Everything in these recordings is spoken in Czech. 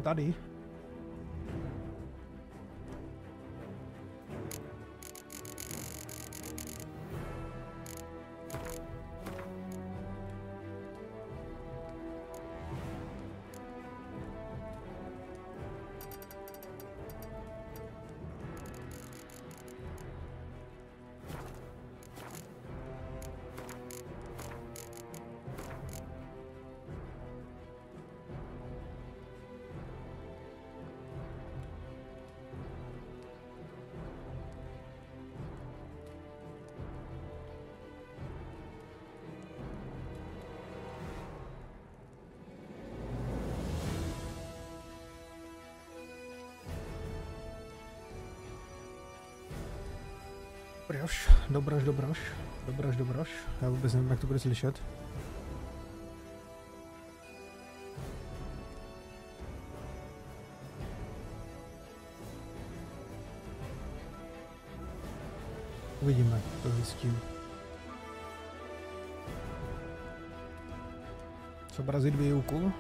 jsem tady. Dobroš. Já vůbec nevím, jak to bude slyšet. Uvidíme, to zjistím. Zobrazit výuku.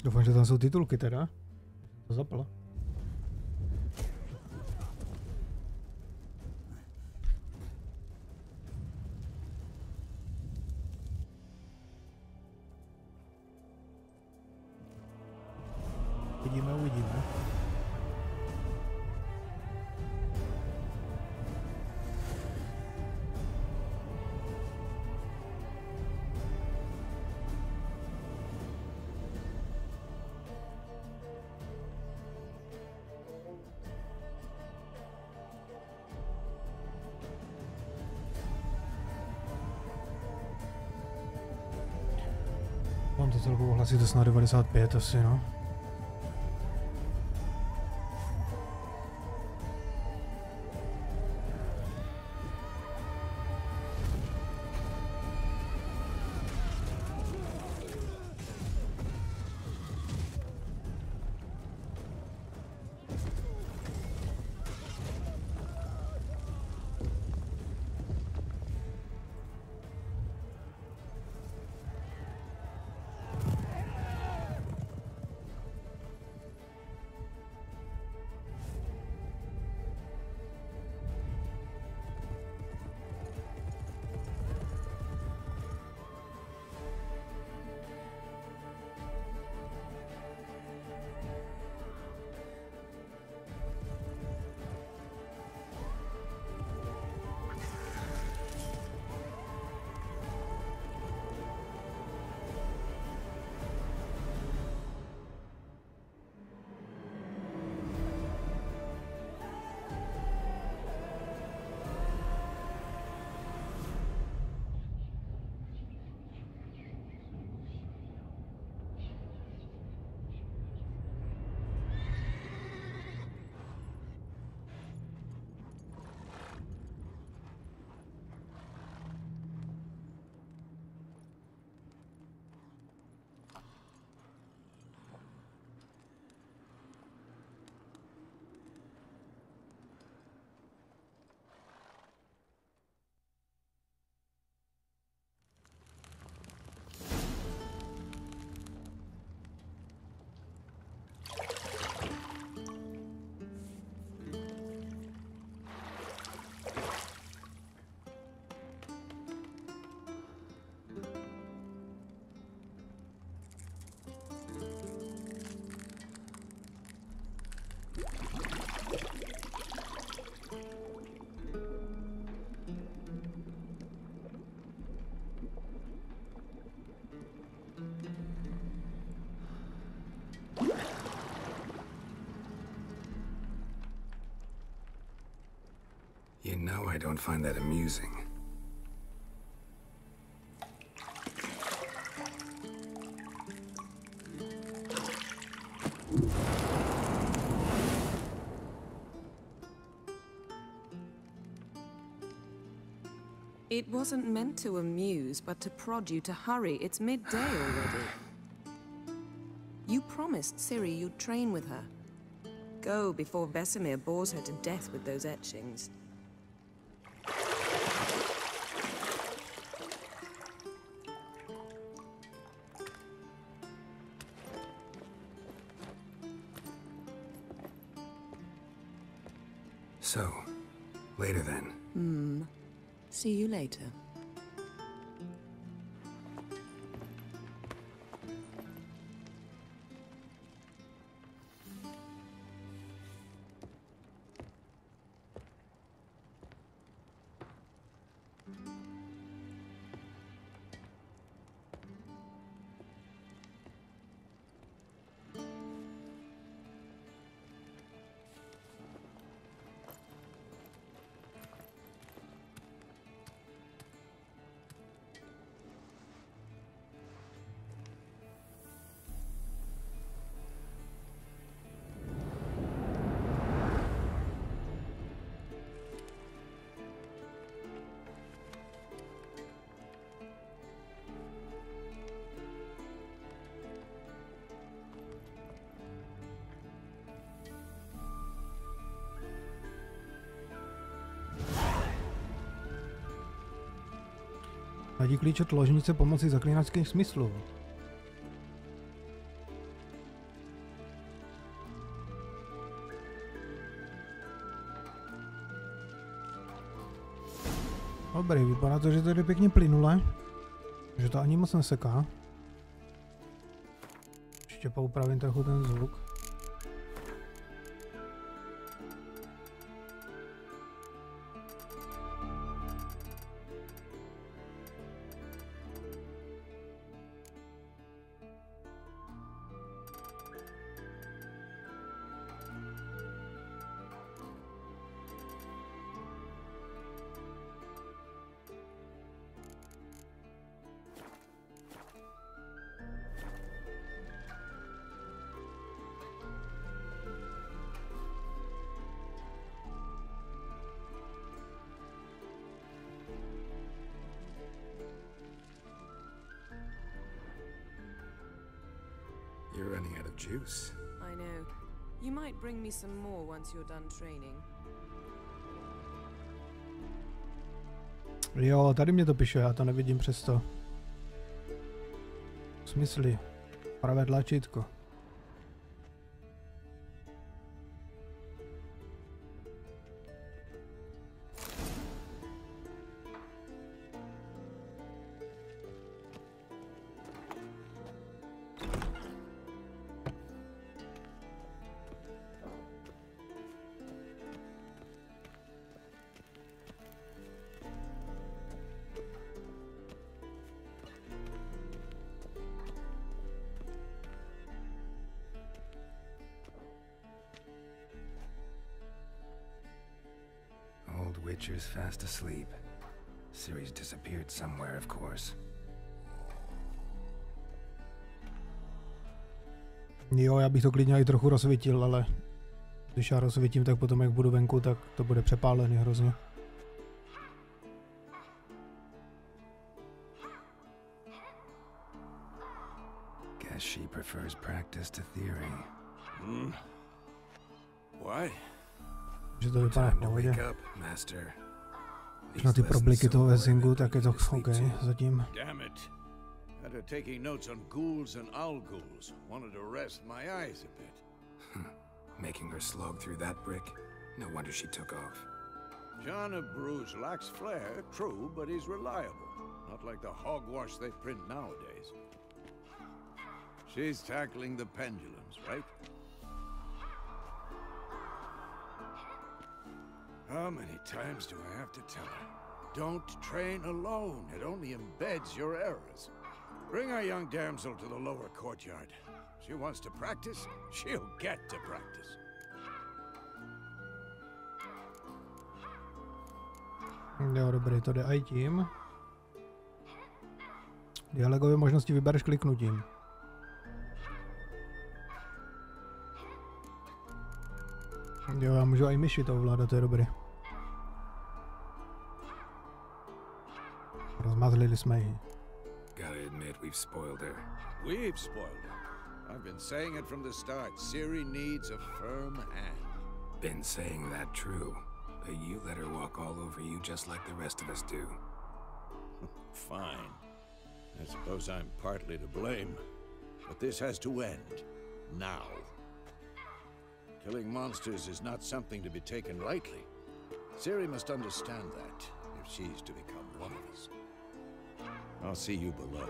Doufám, že tam jsou titulky teda. To zapla. Uvidíme. Mám to celkovou hlasitost na 95 asi, no. I don't find that amusing. It wasn't meant to amuse, but to prod you to hurry. It's midday already. You promised Ciri you'd train with her. Go before Vesemir bores her to death with those etchings. So, later then. See you later. Najdi klíč od ložnice pomocí zaklínačských smyslů. Dobrý, vypadá to, že to jde pěkně plynule. Že to ani moc neseká. Ještě poupravím trochu ten zvuk. You're running out of juice. I know. You might bring me some more once you're done training. Jo, tady mě to píše, já to nevidím přesto. Smysly. Pravé tlačítko. Witcher's fast asleep. Ciri's disappeared somewhere, of course. Jo, já bych to klidně i trochu rozsvítil, ale když já rozsvítím, tak potom jak budu venku, tak to bude přepálený hrozně. Guess she prefers practice to theory. Why? Že to vypadá v pohodě. Na ty probliky toho Vesingu, tak je to OK zatím. Damn it. After taking notes on ghouls and owl ghouls, wanted to rest my eyes a bit. Making her slog through that brick? No wonder she took off. John of Bruges lacks flair, true, but he's reliable. Not like the hogwash they print nowadays. She's tackling the pendulums, right? How many times do I have to tell her? Don't train alone. It only embeds your errors. Bring our young damsel to the lower courtyard. She wants to practice, she'll get to practice. Jo, dobrý, to jde i tím. Dialogové možnosti vybereš kliknutím. Jo, já můžu i myši to ovládat, to je dobrý. Rozmazlili jsme ji. Gotta admit, we've spoiled her. We've spoiled her. I've been saying it from the start. Ciri needs a firm hand. Been saying that true, but you let her walk all over you just like the rest of us do. Fine. I suppose I'm partly to blame, but this has to end. Now. Killing monsters is not something to be taken lightly. Ciri must understand that, if she's to become one of us. I'll see you below.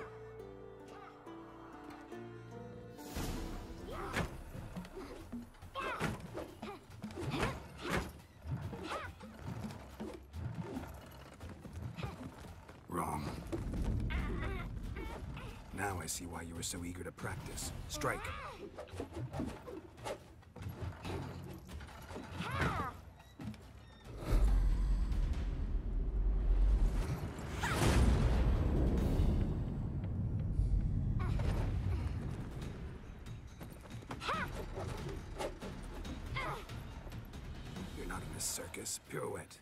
Wrong. Now I see why you were so eager to practice. Strike. You're not in a circus. Pirouette.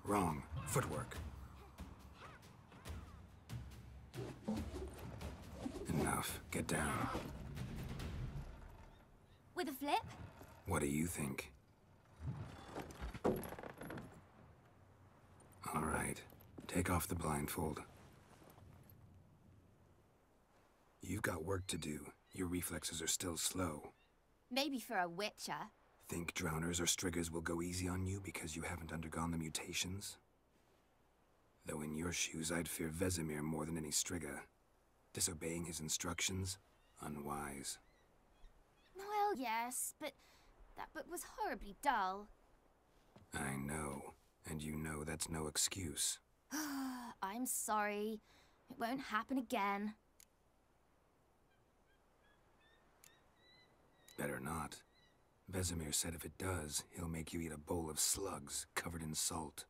Wrong. Footwork. Enough. Get down. With a flip? What do you think? All right. Take off the blindfold. You've got work to do. Your reflexes are still slow. Maybe for a witcher. Think drowners or striggers will go easy on you because you haven't undergone the mutations? Though in your shoes, I'd fear Vesemir more than any strigger. Disobeying his instructions? Unwise. Well, yes, but that book was horribly dull. I know. And you know that's no excuse. I'm sorry. It won't happen again. Better not. Vesemir said if it does, he'll make you eat a bowl of slugs covered in salt.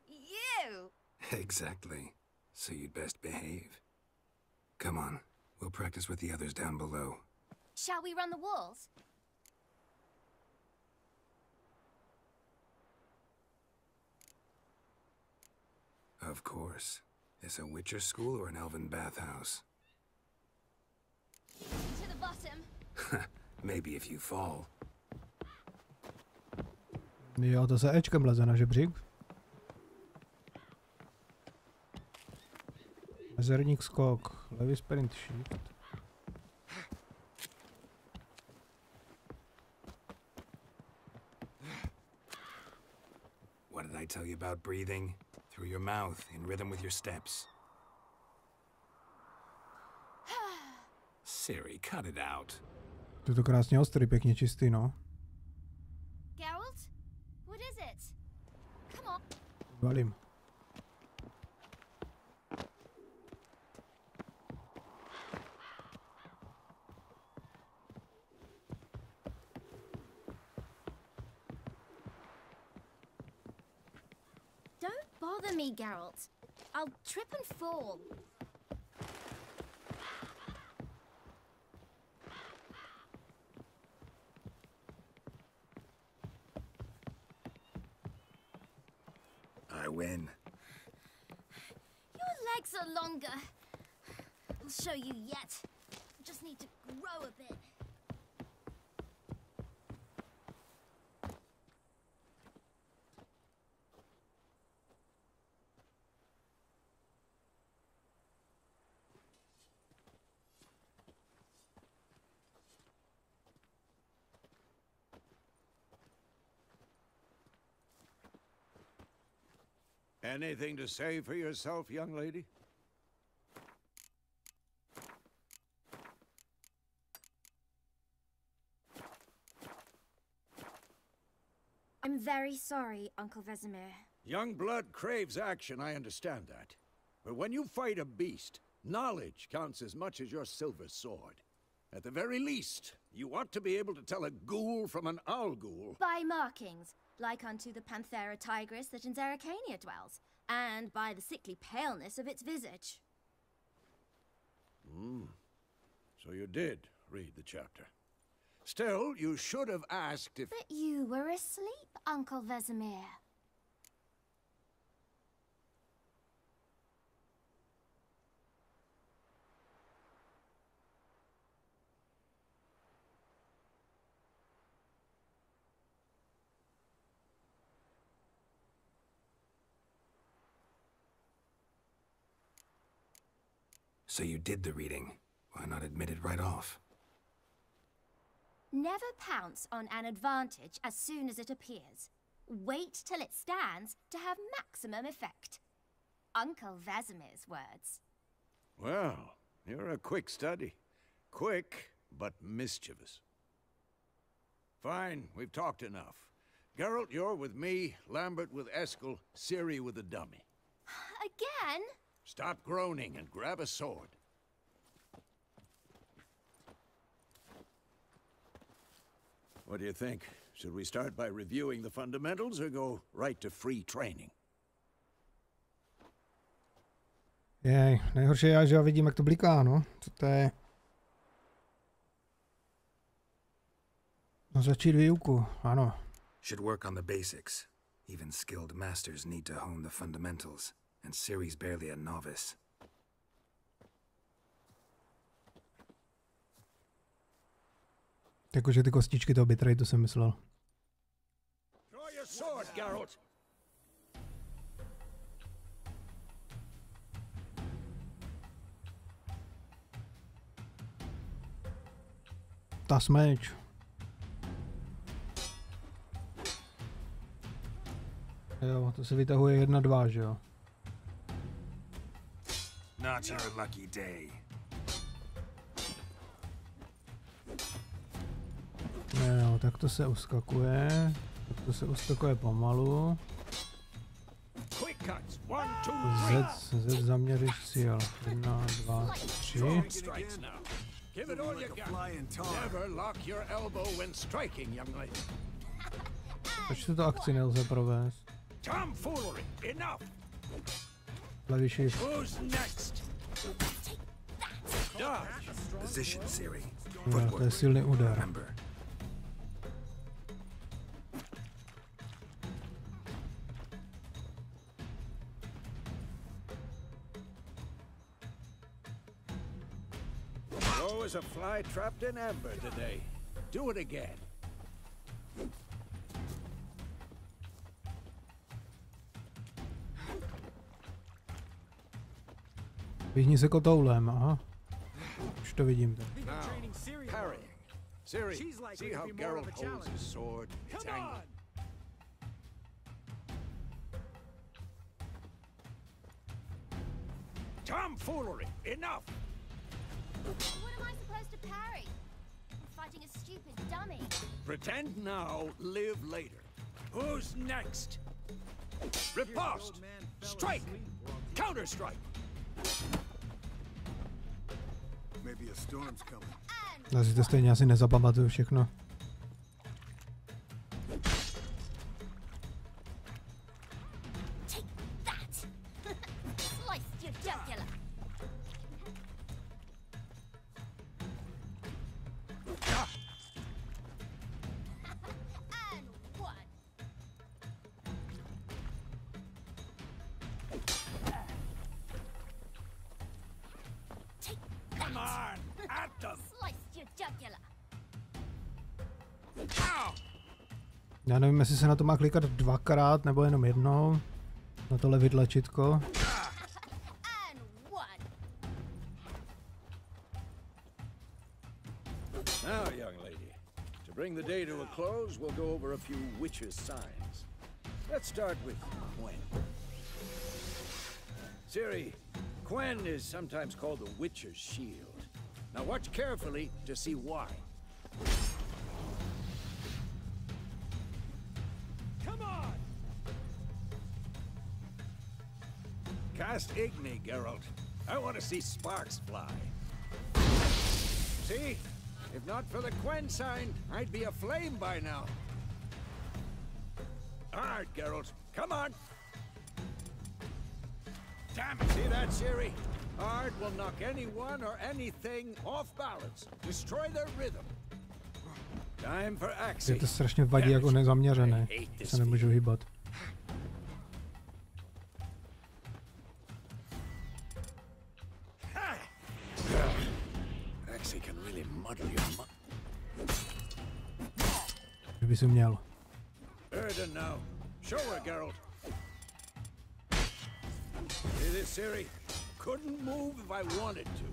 You! Exactly. So you'd best behave. Come on. We'll practice with the others down below. Shall we run the walls? Of course. Is a Witcher school or an elven bathhouse? To the bottom. Maybe if you fall. Jo, to se Ečkem leze na žebřík. Mezerník skok, levý sprint shift. What did I tell you about breathing? Through your mouth, in rhythm with your steps. Ciri, cut it out. To je to krásně ostrý, pěkně čistý, no. Geralt? What is it? Come on. Valím. Don't bother me, Geralt. I'll trip and fall. I win. Your legs are longer. I'll show you yet. I just need to grow a bit. Anything to say for yourself, young lady? I'm very sorry, Uncle Vesemir. Young blood craves action, I understand that. But when you fight a beast, knowledge counts as much as your silver sword. At the very least, You want to be able to tell a ghoul from an owl ghoul. By markings, like unto the Panthera tigris that in Zerrikania dwells, and by the sickly paleness of its visage. So you did read the chapter. Still, you should have asked if... But you were asleep, Uncle Vesemir. So you did the reading. Why not admit it right off? Never pounce on an advantage as soon as it appears. Wait till it stands to have maximum effect. Uncle Vesemir's words. Well, you're a quick study. Quick, but mischievous. Fine, we've talked enough. Geralt, you're with me, Lambert with Eskel, Ciri with the dummy. Again? Stop groaning and grab a sword. What do you think? Should we start by reviewing the fundamentals or go right to free training? Jej, nejhorší je, že já vidím, jak to bliká, no. Co to je? No, začít výuku, ano. Should work on the basics. Even skilled masters need to hone the fundamentals, and Ciri's barely a novice. Jakože ty kostičky toho Betray, to jsem myslel. Draw your sword, Geralt. Ta smeč. Jo, to se vytahuje 1-2, že jo? Not your lucky day. Jo, tak to se uskakuje. Tak to se uskakuje pomalu. Z zaměříš cíl. 1, 2, 3. Give it all you got. Never lock your elbow when striking, young lady. Proč tuto akci nelze provést? Tomfoolery, enough. Klaviši. Who's next? Dodge. Position, Ciri. Jo, to je silný úder. Remember. As a fly trapped in amber today. Do it again. Vyhni se kotoulem, aha. Už to vidím. Now, parrying. Ciri, see how Geralt holds his sword? It's angled. Tomfoolery! Enough! What am I supposed to parry? I'm fighting a stupid dummy. Pretend now, live later. Who's next? Riposte! Strike! Counter-strike! Maybe a storm's coming. Já si to stejně asi nezapamatuju všechno. Já nevím, jestli se na to má klikat 2krát nebo jenom jednou. Na to levý tlačítko. Now, young lady, to bring the day to a close, we'll go over a few witches' signs. Let's start with Quen. Ciri, Quen is sometimes called the witcher's shield. Now watch carefully to see why. Come on! Cast Igni, Geralt. I want to see sparks fly. See? If not for the Quen sign, I'd be aflame by now. All right, Geralt, come on. Damn it, see that, Ciri? Art will knock anyone or anything off balance, destroy their rhythm. Time for action. Je to strašně vadí, jak on je zaměřený. Se nemůžu hýbat. Že by si měl. Now. Show her, Geralt. See this, Ciri? Couldn't move if I wanted to.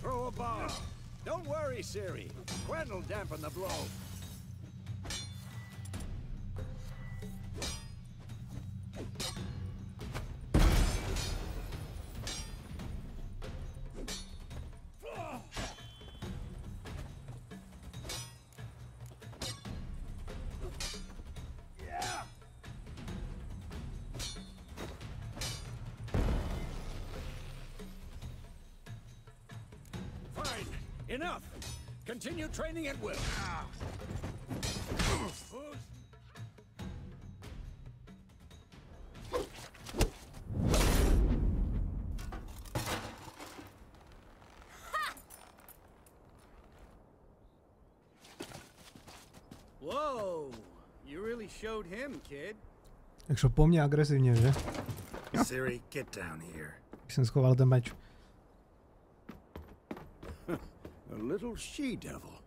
Throw a bomb. Don't worry, Ciri. Quen will dampen the blow. Enough! Continue training at will. Whoa! You really showed him, kid. Jak šel po mně agresivně, že? Ciri, get down here. Když jsem schoval ten meč. A little she-devil.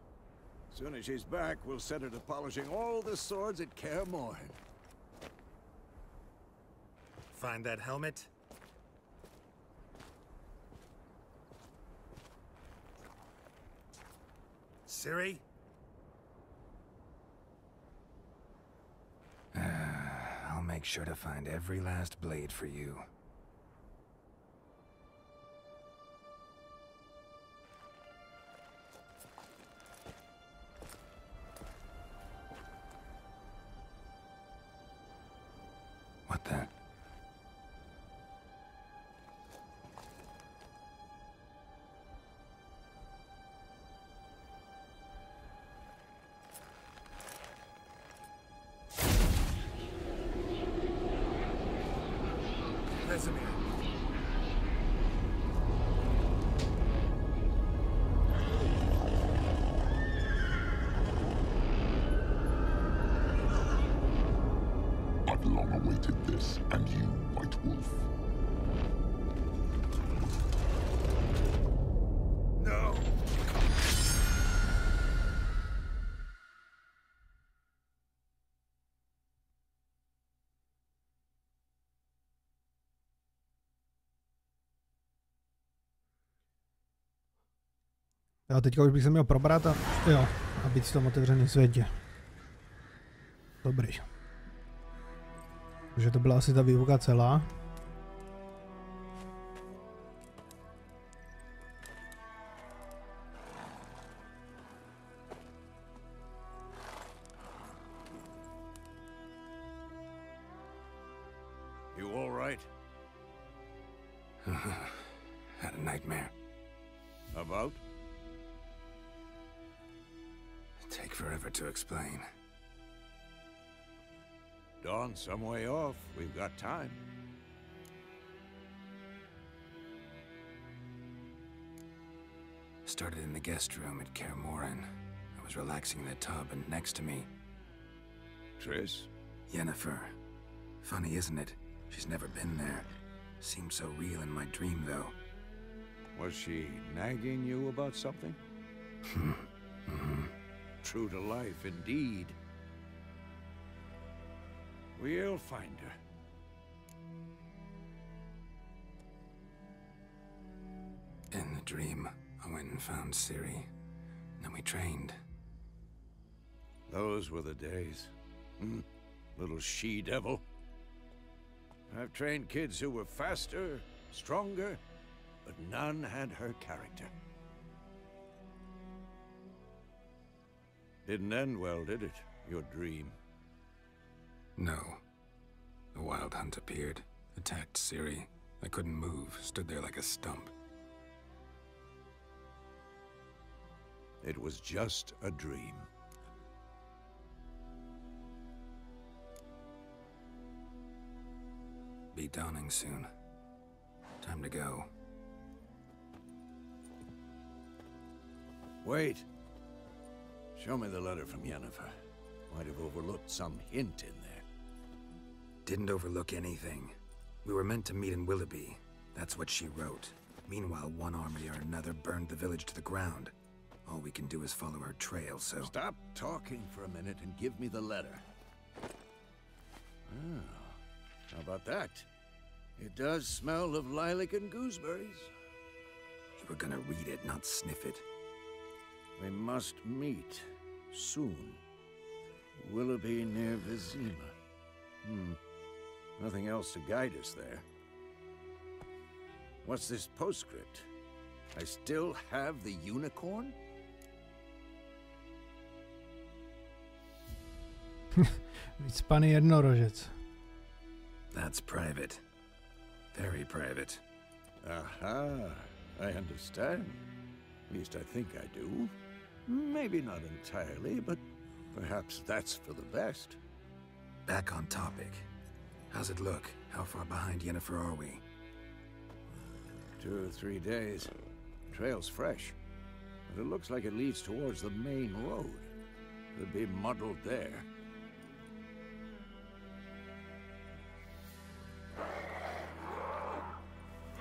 Soon as she's back, we'll set her to polishing all the swords at Kaer Morhen. Find that helmet? Ciri? I'll make sure to find every last blade for you. What the? I've long awaited this, and you, White Wolf. No! Já teďka už bych se měl probrat a jo, a být v tom otevřeném světě. Dobrý. Takže to byla asi ta výuka celá. You all right? Had a nightmare. About? Take forever to explain. Dawn's some way off. We've got time. Started in the guest room at Kaer Morhen. I was relaxing in the tub, and next to me, Triss? Yennefer. Funny, isn't it? She's never been there. Seemed so real in my dream, though. Was she nagging you about something? True to life, indeed. We'll find her. In the dream, I went and found Ciri. Then we trained. Those were the days. Little she-devil. I've trained kids who were faster, stronger, but none had her character. Didn't end well, did it? Your dream? No. The Wild Hunt appeared, attacked Ciri. I couldn't move, stood there like a stump. It was just a dream. Be dawning soon. Time to go. Wait. Show me the letter from Yennefer. Might have overlooked some hint in there. Didn't overlook anything. We were meant to meet in Willoughby. That's what she wrote. Meanwhile, one army or another burned the village to the ground. All we can do is follow her trail, so... Stop talking for a minute and give me the letter. Oh, how about that? It does smell of lilac and gooseberries. You were gonna read it, not sniff it. We must meet soon. Willoughby near Vizima. Nothing else to guide us there. What's this postscript? I still have the unicorn? Vycpaný jednorožec. That's private. Very private. Aha, I understand. At least I think I do. Maybe not entirely, but perhaps that's for the best. Back on topic. How's it look? How far behind Yennefer are we? 2 or 3 days. Trail's fresh, but it looks like it leads towards the main road. Could be muddled there.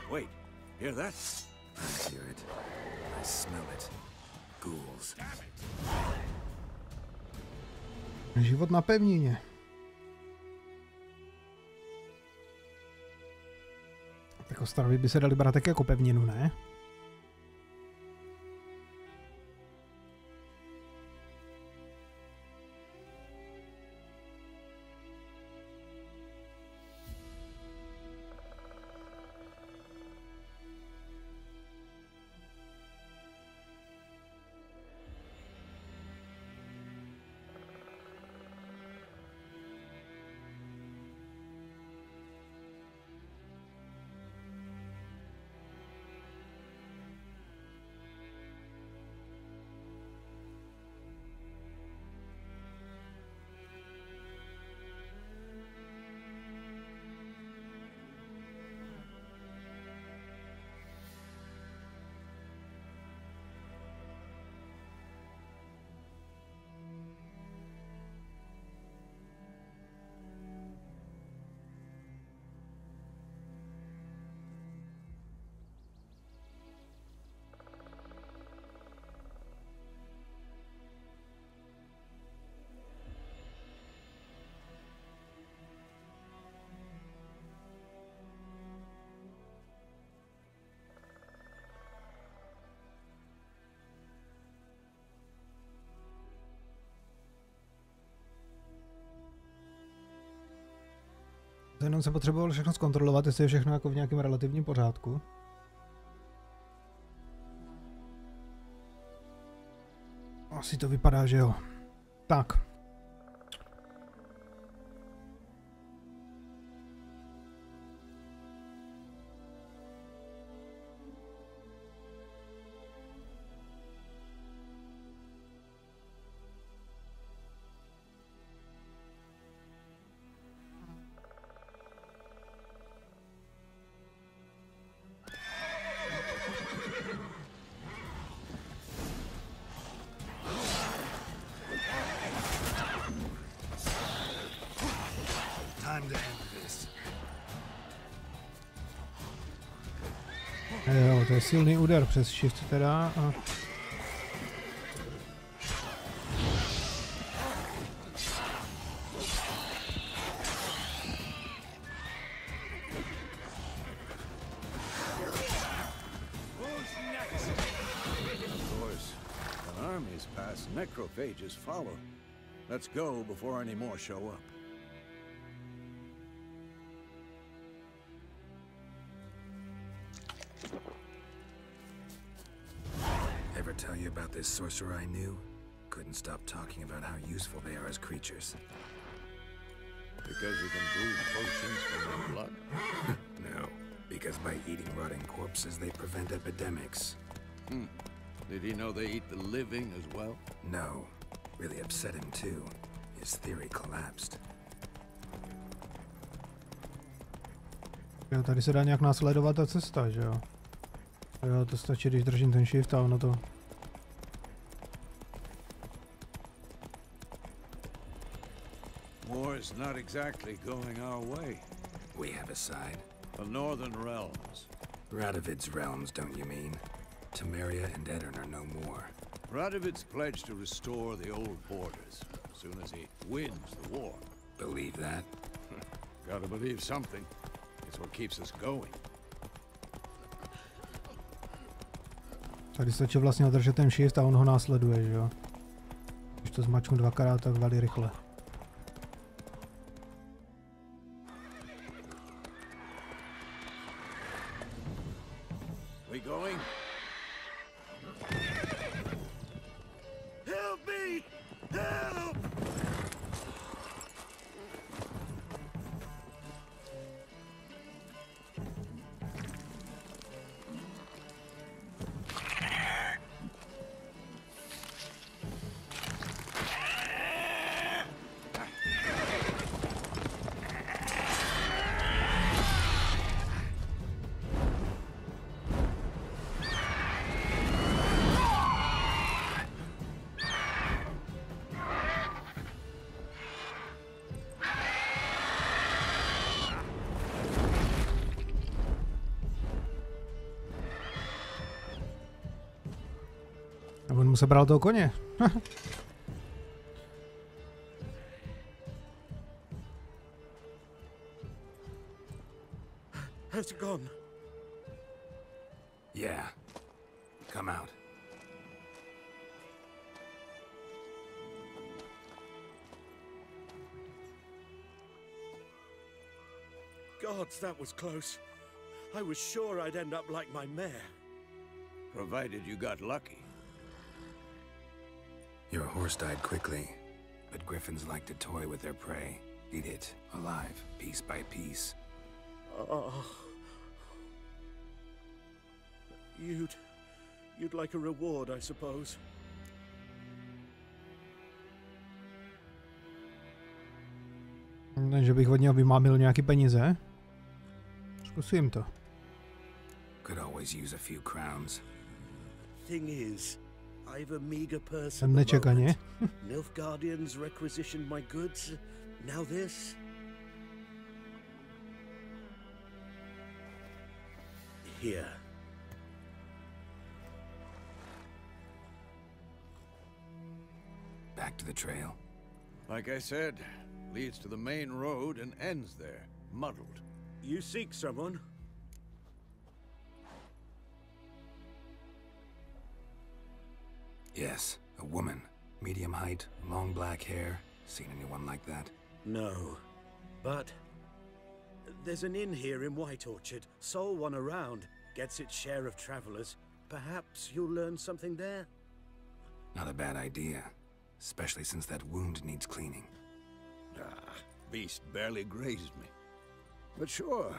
Wait, hear that? I hear it. I smell it. Ghouls. Život na pevnině. Tak ostrovy by se daly brát tak jako pevninu, ne? Jenom se potřeboval všechno zkontrolovat, jestli je všechno jako v nějakém relativním pořádku. Asi to vypadá, že jo. Tak. Jo, to je silný úder přes shift teda a... Necrophages follow. Let's go before any more show up. Ever tell you about this sorcerer I knew? Couldn't stop talking about how useful they are as creatures. Because you can brew potions from their blood? No, because by eating rotting corpses they prevent epidemics. Did he know they eat the living as well? No. Really upset him too. His theory collapsed. Jo, tady se dá nějak následovat ta cesta, že jo? Jo, to stačí, když držím ten shift a ono to... War's not exactly going our way. We have a side. The northern realms. Radovid's realms, don't you mean? Temeria and Edirn are no more. Radovid's pledged to restore the old borders as soon as he wins the war. Believe that? Gotta believe something. It's what keeps us going. Tady stačí vlastně udržet ten shift a on ho následuje, že jo? Když to zmačknu dvakrát, tak valí rychle. We going? Help me! Help! On mu sebral toho koně. Has it gone? Yeah. Come out. Gods, that was close. I was sure I'd end up like my mare. Provided you got lucky. Your horse died quickly, but griffins like to toy with their prey. Eat it alive, piece by piece. Oh. You'd like a reward, I suppose. Že bych od něho vymámil nějaký peníze? Zkusím to. Could always use a few crowns. Thing is, I've a meager purse. Jsem nečekaně. Nilfgaardians requisitioned my goods. Now this. Here. Back to the trail. Like I said, leads to the main road and ends there, muddled. You seek someone? Yes, a woman. Medium height, long black hair. Seen anyone like that? No. But there's an inn here in White Orchard. Sole one around. Gets its share of travelers. Perhaps you'll learn something there? Not a bad idea. Especially since that wound needs cleaning. Ah, beast barely grazed me. But sure,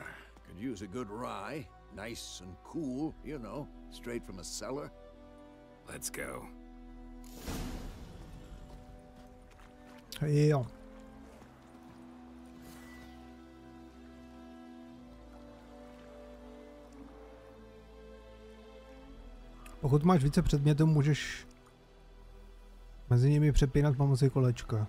could use a good rye. Nice and cool, you know, straight from a cellar. Let's go. Jo. Pokud máš více předmětů, můžeš mezi nimi přepínat pomocí kolečka.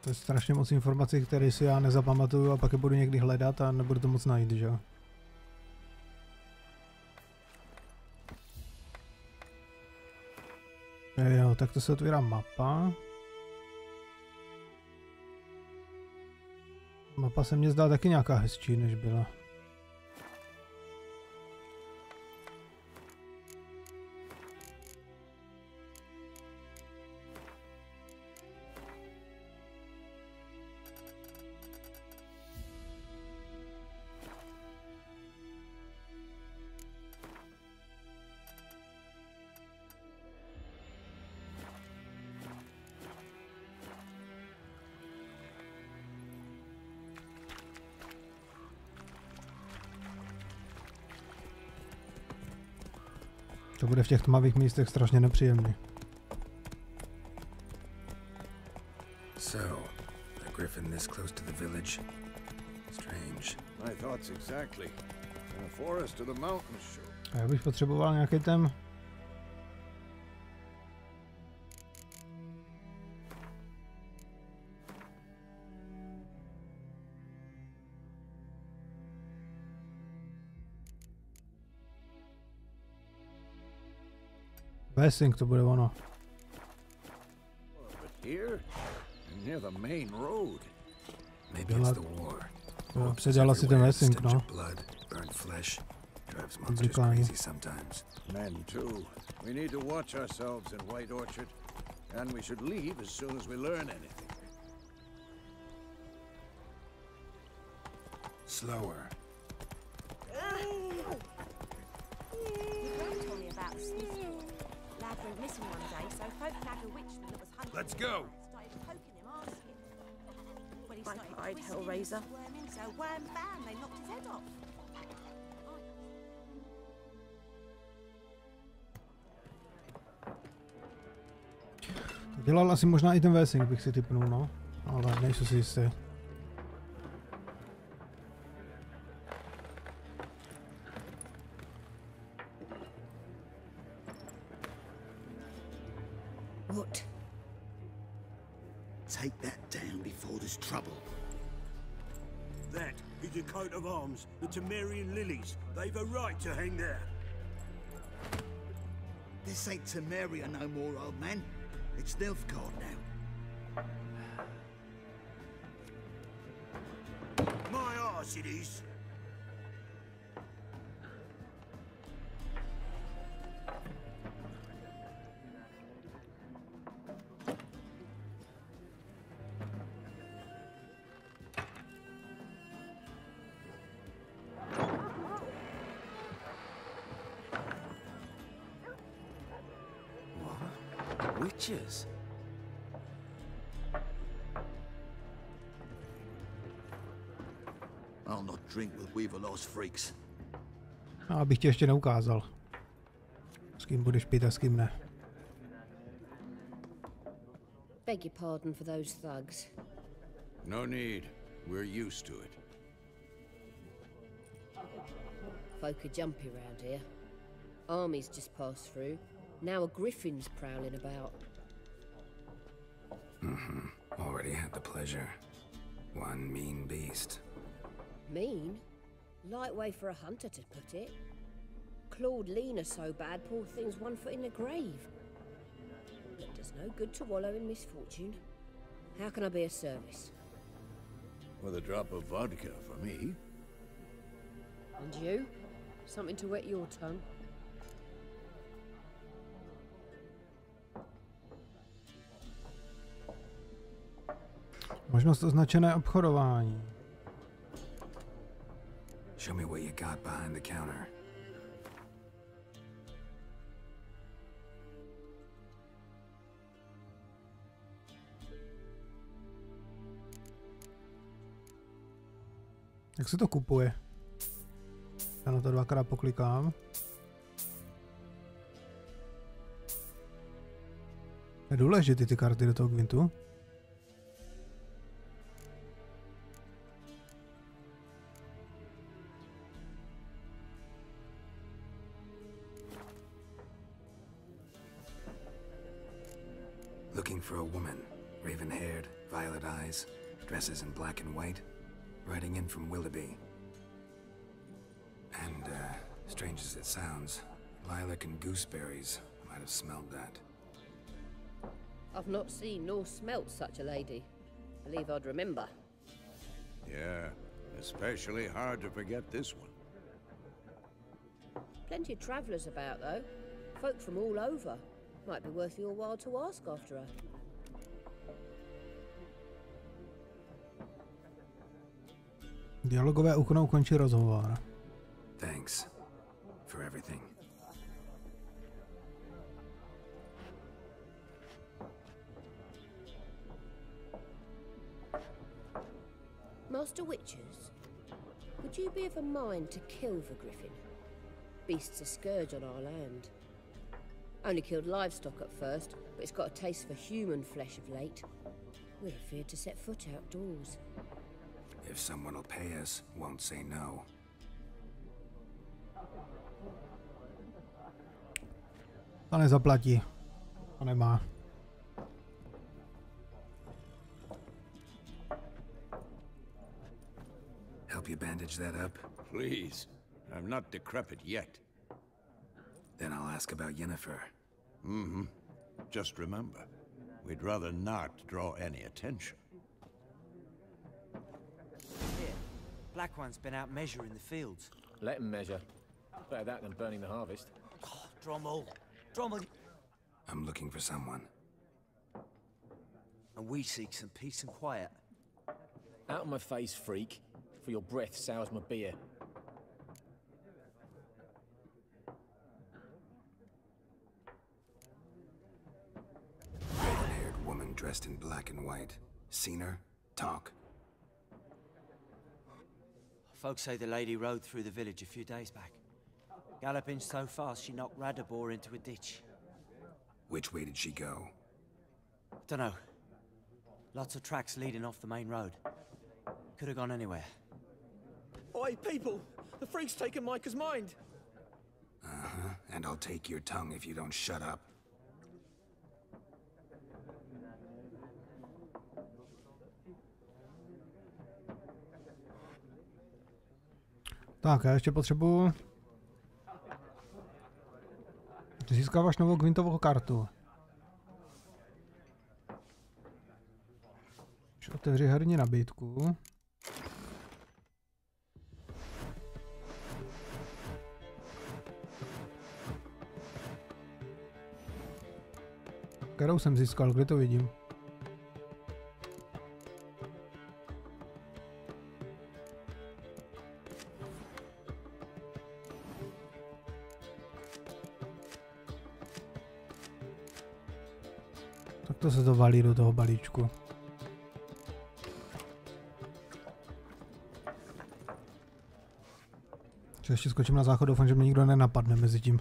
To je strašně moc informací, které si já nezapamatuju a pak je budu někdy hledat a nebudu to moc najít, že jo? Jo, tak to se otvírá mapa. Mapa se mně zdá taky nějaká hezčí, než byla. To bude v těch tmavých místech strašně nepříjemný. So, a griffin this close to the village? Strange. My thoughts exactly. In a forest of the mountains, sure. A já bych potřeboval nějaký ten... Vesing, to bude ono. But here, near the main road. Maybe it's the war. Jo, předělal asi ten vesing, no. Blood, burned flesh, drives monsters crazy sometimes. Men too. We need to watch ourselves in White Orchard, and we should leave as soon as we learn anything. Slower. Let's go. Black-eyed Hellraiser. To dělal asi možná i ten vesing, bych si tipnul, no. Ale nejsem si jistý. What? Take that down before there's trouble. That is the coat of arms, the Temerian lilies. They've a right to hang there. This ain't Temeria no more, old man. It's Nilfgaard now. My arse it is. Witches. I'll not drink with Weaverlaw's freaks. No, abych tě ještě neukázal. S kým budeš pít a s kým ne. Beg your pardon for those thugs. No need. We're used to it. Folk are jumpy round here. Armies just passed through. Now a griffin's prowling about. Already had the pleasure. One mean beast. Mean? Light way for a hunter to put it. Clawed Lena so bad, poor thing's 1 foot in the grave. It does no good to wallow in misfortune. How can I be of service? With a drop of vodka for me. And you? Something to wet your tongue? Možnost označené obchodování. Show me what you got behind the counter. Jak se to kupuje? Já na to dvakrát poklikám. Je důležitý ty karty do toho Gwintu. Looking for a woman, raven-haired, violet eyes, dresses in black and white, riding in from Willoughby. And, strange as it sounds, lilac and gooseberries. Might have smelled that. I've not seen nor smelt such a lady. Believe I'd remember. Yeah, especially hard to forget this one. Plenty of travellers about, though. Folk from all over. Might be worth your while to ask after her. Dialogové okno ukončí rozhovor. Thanks for everything. Master Witchers, would you be of a mind to kill the griffin? Beast's a scourge on our land. Only killed livestock at first, but it's got a taste for human flesh of late. We're afraid to set foot outdoors. If someone will pay us, won't say no. To nezaplatí. To nemá. Help you bandage that up? Please. I'm not decrepit yet. Then I'll ask about Yennefer. Mm-hmm. Just remember, we'd rather not draw any attention. Here, Black One's been out measuring the fields. Let him measure. Better that than burning the harvest. Oh, Drommel! Drommel! I'm looking for someone. And we seek some peace and quiet. Out of my face, freak. For your breath sours my beer. Red-haired woman dressed in black and white. Seen her? Talk. Folks say the lady rode through the village a few days back. Galloping so fast she knocked Radabor into a ditch. Which way did she go? Dunno. Lots of tracks leading off the main road. Could have gone anywhere. Oi, people! The freak's taken Micah's mind! Uh-huh. And I'll take your tongue if you don't shut up. Tak, já ještě potřebuji... Získáváš novou kvintovou kartu. Už otevři herní nabídku. Kterou jsem získal, kde to vidím? Tak to se to valí do toho balíčku. Ještě skočím na záchod, doufám, že mě nikdo nenapadne mezi tím.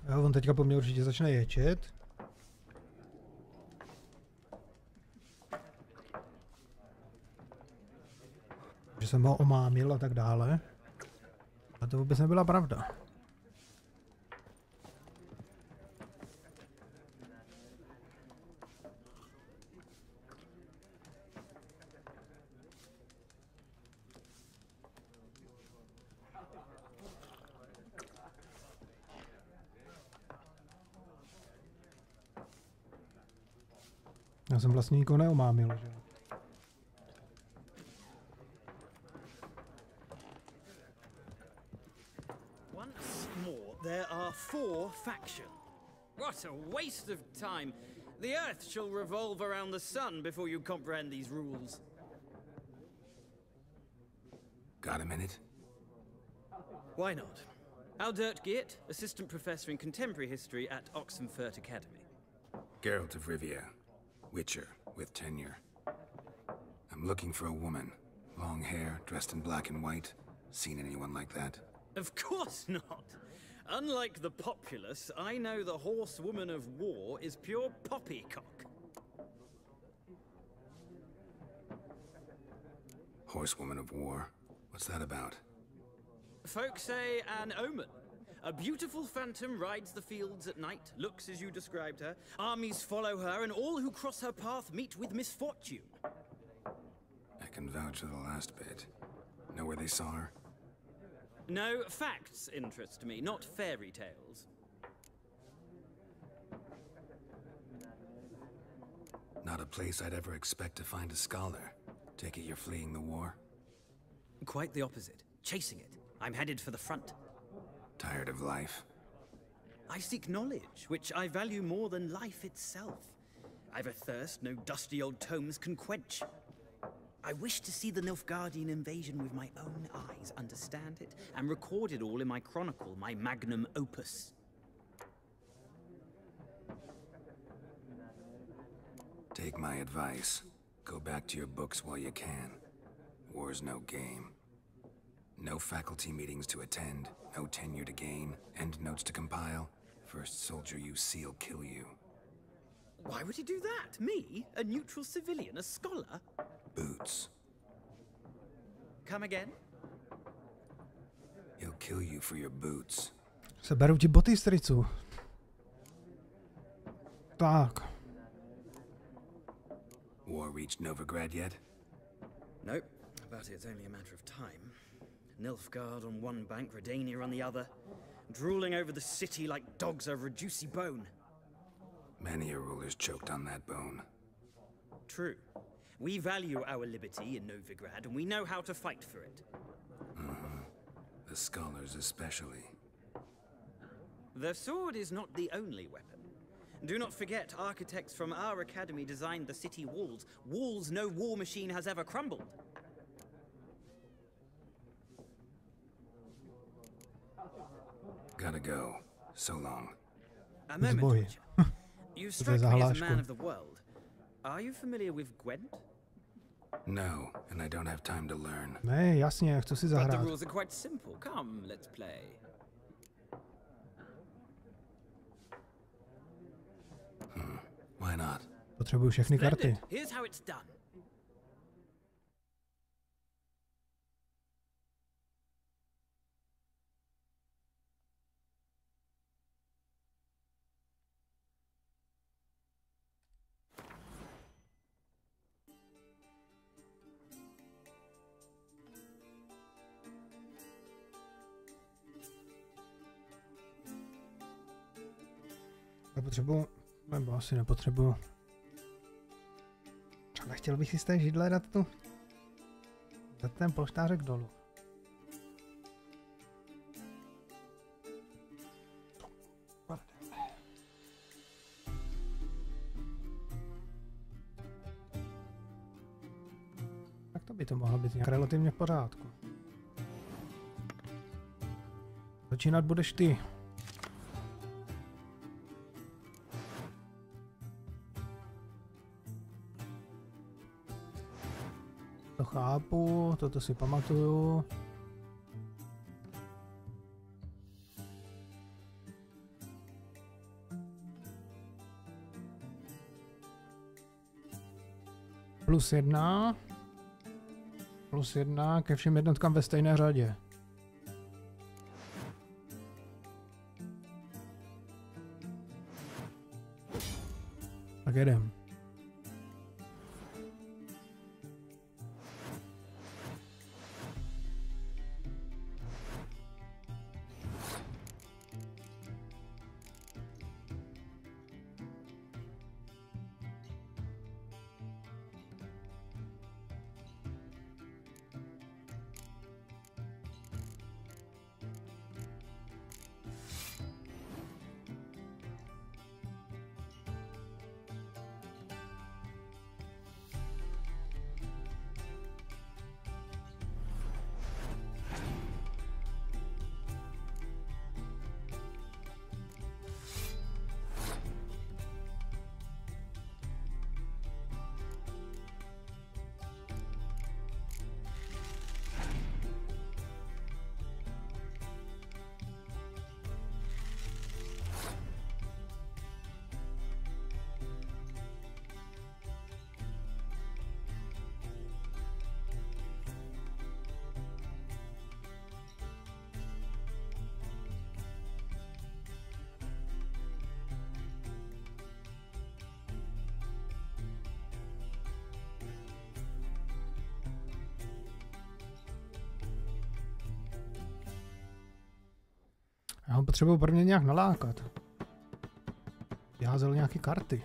Jo, on teďka po mně určitě začne ječet. Že jsem ho omámil a tak dále. A to vůbec nebyla pravda. Já jsem vlastně nikoho neomámil, že? There are 4 factions. What a waste of time. The Earth shall revolve around the sun before you comprehend these rules. Got a minute? Why not? Aldert Geert, Assistant Professor in Contemporary History at Oxenfurt Academy. Geralt of Rivie, Witcher, with tenure. I'm looking for a woman. Long hair, dressed in black and white. Seen anyone like that? Of course not. Unlike the populace, I know the horsewoman of war is pure poppycock. Horsewoman of war? What's that about? Folk say an omen. A beautiful phantom rides the fields at night, looks as you described her. Armies follow her, and all who cross her path meet with misfortune. I can vouch for the last bit. Know where they saw her? No, facts interest me, not fairy tales. Not a place I'd ever expect to find a scholar. Take it you're fleeing the war? Quite the opposite. Chasing it. I'm headed for the front. Tired of life? I seek knowledge, which I value more than life itself. I've a thirst no dusty old tomes can quench. I wish to see the Nilfgaardian invasion with my own eyes, understand it, and record it all in my chronicle, my magnum opus. Take my advice. Go back to your books while you can. War's no game. No faculty meetings to attend, no tenure to gain, end notes to compile. First soldier you see'll kill you. Why would he do that? Me? A neutral civilian? A scholar? Boots. Come again? He'll kill you for your boots. Seberu ti boty, stricu. Tak. War reached Novigrad yet? Nope, but it's only a matter of time. Nilfgaard on one bank, Redania on the other, drooling over the city like dogs over a juicy bone. Many a ruler's choked on that bone. True. We value our liberty in Novigrad, and we know how to fight for it. The scholars especially. The sword is not the only weapon. Do not forget, architects from our academy designed the city walls. Walls no war machine has ever crumbled. Gotta go. So long. A moment, Witcher. You strike me as a man of the world. Are you familiar with Gwent? No, and I don't have time to learn. Ne, jasně, chci si But the zahrát. rules are quite simple. Come, let's play. Why not? Potřebuju všechny karty. Here's how it's done. Nepotřebuju, nebo asi nepotřebuju. Ale chtěl bych si z té židle dát ten polštářek dolů. Tak to by to mohlo být nějak relativně v pořádku. Začínat budeš ty. To chápu, toto si pamatuju. +1. +1 ke všem jednotkám ve stejné řadě. Tak jedem. Já ho potřebuji prvně nějak nalákat. Vyházel nějaké karty.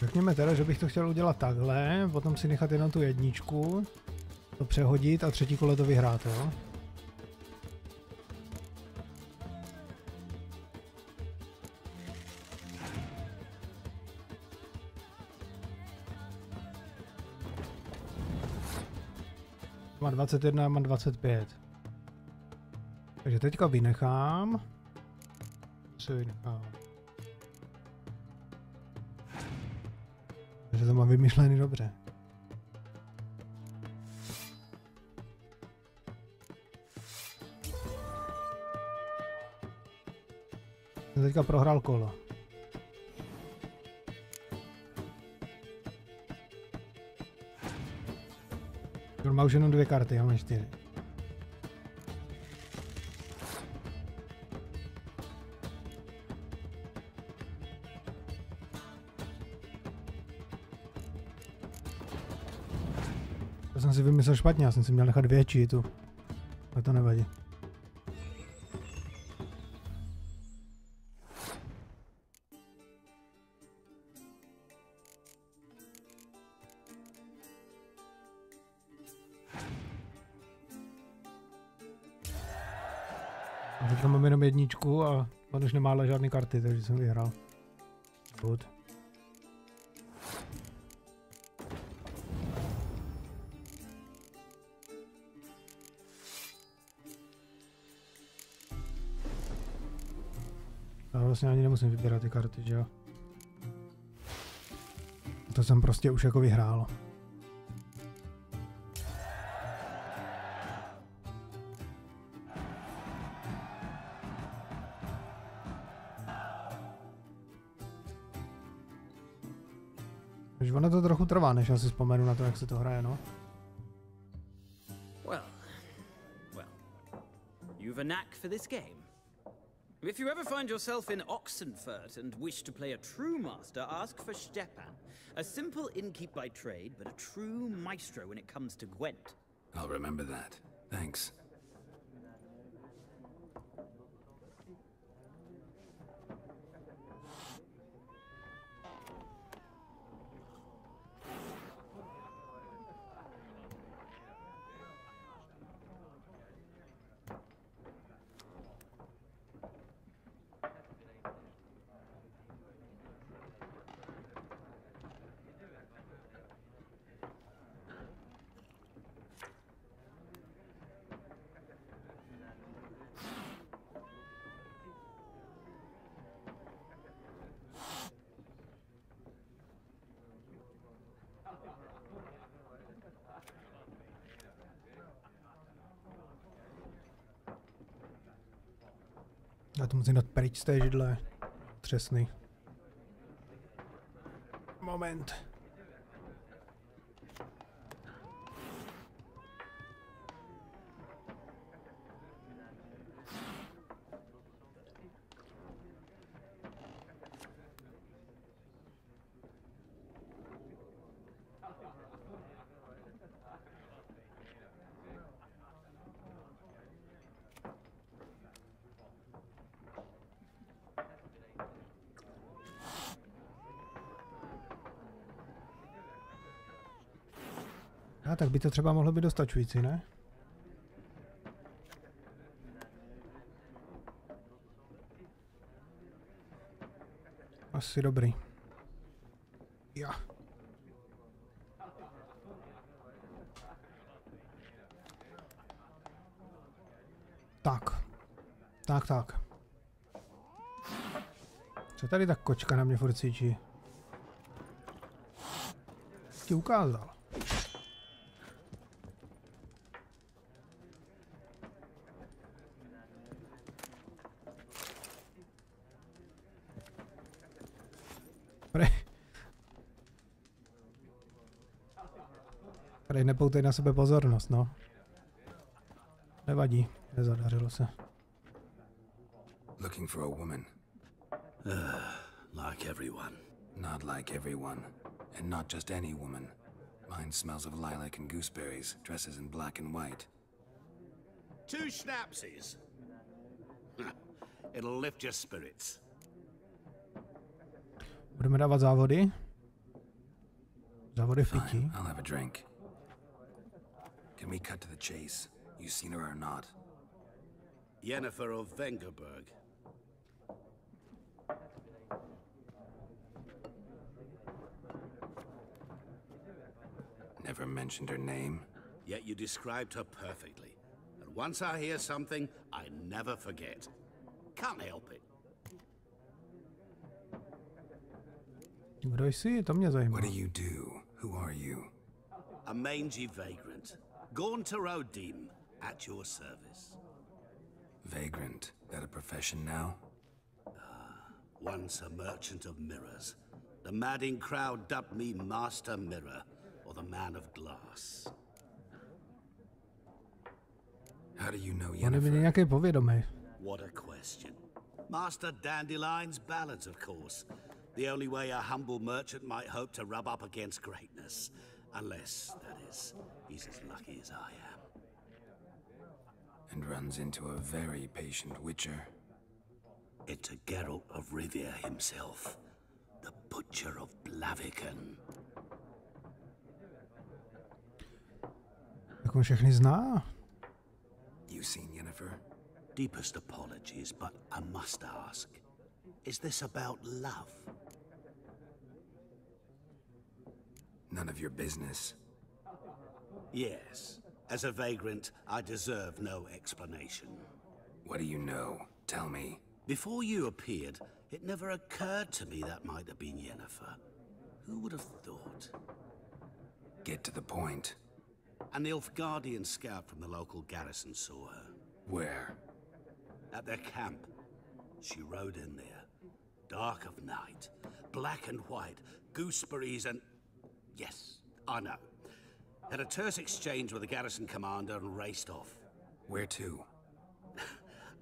Řekněme teda, že bych to chtěl udělat takhle, potom si nechat jenom tu jedničku, to přehodit a třetí kolo to vyhrát, jo? Mám 21, mám 25. Takže teďka vynechám. Co vynechám? Takže to mám vymyšlený dobře. Jsem teďka prohrál kolo. On má už jenom 2 karty, já mám 4. To jsem si vymyslel špatně, já jsem si měl nechat větší tu. Ale to nevadí. A teďka mám jenom jedničku a on už nemá žádné karty, takže jsem vyhrál. Good. Já vlastně ani nemusím vybírat ty karty, že jo? To jsem prostě už jako vyhrál. Takže ono to trochu trvá, než já si vzpomenu na to, jak se to hraje, no. Well, you've a knack for this game. If you ever find yourself in Oxenfurt and wish to play a true master, ask for Stepan. A simple innkeep by trade, but a true maestro when it comes to Gwent. I'll remember that. Thanks. Já to musím dát pryč z té židle. Třesný. Moment. A tak by to třeba mohlo být dostačující, ne? Asi dobrý. Jo. Tak. Co tady ta kočka na mě furt cíčí? ti ukázal. Prej, nepoutej na sebe pozornost, no. Nevadí, nezadařilo se. Looking for a woman. Like everyone. Not like everyone. And not just any woman. Mine smells of lilac and gooseberries, dresses in black and white. 2 schnapsies. It'll lift your spirits. Budeme dávat závody. Závody Fine, fití. I'll have a drink. Can we cut to the chase? You seen her or not? Yennefer of Vengerberg. Never mentioned her name. Yet you described her perfectly. And once I hear something, I never forget. Can't help it. Kdo jsi? To mě zajímá. What do you do? Who are you? A mangy vagrant. Gaunter-Odin, at your service. Vagrant. That a profession now? Once a merchant of mirrors. The madding crowd dubbed me Master Mirror, or the Man of Glass. How do you know On je mi Yennefer? nějaký povědomý. What a question. Master Dandelion's ballads, of course. The only way a humble merchant might hope to rub up against greatness. Unless, that is, he's as lucky as I am. And runs into a very patient witcher. It's a Geralt of Rivie himself. The Butcher of Blaviken. Jak on všechny zná? You seen Yennefer? Deepest apologies, but I must ask. Is this about love? None of your business. Yes. As a vagrant, I deserve no explanation. What do you know? Tell me. Before you appeared, it never occurred to me that might have been Yennefer. Who would have thought? Get to the point. An Nilfgaardian scout from the local garrison saw her. Where? At their camp. She rode in there. Dark of night. Black and white. Gooseberries and... Yes, I know. Had a terse exchange with the garrison commander and raced off. Where to?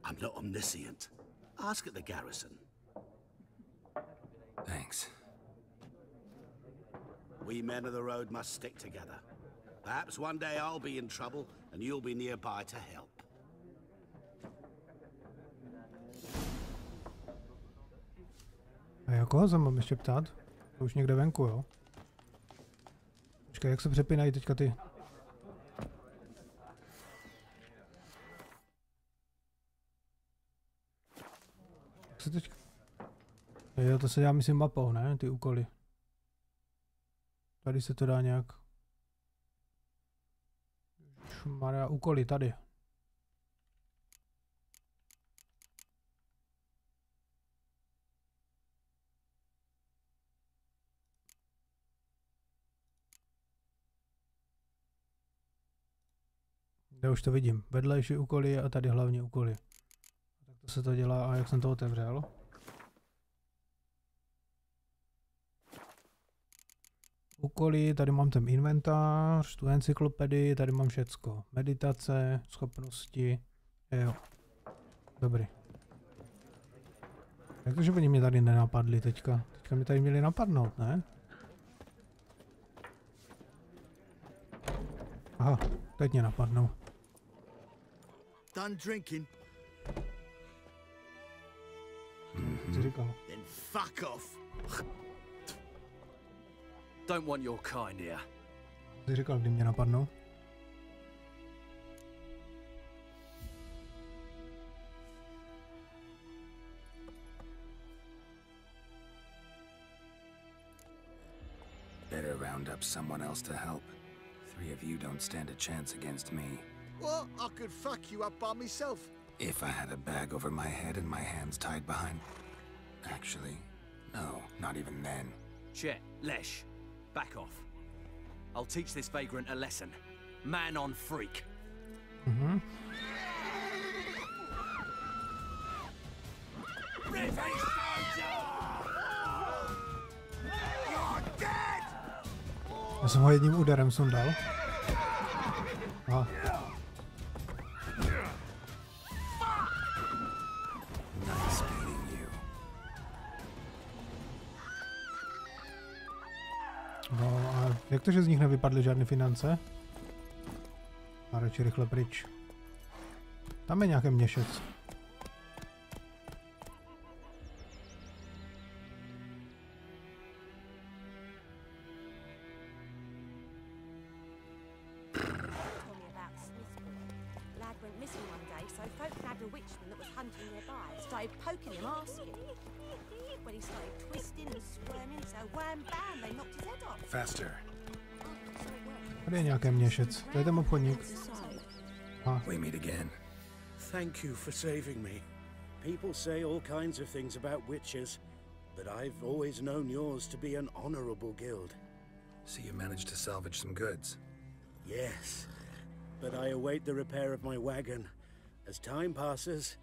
I'm not omniscient. Ask at the garrison. Thanks. We men of the road must stick together. Perhaps one day I'll be in trouble and you'll be nearby to help. A jako se mám ještě ptát? To už někde venku, jo? Počkej, jak se přepínají teďka ty? Jak se teďka... Jo, to se dělá, myslím, mapou, ne? Ty úkoly. Tady se to dá nějak... Šmarja, úkoly tady. Já už to vidím. Vedlejší úkoly a tady hlavní úkoly. Tak to se to dělá a jak jsem to otevřel. Úkoly, tady mám ten inventář, tu encyklopedii, tady mám všecko. Meditace, schopnosti, jo. Dobrý. Jak to, že oni mě tady nenapadli teďka? Teďka mě tady měli napadnout, ne? Aha, teď mě napadnou. Done drinking? Co říkal? Then fuck off. Don't want your kind here. Jsi říkal, kdy mě napadnou? Better round up someone else to help. 3 of you don't stand a chance against me. What? I could fuck you up by myself. If I had a bag over my head and my hands tied behind... Actually, no, not even then. Chet, Lesh, back off. I'll teach this vagrant a lesson. Man on freak. Mhm. Já jsem ho jedním úderem sundal. Aha. No a jak to, že z nich nevypadly žádné finance? A radši rychle pryč. Tam je nějaký měšec. Tady je nějaký měšec. To je ten obchodník. We meet again. Thank you for saving me. People say all kinds of things about witches, but I've always known yours to be an honorable guild. So you managed to salvage some goods? Yes, but I await the repair of my wagon. As time passes,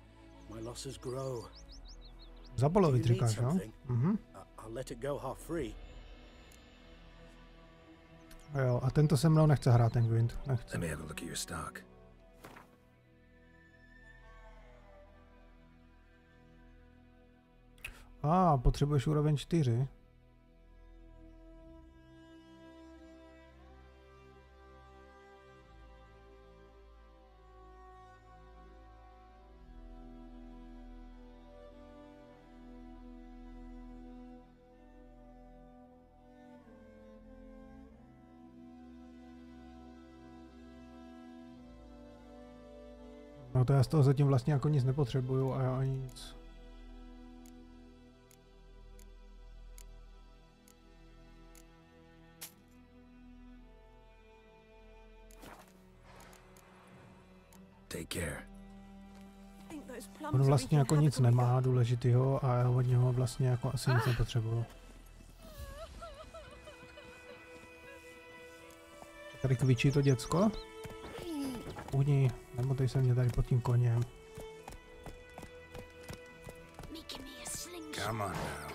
my losses grow. Zapolovit říkáš, no? Mhm. I'll let it go half free. Jo, a tento se mnou nechce hrát, ten Gwent. Nechce. Let me have a look at your stock. Potřebuješ úroveň 4. No to já z toho zatím vlastně jako nic nepotřebuju a já ani nic. Take care. On vlastně jako nic nemá důležitýho a já od něho vlastně jako asi nic nepotřebuju. Tady kvičí to děcko? Uhni, nemotej se mě tady pod tím koněm. Come on now.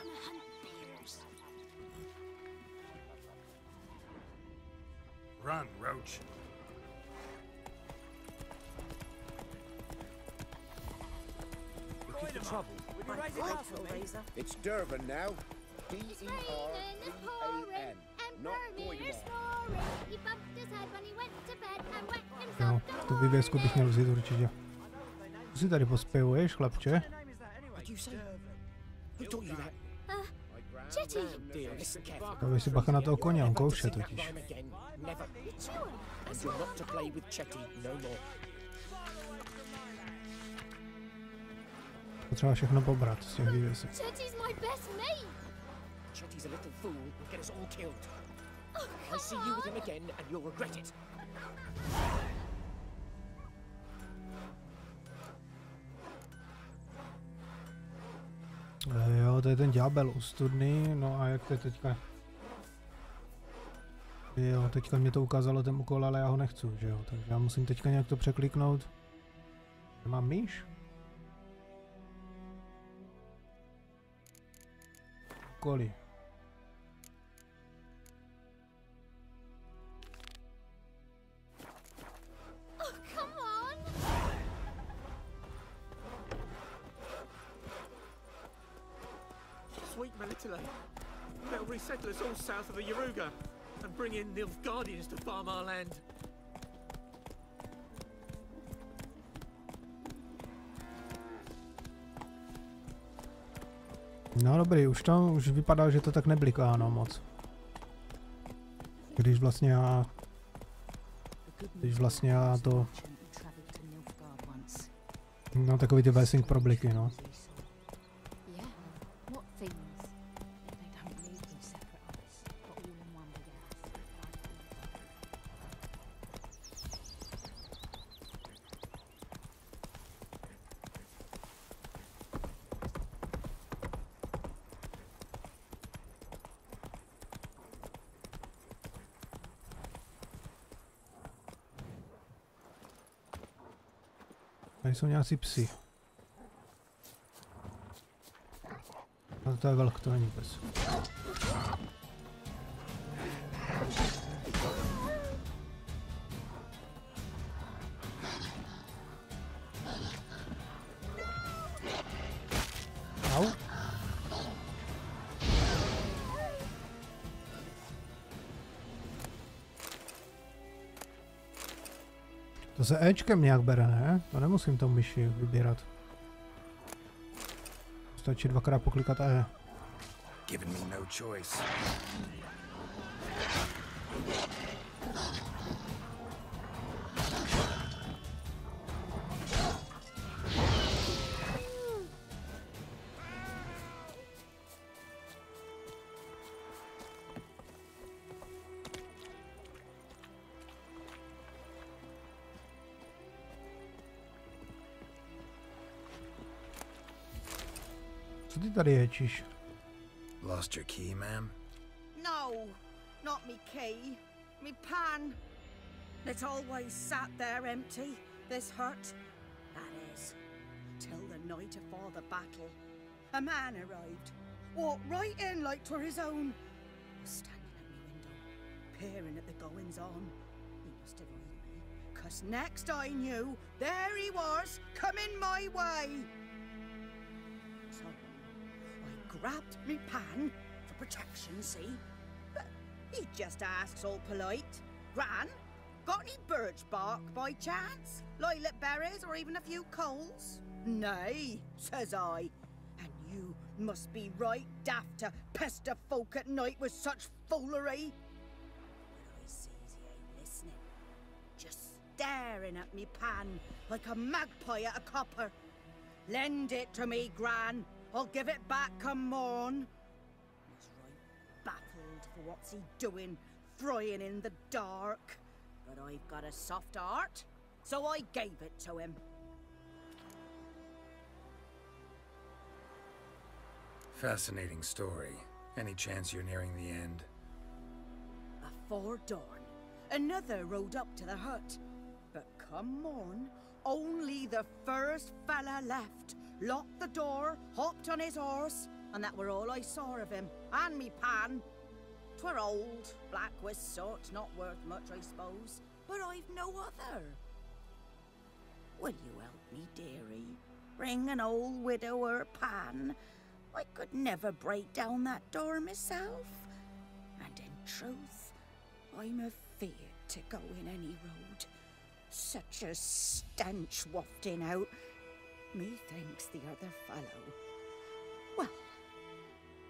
Run, Roach. Looking for trouble? It's Durban now. D-E-R-B-A-N. Not Boydemar. No, tu vývězku bych měl vzít určitě. Co si tady pospěvuješ, chlapče? Dávej si bacha na toho koně, on kouše totiž. Potřeba všechno pobrat z těch vývězek. Chetty's a little fool who'll get us all killed. I see you with him again and you'll regret it. Jo, to je ten ďábel u studny, no a jak to je teďka? Jo, teďka mě to ukázalo ten úkol, ale já ho nechci, že jo, takže já musím teďka nějak to překliknout. Mám myš? Úkoly. They'll resettle us all south of the Yaruga and bring in Nilfgaardians to farm our land. No dobrý, už vypadá, že to tak nebliká, no moc. Když vlastně já to... No takový ty Wessing probliky, no. Tady jsou nějací psi. Ale to je velk, to není pes. Au. To se Ečkem nějak bere, ne? To nemusím tomu myši vybírat. Stačí dvakrát poklikat E. Given me no choice. Co ty tady ječíš? Lost your key, ma'am? No, not me key. Me pan. It's always sat there empty, this hut. That is, till the night afore the battle. A man arrived, walked right in like 'twere his own. Was standing at me window, peering at the goings on. He must have heard me, 'cause next I knew, there he was, coming my way. So I grabbed me pan for protection, see? But he just asks all polite, Gran, got any birch bark by chance? Lilac berries or even a few coals? Nay, says I. And you must be right daft to pester folk at night with such foolery. But I sees he ain't listening, just staring at me pan like a magpie at a copper. Lend it to me, Gran. I'll give it back come morn. Was right baffled for what's he doing, frying in the dark. But I've got a soft heart, so I gave it to him. Fascinating story. Any chance you're nearing the end? Afore dawn, another rode up to the hut. But come morn, only the first fella left. Locked the door, hopped on his horse, and that were all I saw of him. And me pan. 'Twere old, black with soot, not worth much, I suppose. But I've no other. Will you help me, dearie? Bring an old widower pan. I could never break down that door myself. And in truth, I'm afeard to go in any road. Such a stench wafting out. Methinks the other fellow. Well,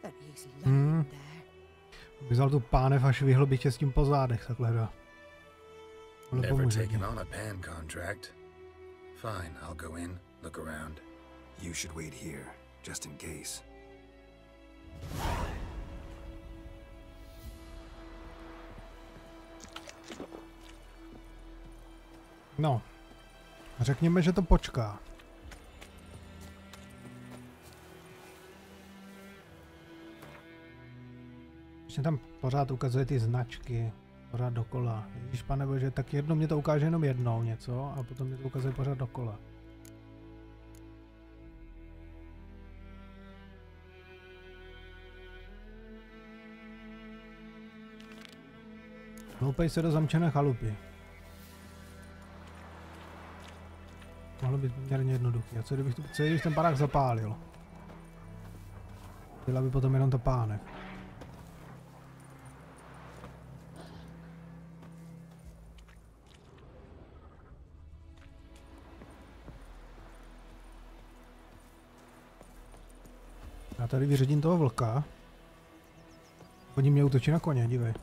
that he's lying there. Vzal tu pánev až vyhlbit tě s tím po zádech, takhle dá. Never taken on a pan contract. Fine, I'll go in, look around. You should wait here, just in case. No. Řekněme, že to počká. Ještě tam pořád ukazuje ty značky. Pořád dokola. Ježíš pane bože, tak jednou mě to ukáže jenom jednou něco a potom mě to ukazuje pořád dokola. Hloupej se do zamčené chalupy. Mohlo být poměrně jednoduchý. A co kdybych ten barák zapálil? Byla by potom jenom ta pánev. Já tady vyředím toho vlka. Oni mě útočí na koně, dívej.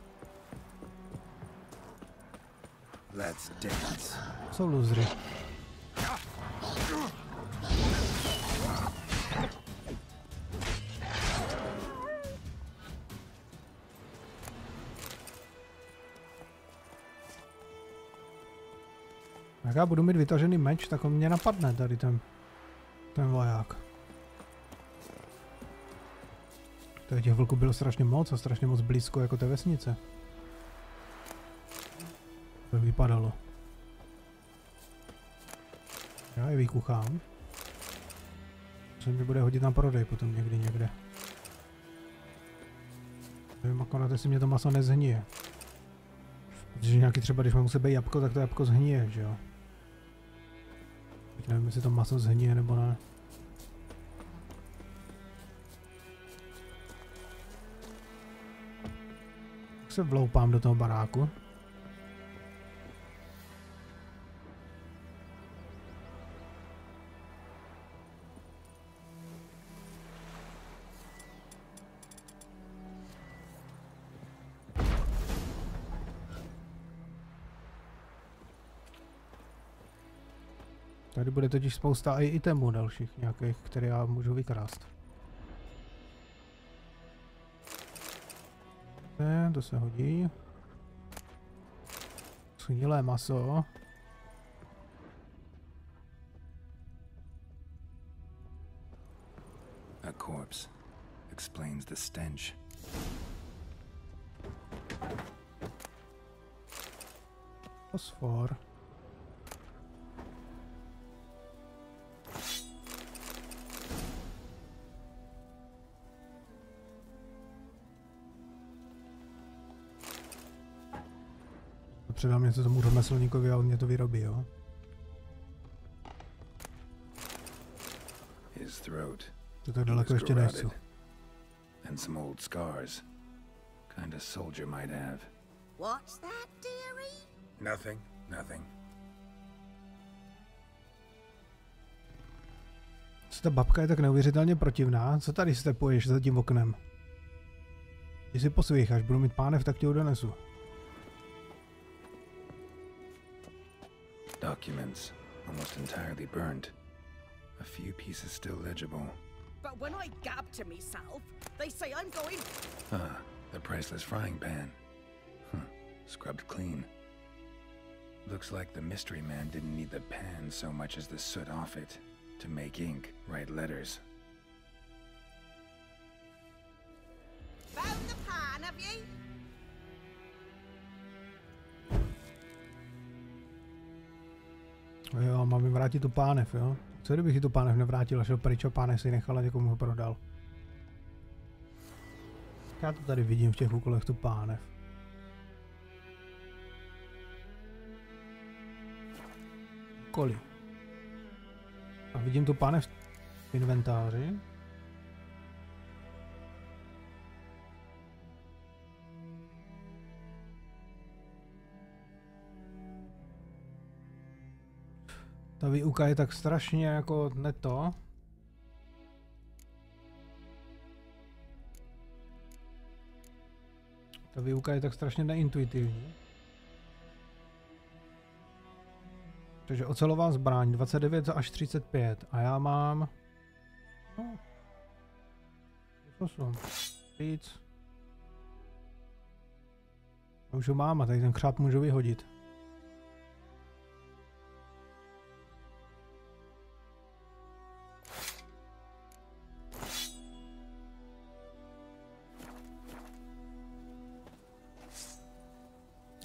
Let's dance. Jsou luzry. Jak já budu mít vytažený meč, tak on mě napadne tady ten voják. Tady těch vlků bylo strašně moc a strašně moc blízko jako té vesnice. To vypadalo. Já je vykuchám. Co mi bude hodit na prodej potom někde. Nevím akorát, jestli mě to maso nezhnije. Protože nějaký třeba, když mám u sebe jabko, tak to jabko zhnije, že jo? Teď nevím, jestli to maso zhnije nebo ne. Tak se vloupám do toho baráku. Tady bude totiž spousta i itemů dalších nějakých, které já můžu vykrást. To se hodí. Shnilé maso. A corpse explains the stench. Fosfor. Předám něco tomu řemeslníkovi a on mě to vyrobí, jo? His throat. To tak daleko ještě nejsou. And some old scars. Kind of soldier might have. What's that, dearie? Nothing. Ta babka je tak neuvěřitelně protivná. Co tady stepuješ za tím oknem? Když si posvícháš, budu mít pánev, tak ti ho donesu. Documents, almost entirely burned. A few pieces still legible. But when I gab to myself, they say I'm going... The priceless frying pan. Scrubbed clean. Looks like the mystery man didn't need the pan so much as the soot off it. To make ink, write letters. Found the pan, have you? Jo, mám jim vrátit tu pánev, jo? Co kdybych si tu pánev nevrátil a šel pryč a pánev si nechal a někomu ho prodal? Já to tady vidím v těch úkolech, tu pánev. Úkoly. A vidím tu pánev v inventáři. Ta výuka je tak strašně jako neto. Ta výuka je tak strašně neintuitivní. Takže ocelová zbraň 29 až 35 a já mám... No, 8. Víc. Už ho mám a tady ten křáp můžu vyhodit.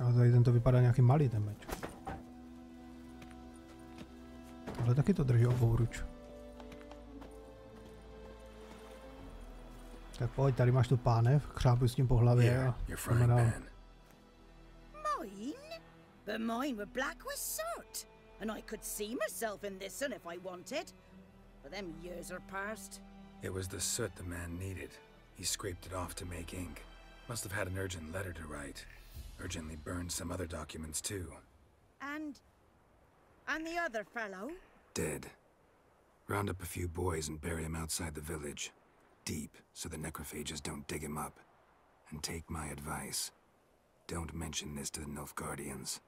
Ale tady tento vypadá nějaký malý ten meč. Ale taky to drží obouruč. Tak pojď, tady máš tu pánev, křápu s tím po hlavě a jdeme dál. Mine? But mine were black with soot. And I could see myself in this one if I wanted. But them years are past. It was the soot the man needed. He scraped it off to make ink. Must have had an urgent letter to write. Urgently burned some other documents too. And the other fellow? Dead. Round up a few boys and bury him outside the village. Deep, so the necrophages don't dig him up. And take my advice. Don't mention this to the Nilfgaardians.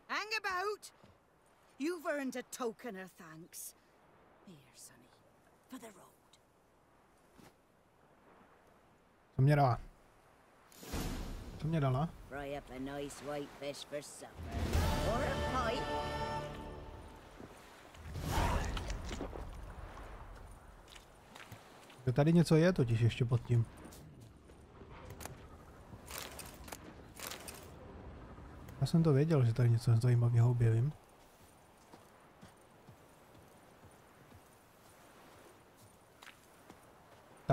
Hang about! You've earned a token of thanks. Here, sonny, for the road. Co mě dala? Co mě dala? Fry up a nice white fish for supper. Or a pie. Tady něco je totiž ještě pod tím. Já jsem to věděl, že tady něco zajímavého objevím.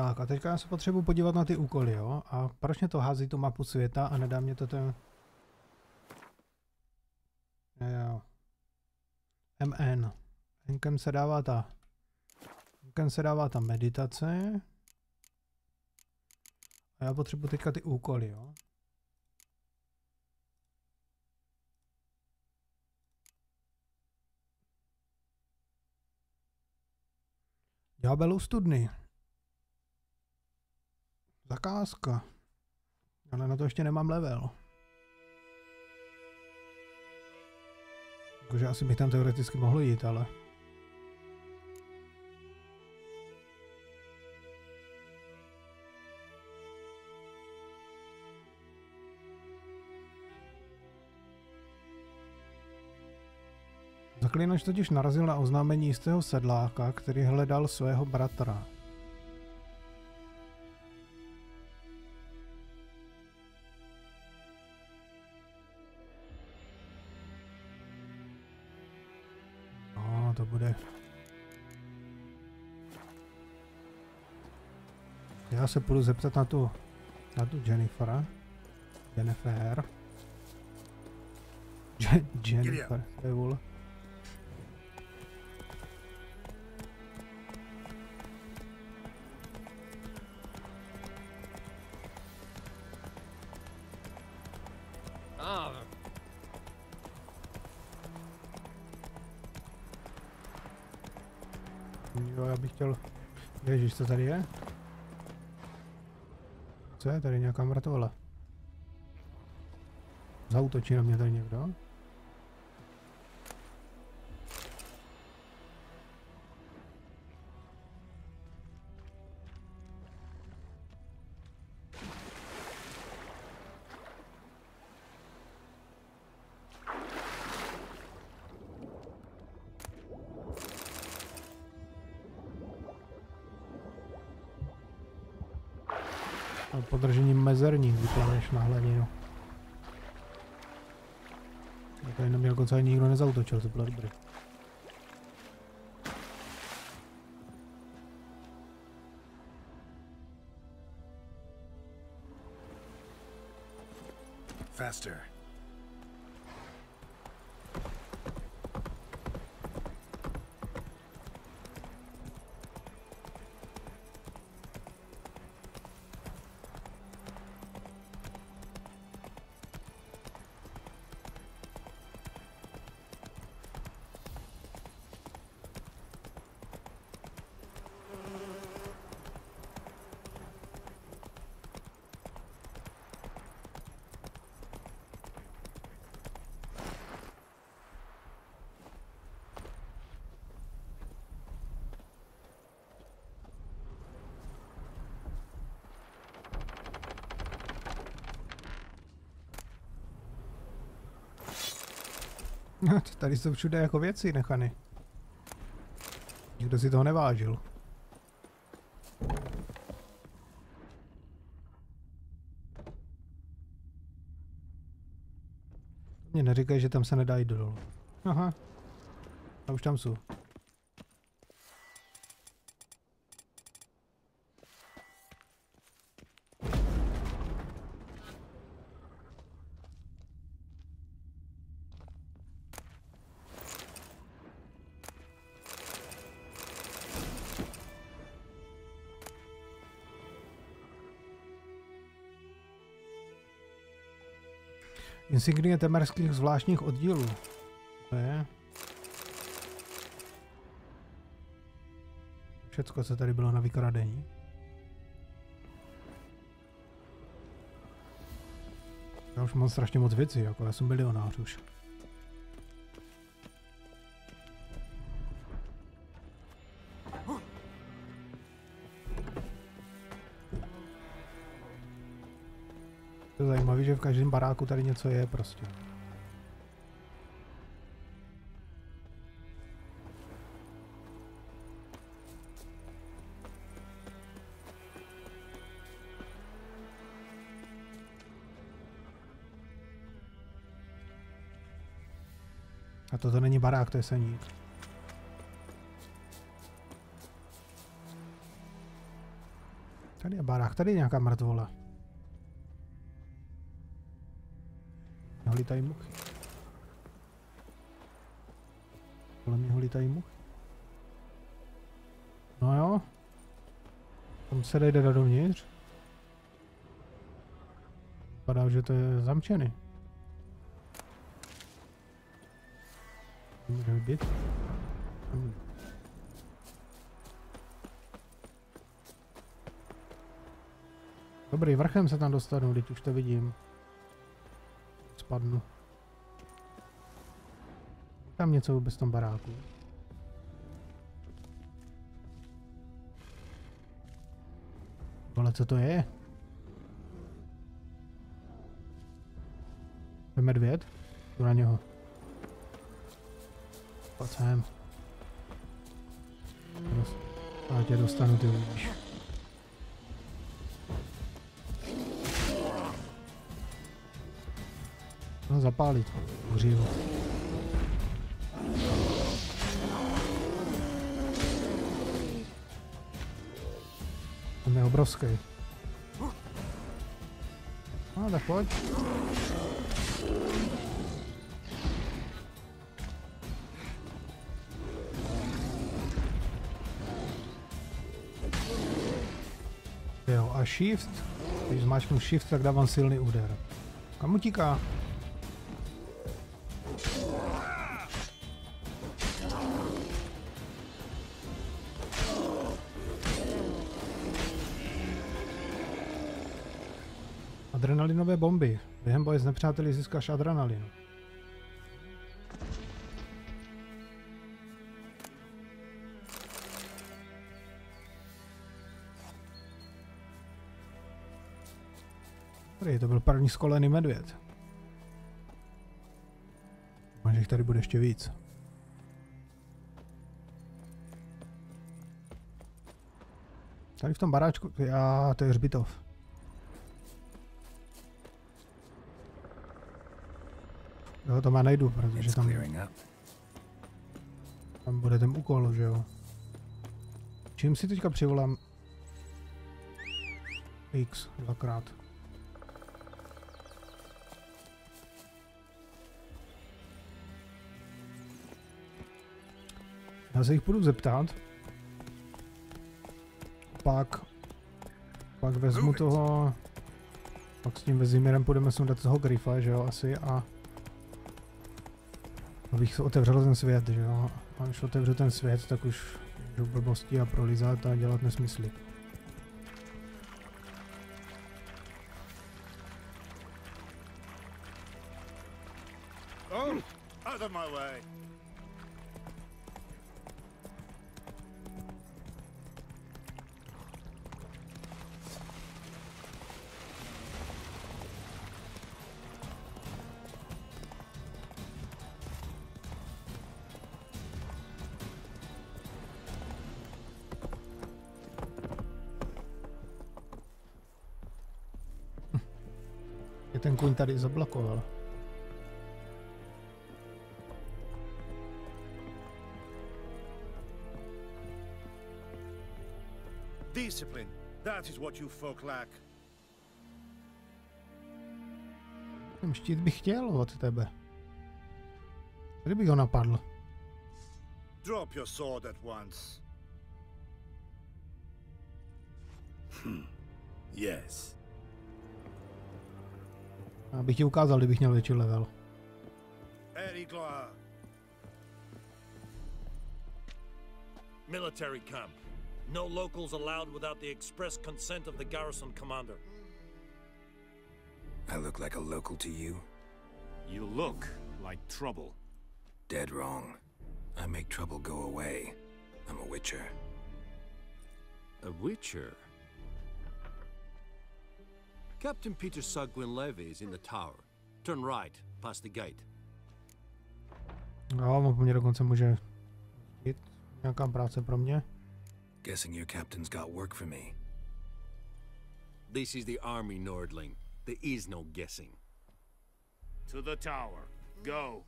Tak a teďka já se potřebuji podívat na ty úkoly, jo? A proč mě to hází tu mapu světa a nedá mě to ten... Jo. MN. Nkem se dává ta meditace. A já potřebuji teďka ty úkoly, jo? Ďábelů studny. Zakázka. Ale na to ještě nemám level. Takže asi bych tam teoreticky mohl jít, ale... Zaklínač totiž narazil na oznámení jistého sedláka, který hledal svého bratra. No, to bude... Já se půjdu zeptat na tu Jennifer. Jennifer, to je vůle. Jo, já bych chtěl... Ježiš, co tady je? Co je? Tady nějaká mrtvola. Zaútočí na mě tady někdo? Podržením mezerník vyplaneš na hladinu. Tady na mě dokonce ani nikdo nezautočil, to bylo dobré. Faster. Tady jsou všude jako věci nechany. Nikdo si toho nevážil. Mně neříkají, že tam se nedá jít dolů. Aha. A už tam jsou. Insignie temerských zvláštních oddílů. To je. Všecko, co tady bylo na vykradení. Já už mám strašně moc věcí, jako já jsem milionář už. To je zajímavé, že v každém baráku tady něco je prostě. A toto není barák, to je seník. Tady je barák, tady je nějaká mrtvola. Holitají muchy. Kolem mě holitají muchy. No jo. Tam se jde dovnitř. Vypadá, že to je zamčený. Můžeme být. Dobrý, vrchem se tam dostanu, teď už to vidím. Spadnu. Tam něco vůbec v tom baráku. Ale co to je? To je medvěd? Jdu na něho. Pojď sem. Já tě dostanu, ty uvidíš. No, zapálit. Hřívo. Ten je obrovský. No, tak pojď. Jo, a shift. Když zmáčknu shift, tak dávám silný úder. Kam utíká? Adrenalinové bomby. Během boje s nepřáteli získáš adrenalin. Tady to byl první skolený medvěd. Máš, jich tady bude ještě víc. Tady v tom baráčku, to je hřbitov. Jo, to má najdu, protože tam bude ten úkol, že jo. Čím si teďka přivolám X dvakrát. Já se jich půjdu zeptat. Pak vezmu toho, pak s tím Vezimirem půjdeme sundat toho Grifa, že jo, asi, a abych se otevřel ten svět, že jo. A když otevřu ten svět, tak už můžu blbosti a prolízat a dělat nesmysly. Oh, out of my way. Ten kůň tady zablokoval. Discipline. That is what you folk lack. Ten štít bych chtěl od tebe. Kdybych ho napadl. Drop your sword at once. Yes. Abych ti ukázal, kdybych měl větší level. Military camp. No locals allowed without the express consent of the garrison commander. I look like a local to you? You look like trouble. Dead wrong. I make trouble go away. I'm a witcher. A witcher? Captain Peter Sagwin Levy is in the tower. Turn right, past the gate. No, on po mě dokonce může jít. Nějaká práce pro mě. Guessing your captain's got work for me. This is the army, Nordling. There is no guessing. To the tower. Go.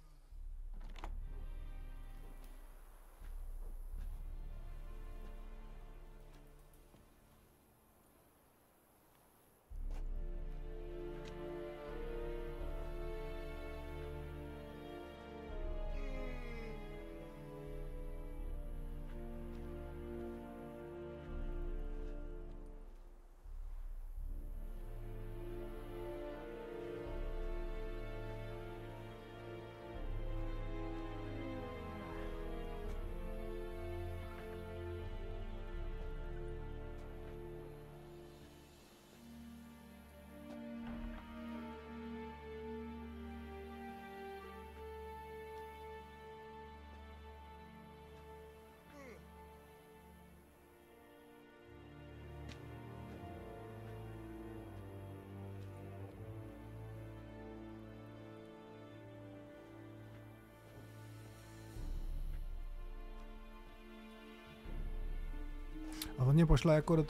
On mě pošle jako do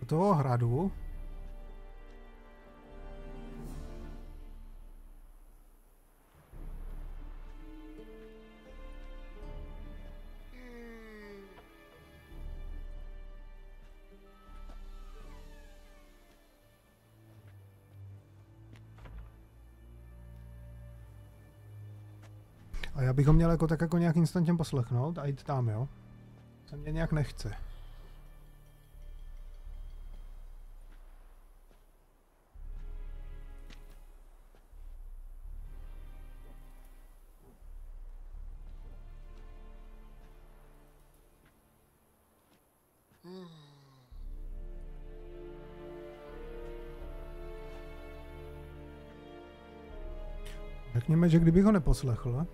toho hradu. A já bych ho měl jako tak jako nějak instantně poslechnout a jít tam, jo? Se mě nějak nechce. Řekněme, že kdybych ho neposlechl,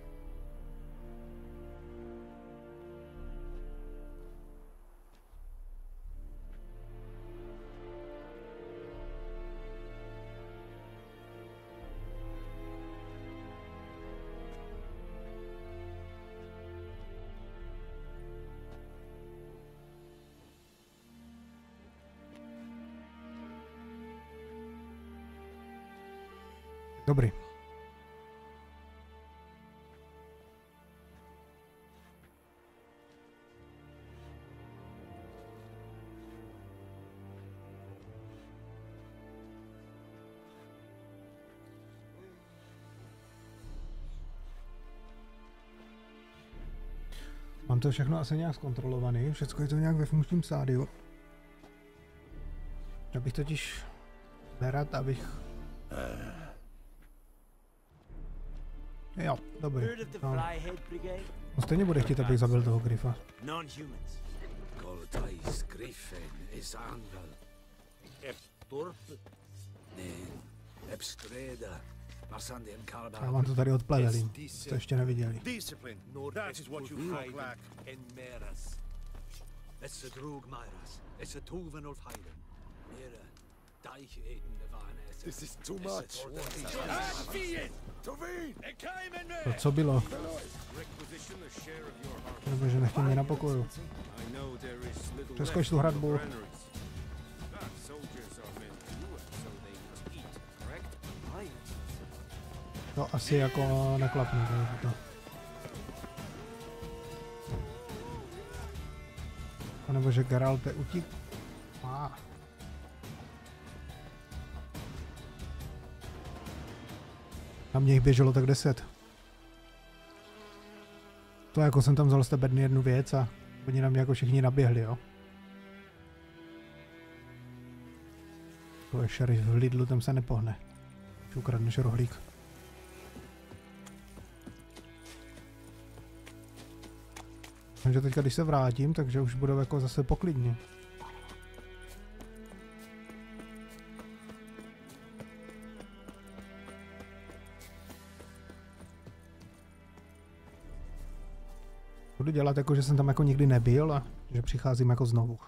dobrý. Mám to všechno asi nějak zkontrolovaný, všechno je to nějak ve funkčním stádiu. Já bych totiž nerad, abych... Jo, dobrý. No stejně bude chtít, abych zabil toho Griffa. Já vám to tady odplevelím, to ještě neviděli. This is too much. To co bylo? Nebo že nechtějí mě na pokoju. Přeskoč tu hradbu. To asi jako neklapne. A nebo že Geralta utík. Na mě jich běželo tak 10. To jako jsem tam vzal z té bedny jednu věc a oni na mě jako všichni naběhli, jo. To je šerif v Lidlu, tam se nepohne. Když ukradneš rohlík. Takže teďka, když se vrátím, takže už budou jako zase poklidně. Budu dělat jako, že jsem tam jako nikdy nebyl a že přicházím jako znovu.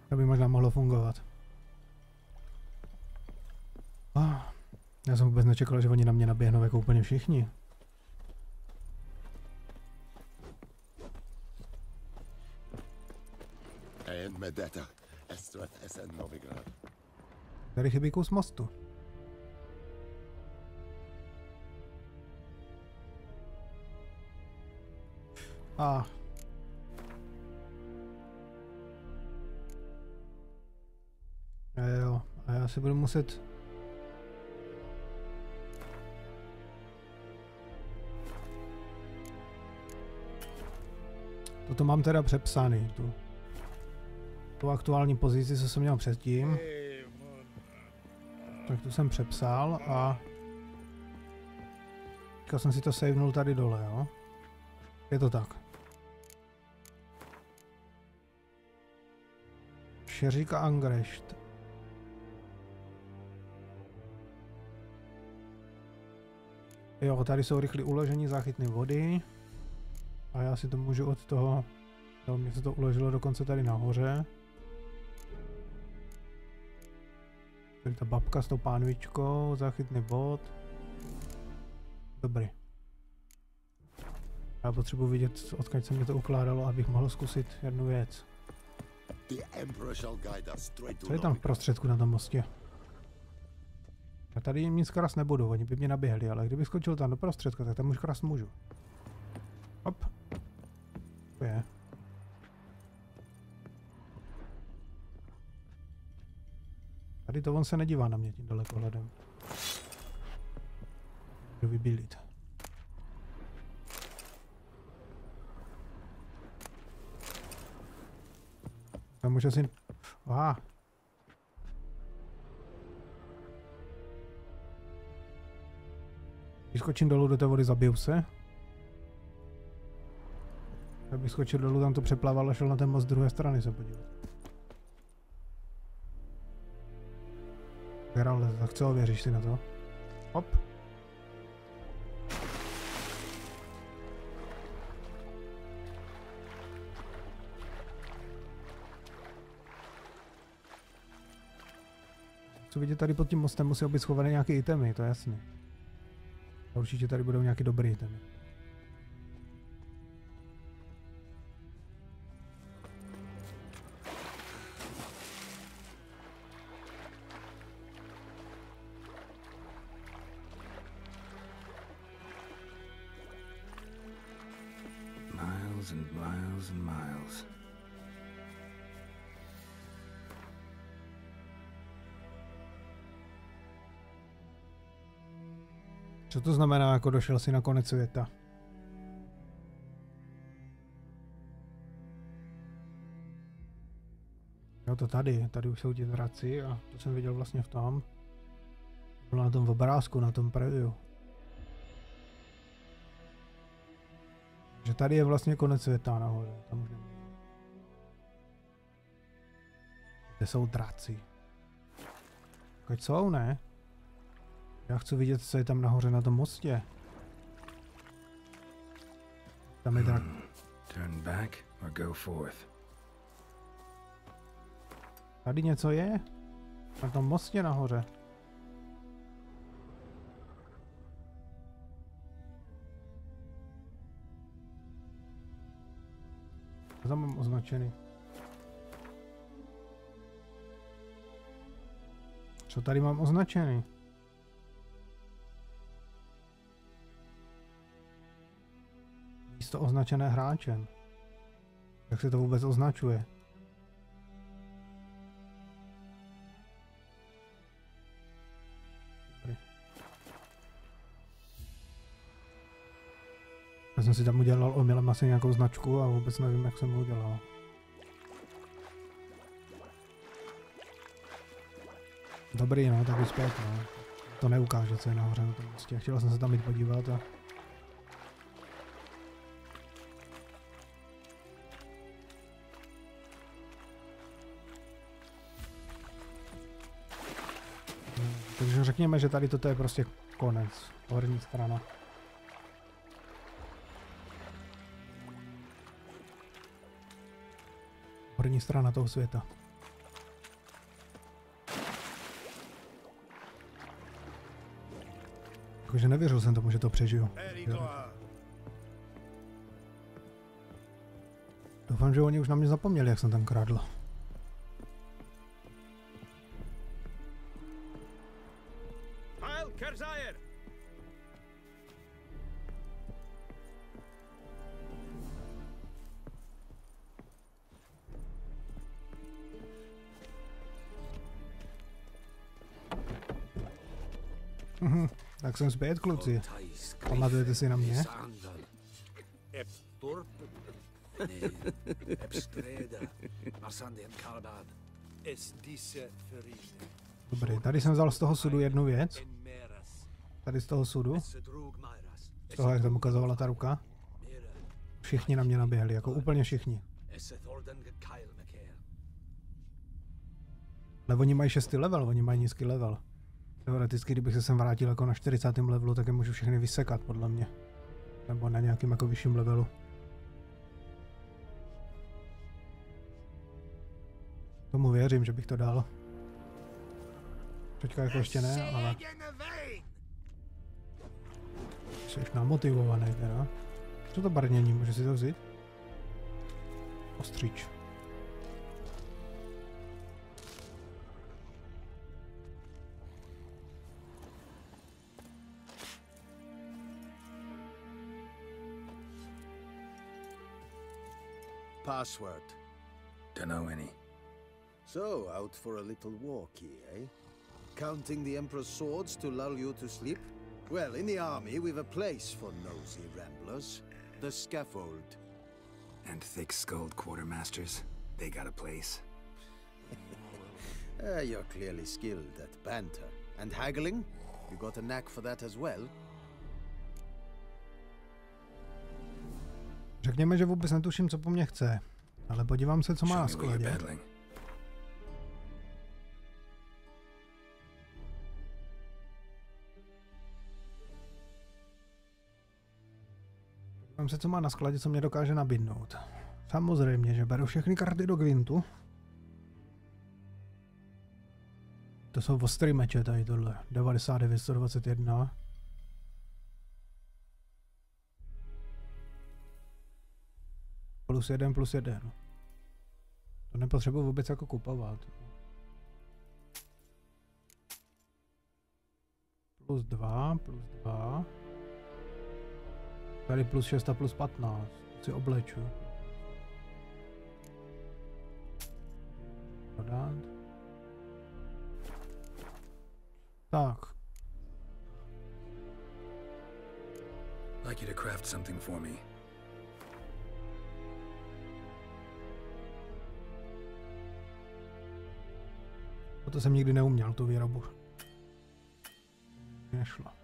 To by možná mohlo fungovat. Já jsem vůbec nečekal, že oni na mě naběhnou jako úplně všichni. Tady chybí kus mostu. Jo, a já si budu muset... Toto mám teda přepsaný, tu aktuální pozici, co jsem měl předtím. Tak tu jsem přepsal a... Teďka jsem si to savenul tady dole, jo. Je to tak. Šeřík a Angrešt. Jo, tady jsou rychlé uložení záchytné vody. A já si to můžu od toho... Jo, mně se to uložilo dokonce tady nahoře. Tady ta babka s tou pánvičkou, záchytný bod. Dobrý. Já potřebuji vidět, odkud se mě to ukládalo, abych mohl zkusit jednu věc. Co je tam v prostředku na tom mostě? Já tady jim nic krást nebudu, oni by mě naběhli, ale kdybych skočil tam do prostředka, tak tam už krást můžu. Hop. To je. Tady to on se nedívá na mě tím dalekohledem. Jdu vybílit. Tam můžu si... Aha. Když skočím dolů do té vody, zabiju se. Kdybych skočil dolů, tam to přeplaval a šel na ten most z druhé strany se podívat. Geralta, tak co, věříš si na to? Hop. Co vidět, tady pod tím mostem musí být schované nějaké itemy, to je jasný. A určitě tady budou nějaké dobré itemy. Miles and miles and miles. Co to znamená, jako došel si na konec světa? Jo, to tady už jsou ti draci a to jsem viděl vlastně v tom. Bylo na tom obrázku, na tom preview. Že tady je vlastně konec světa nahoře, tam už nemůžu. Kde jsou draci? Keď jsou, ne? Já chci vidět, co je tam nahoře na tom mostě. Tam je drak. Turn back or go forth. Tady něco je? Na tom mostě nahoře. Co tam mám označený? Co tady mám označený? Místo označené hráčem. Jak se to vůbec označuje? Já jsem si tam udělal omylem asi nějakou značku a vůbec nevím, jak jsem ho udělal. Dobrý, no, tak zpět, no. To neukáže, co je nahoře na tom místě. Chtěl jsem se tam jít podívat a... Takže řekněme, že tady toto je prostě konec, horní strana. Horní strana toho světa. Jakože nevěřil jsem tomu, že to přežiju. Doufám, že oni už na mě zapomněli, jak jsem tam kradl. Tak jsem zpět, kluci. Pamatujete si na mě? Dobrý, tady jsem vzal z toho sudu jednu věc. Tady z toho sudu. Z toho, jak tam ukazovala ta ruka. Všichni na mě naběhli, jako úplně všichni. Ale oni mají 6. level, oni mají nízký level. Teoreticky, kdybych se sem vrátil jako na 40. levelu, tak je můžu všechny vysekat, podle mě. Nebo na nějakým jako vyšším levelu. Tomu věřím, že bych to dal. Teďka jako ještě ne, ale... Jsi namotivovaný teda. Co to barnění, může si to vzít? Ostříč. Password? Dunno any. So, out for a little walkie, eh? Counting the Emperor's swords to lull you to sleep? Well, in the army, we've a place for nosy ramblers. The scaffold. And thick-skulled quartermasters, they got a place. You're clearly skilled at banter. And haggling? You got a knack for that as well? Řekněme, že vůbec netuším, co po mně chce. Ale podívám se, co má na skladě. Podívám se, co má na skladě, co mě dokáže nabídnout. Samozřejmě, že beru všechny karty do Gwintu. To jsou ostrý meče tady tohle. 99, 121. Plus jeden. To nepotřebuji vůbec jako kupovat. Plus 2. Tady plus 6 a plus 15. To si obleču. Prodat. Tak. Like you to craft something for me. To jsem nikdy neuměl, tu výrobu. Nešla.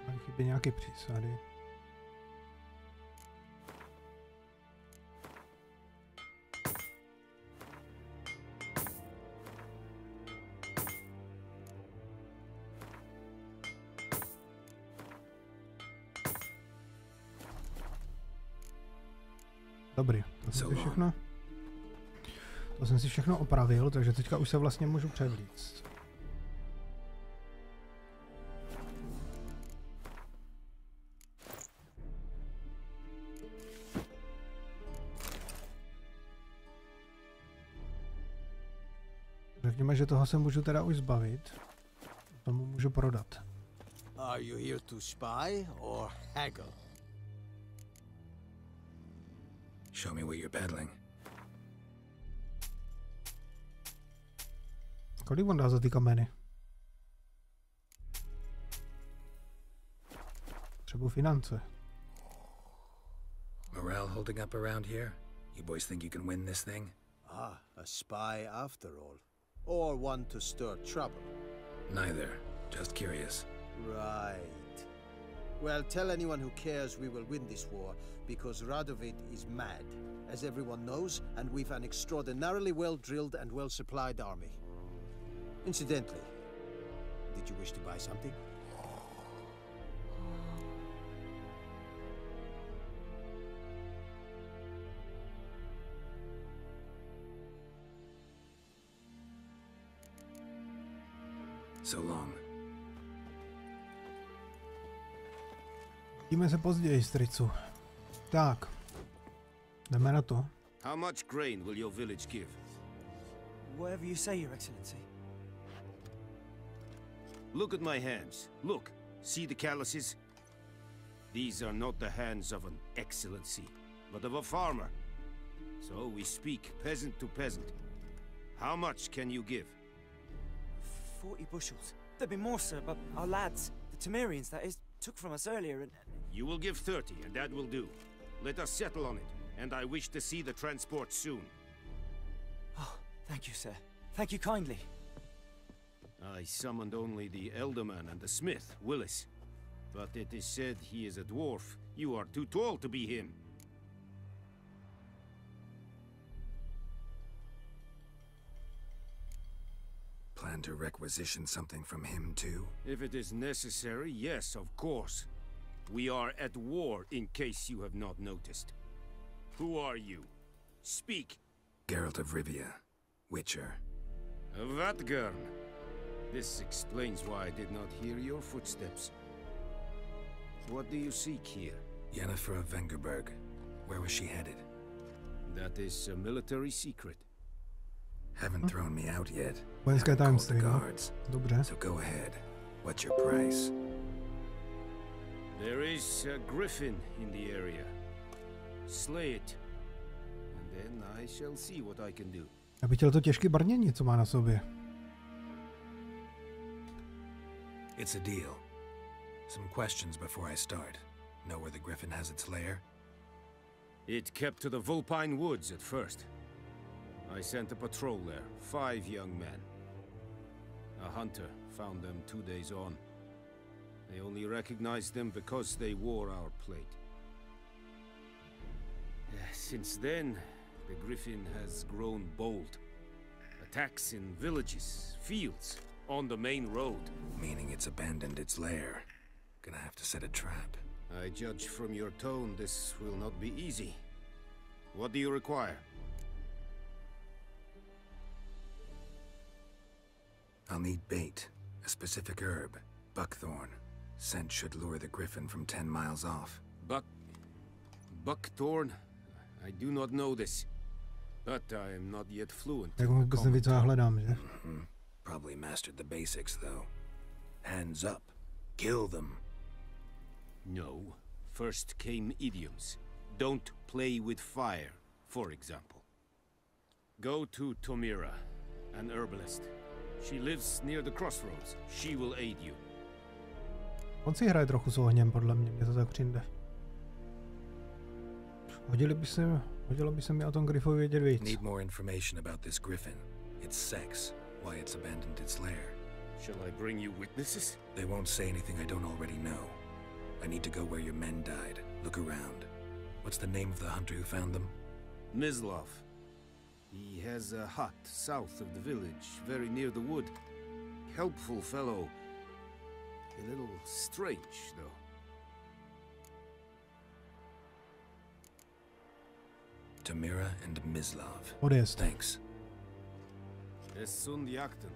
Tady chybí nějaké přísady. Dobrý, to jsem si všechno. To jsem si všechno opravil, takže teďka už se vlastně můžu převlíct. Řekněme, že toho se můžu teda už zbavit. Tomu můžu prodat. Are you here to spy or haggle? Show me what you're peddling. Kolik on dá za ty kameny? Potřebuji finance. Morale holding up around here? You boys think you can win this thing? Ah, a spy after all. Or one to stir trouble? Neither. Just curious. Right. Well, tell anyone who cares we will win this war, because Radovid is mad, as everyone knows, and we've an extraordinarily well-drilled and well-supplied army. Incidentally, did you wish to buy something? So long. Vidíme se později, stricu. Tak. Jdeme na to. How much grain will your village give? Whatever you say, Your Excellency. Look at my hands. Look. See the calluses? These are not the hands of an excellency, but of a farmer. So we speak peasant to peasant. How much can you give? 40 bushels. There'd be more, sir, but our lads, the Temerians, that is, took from us earlier and... You will give 30, and that will do. Let us settle on it, and I wish to see the transport soon. Oh, thank you, sir. Thank you kindly. I summoned only the Elderman and the smith, Willis. But it is said he is a dwarf. You are too tall to be him. Plan to requisition something from him too? If it is necessary, yes, of course. We are at war, in case you have not noticed. Who are you? Speak. Geralt of Rivie, Witcher. Vatgern. This explains why I did not hear your footsteps. What do you seek here? Yennefer of Vengerberg. Where was she headed? That is a military secret. Haven't thrown me out yet. Vojenské tajemství, no. Dobře. So go ahead. What's your price? There is a griffin in the area. Slay it. And then I shall see what I can do. Já bych chtěl to těžké brnění, co má na sobě. It's a deal. Some questions before I start. Know where the griffin has its lair? It kept to the Vulpine Woods at first. I sent a patrol there, 5 young men. A hunter found them 2 days on. They only recognized them because they wore our plate. Since then, the griffin has grown bold. Attacks in villages, fields, on the main road. Meaning it's abandoned its lair. Gonna have to set a trap. I judge from your tone this will not be easy. What do you require? I'll need bait, a specific herb, buckthorn. Scent should lure the griffin from 10 miles off. Buckthorn? I do not know this, but I am not yet fluent. Jak vůbec neví, co já hledám, že? Probably mastered the basics, though. Hands up. Kill them. No. First came idioms. Don't play with fire, for example. Go to Tomira, an herbalist. She lives near the crossroads. She will aid you. On si hraje trochu s ohněm, podle mě to tak přijde. Hodilo by se mi o tom Griffovi vědět víc. Need more information about this griffin. Its sex, why it's abandoned its lair. Shall I bring you witnesses? They won't say anything I don't already know. I need to go where your men died. Look around. What's the name of the hunter who found them? Mislav. He has a hut south of the village, very near the wood. Helpful fellow. A little strange, though. Tomira and Mislav. Odjezd. Thanks. Es sunt jakten.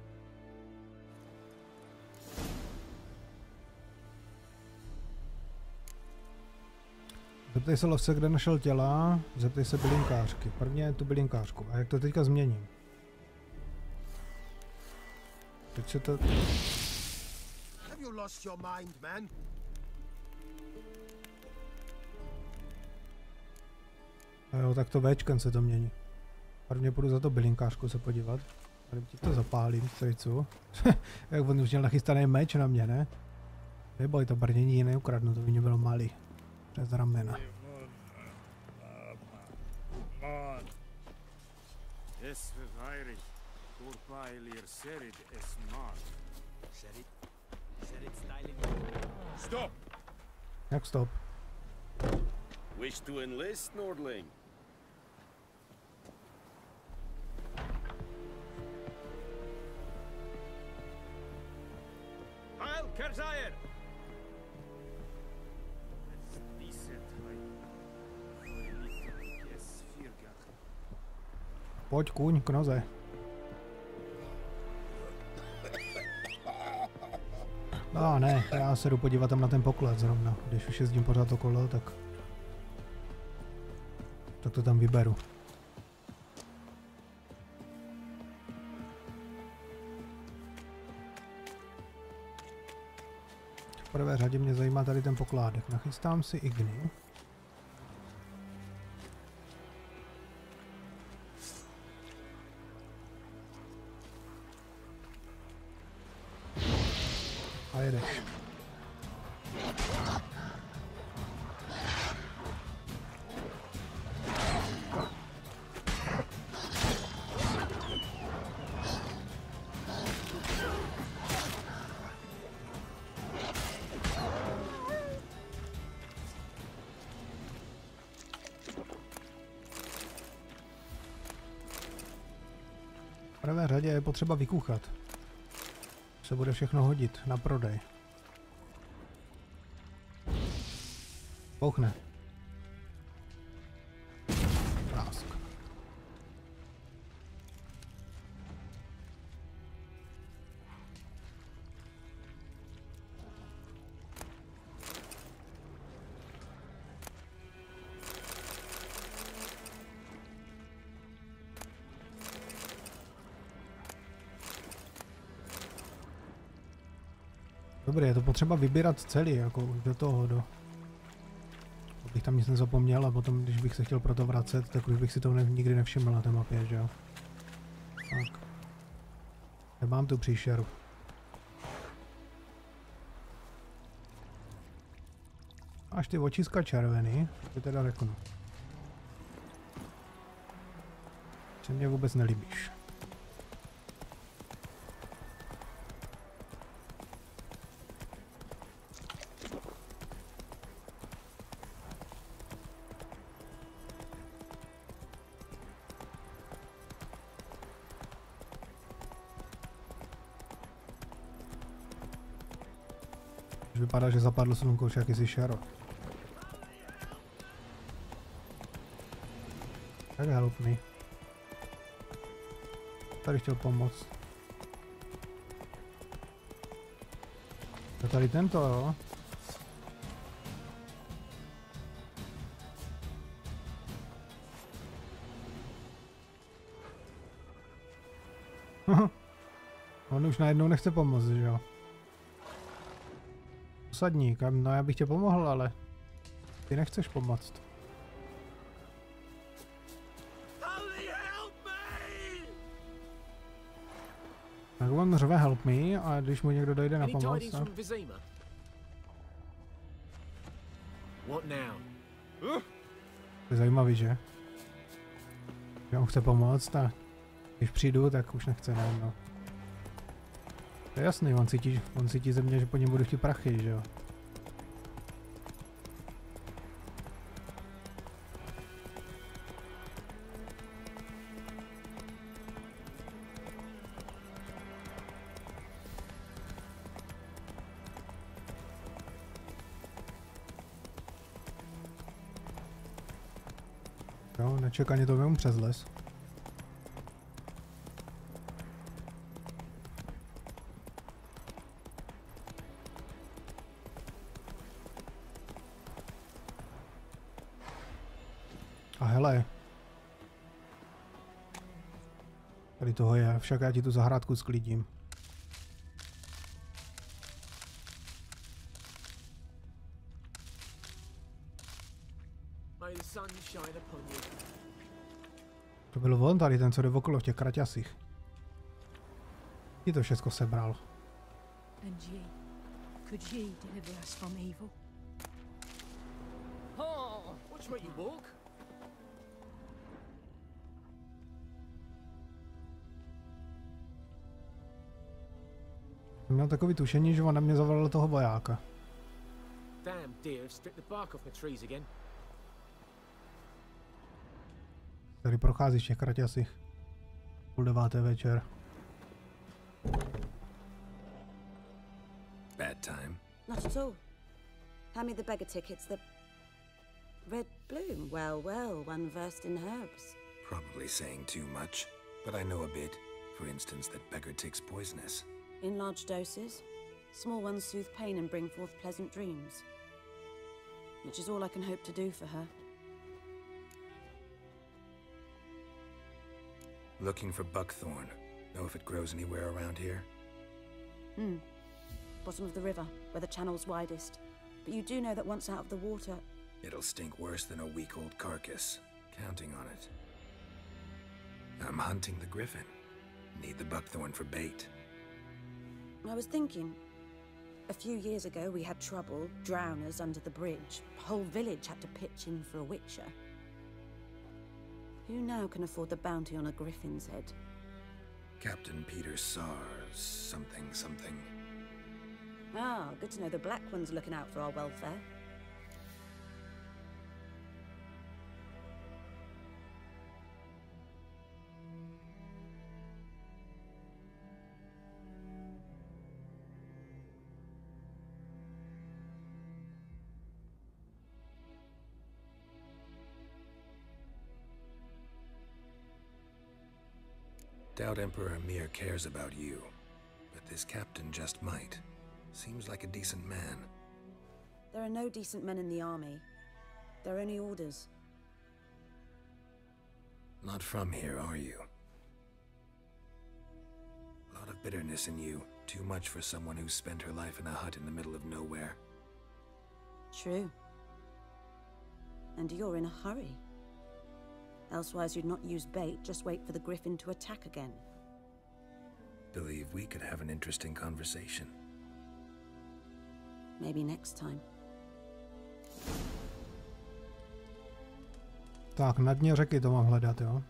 Zeptej se lovce, kde našel těla, zeptej se bylinkářky. Prvně je tu bylinkářku. A jak to teďka změním? Teď se to... Have you lost your mind, man? A jo, tak to Včkem se to mění. Prvně půjdu za to bylinkářku se podívat. Tady ti to zapálím, co? Jak on už měl nachystaný meč na mě, ne? Neboj, to brnění ji neukradnu, to by mě bylo malý. Přes ramena. Stop! Jak stop? Wish to enlist, Nordling? Heil, Kerzayer! Pojď, kůň, k noze. No ne, já se jdu podívat tam na ten poklad zrovna. Když už jezdím pořád okolo, tak to tam vyberu. V prvé řadě mě zajímá tady ten pokládek. Nachystám si igny. A jedeš. V prvé řadě je potřeba vykuchat. se bude všechno hodit na prodej. Pouchne. Prásk. Dobré, je to potřeba vybírat celý, jako do toho, abych tam nic nezapomněl a potom, když bych se chtěl proto vracet, tak už bych si to nikdy nevšiml na té mapě, že jo. Tak. Nemám tu příšeru. Až ty očiska červený, to teda řeknu. Se mě vůbec nelíbíš. Vypadá, že zapadlo slunko už jakýsi šero. Tak help me. Tady chtěl pomoct. A tady tento, jo? On už najednou nechce pomoct, že jo? Osadník, no já bych tě pomohl, ale ty nechceš pomoct. Tak on řve help me a když mu někdo dojde na pomoc, no. To je zajímavý, že? Že on chce pomoct a když přijdu, tak už nechce, ne, no. To je jasný, on cítí ze mě, že po něm budu chtít prachy, že jo? Jo, nečekaně to vemu přes les. A hele. Tady toho je, však já ti tu zahrádku sklidím. To byl on tady, ten, co jde okolo v těch kraťasích. Ti to všechno sebral. And ye, could ye deliver us from evil? Oh, watch where you walk. Měl takový tušení, že on na mě zavolal toho vojáka. Damn deer stripped the bark off the trees again. Tady procházíš těch kraťasích. 8:30 večer. Bad time. Not at all. Hand me the beggar tickets, the red bloom. Well, well, one versed in herbs. Probably saying too much, but I know a bit. For instance, that beggar tick's poisonous. In large doses, small ones soothe pain and bring forth pleasant dreams. Which is all I can hope to do for her. Looking for buckthorn. Know if it grows anywhere around here? Bottom of the river, where the channel's widest. But you do know that once out of the water... It'll stink worse than a week-old carcass. Counting on it. I'm hunting the griffin. Need the buckthorn for bait. I was thinking... A few years ago we had trouble, drowners under the bridge. The whole village had to pitch in for a witcher. Who now can afford the bounty on a griffin's head? Captain Peter Sars, something. Ah, good to know the Black One's looking out for our welfare. Doubt Emperor Mir cares about you, but this captain just might. Seems like a decent man. There are no decent men in the army. They're only orders. Not from here, are you? A lot of bitterness in you. Too much for someone who's spent her life in a hut in the middle of nowhere. True. And you're in a hurry. Elsewise you'd not use bait, just wait for the griffin to attack again. Believe we could have an interesting conversation. Maybe next time. Tak, na dně řeky to mám hledat, jo?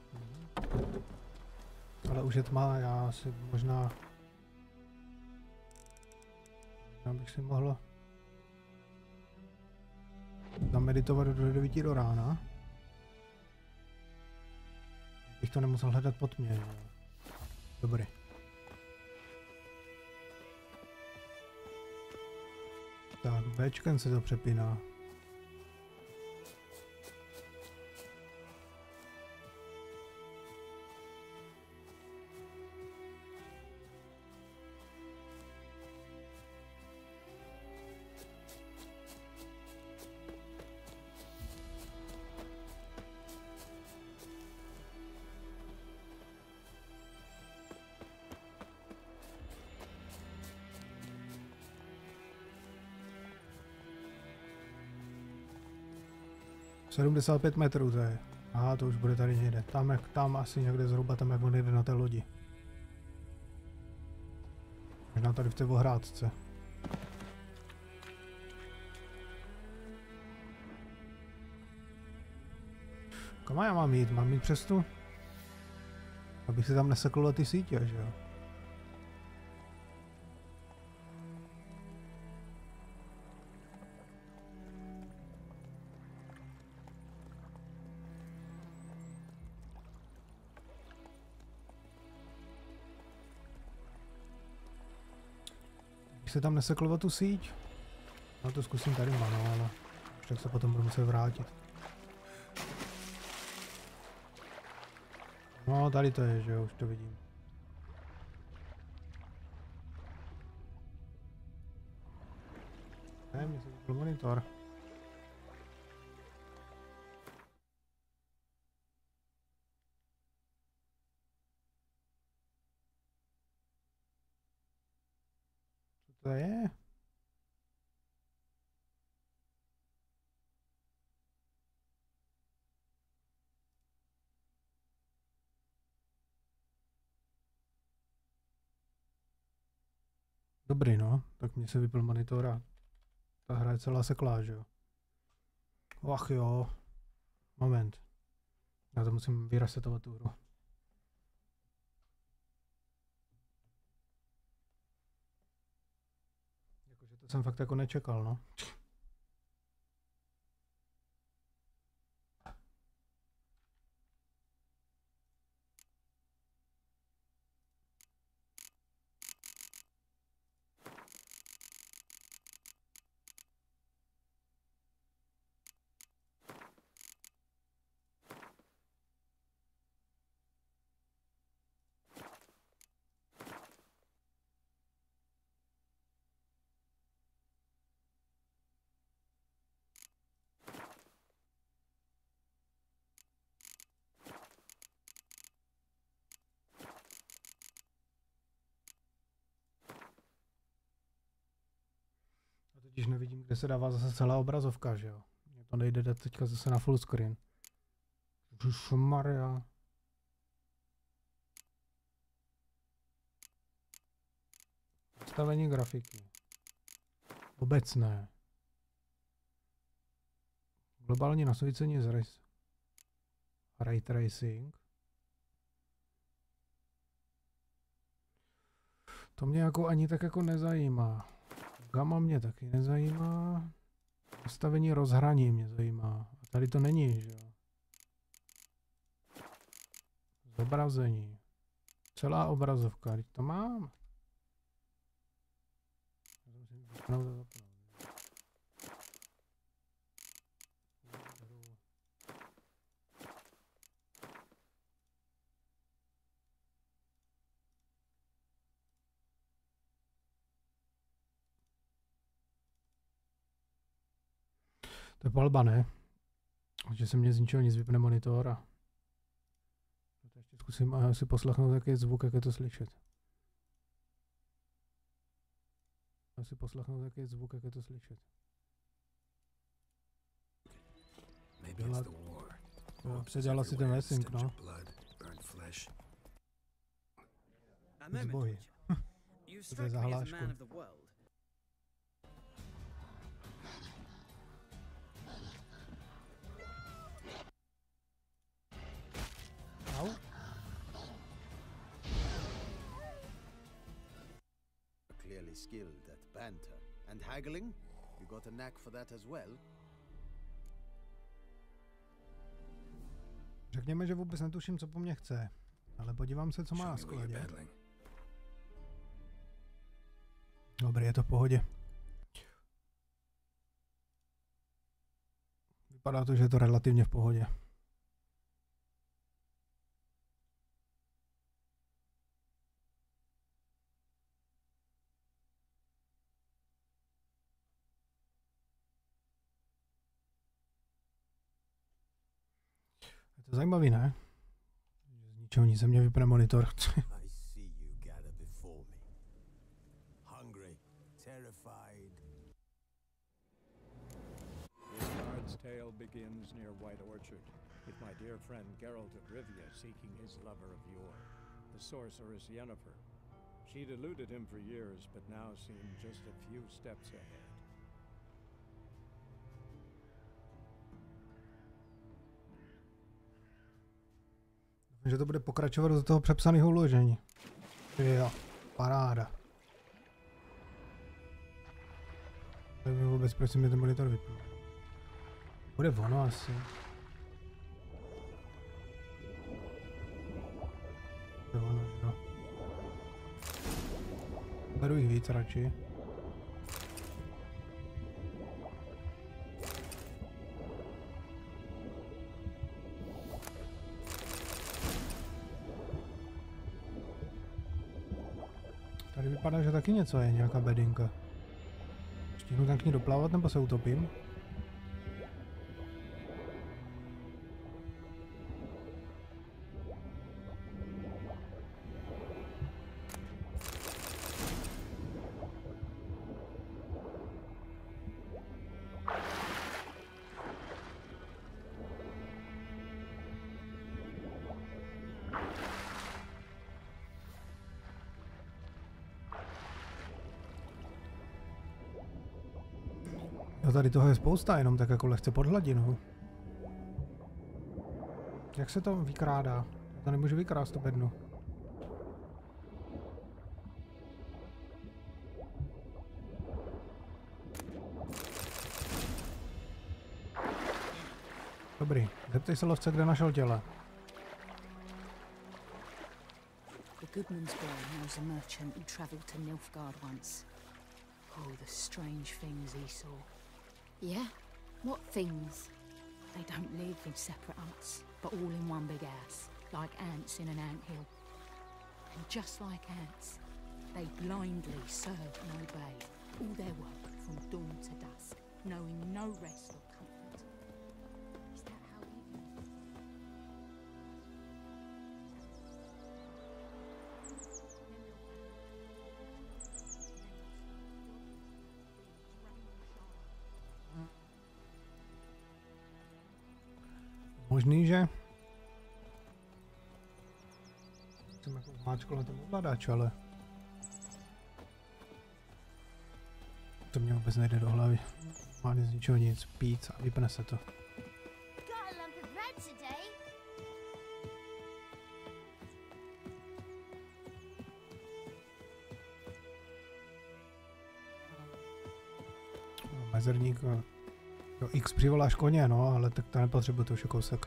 Ale už je tma, já si možná bych si mohl zameditovat do 9 do rána. Bych to nemusel hledat po tmě, jo? Dobrý. Tak, Bčkem se to přepíná. ...75 metrů to je. Aha, to už bude tady někde. Tam asi někde zhruba, tam jak on jede na té lodi. Možná tady v té ohrádce. Kam já mám jít? Mám jít přes tu? Abych si tam nesekl ty sítě, že jo? Se tam nesekl o tu síť. No to zkusím tady manuál, ale však se potom budu muset vrátit. No tady to je, že jo, už to vidím. Mně se vypl monitor. To je? Dobrý, no. Tak mě se vypl monitor a ta hra je celá seklá, že jo? Ach jo. Moment. Já to musím vyresetovat tu hru. To jsem fakt jako nečekal, no. Totiž nevidím, kde se dává zase celá obrazovka, že jo. Mně to nejde dát teďka zase na full screen. Ježišmarja. Nastavení grafiky. Obecné. Globální nasvícení z ray tracing. To mě jako ani tak jako nezajímá. Gamma mě taky nezajímá. Nastavení rozhraní mě zajímá. A tady to není, že jo. Zobrazení. Celá obrazovka, teď to mám. To je palba, ne? Že se mě z ničeho nic vypne monitor a ještě zkusím si poslechnout, jaký je zvuk, jak je to slyšet. Si poslechnout, jaký je zvuk, jak je to slyšet. Předělala si ten lesink, no. Zbohy. To je zahlášku. Au. Clearly skilled at banter and haggling. You got a knack for that as well. Řekněme, že vůbec netuším, co po mně chce, ale podívám se, co má na skladě. Dobrý, je to v pohodě. Vypadá to, že je to relativně v pohodě. Je to zajímavý, ne? Z ničeho nic se mě vypne monitor. Tale begins near White Orchard, with my dear friend Geralta of Rivie seeking his lover of yore, the sorceress Yennefer. She'd eluded him for years, but now seemed just a few steps ahead. Že to bude pokračovat do toho přepsaného uložení. Jo, paráda. Nevím vůbec, proč si mě ten monitor vypnul. Bude ono asi. Bude ono, jo. Beru jich víc radši. Tady vypadá, že taky něco je, nějaká bedinka. Stihnu tam k ní doplavat, nebo se utopím? No tady toho je spousta, jenom tak jako lehce pod hladinou. Jak se to vykrádá? To nemůžu vykrást to bednu. Dobrý, zeptej se lovce, kde našel těla. The Goodman's boy knows a merchant who travelled to Nilfgaard once. Oh, the strange things he saw. Yeah? What things? They don't live in separate huts, but all in one big house, like ants in an anthill. And just like ants, they blindly serve and obey, all their work from dawn to dusk, knowing no rest or comfort. Is that how he lives? Možný, že jsem jako máčkol na tom ovladač, ale to mě vůbec nejde do hlavy. Má z ničeho nic, pít a vypne se to. Mezerník, jo, X přivoláš koně, no, ale tak to nepotřebuje, to už je kousek.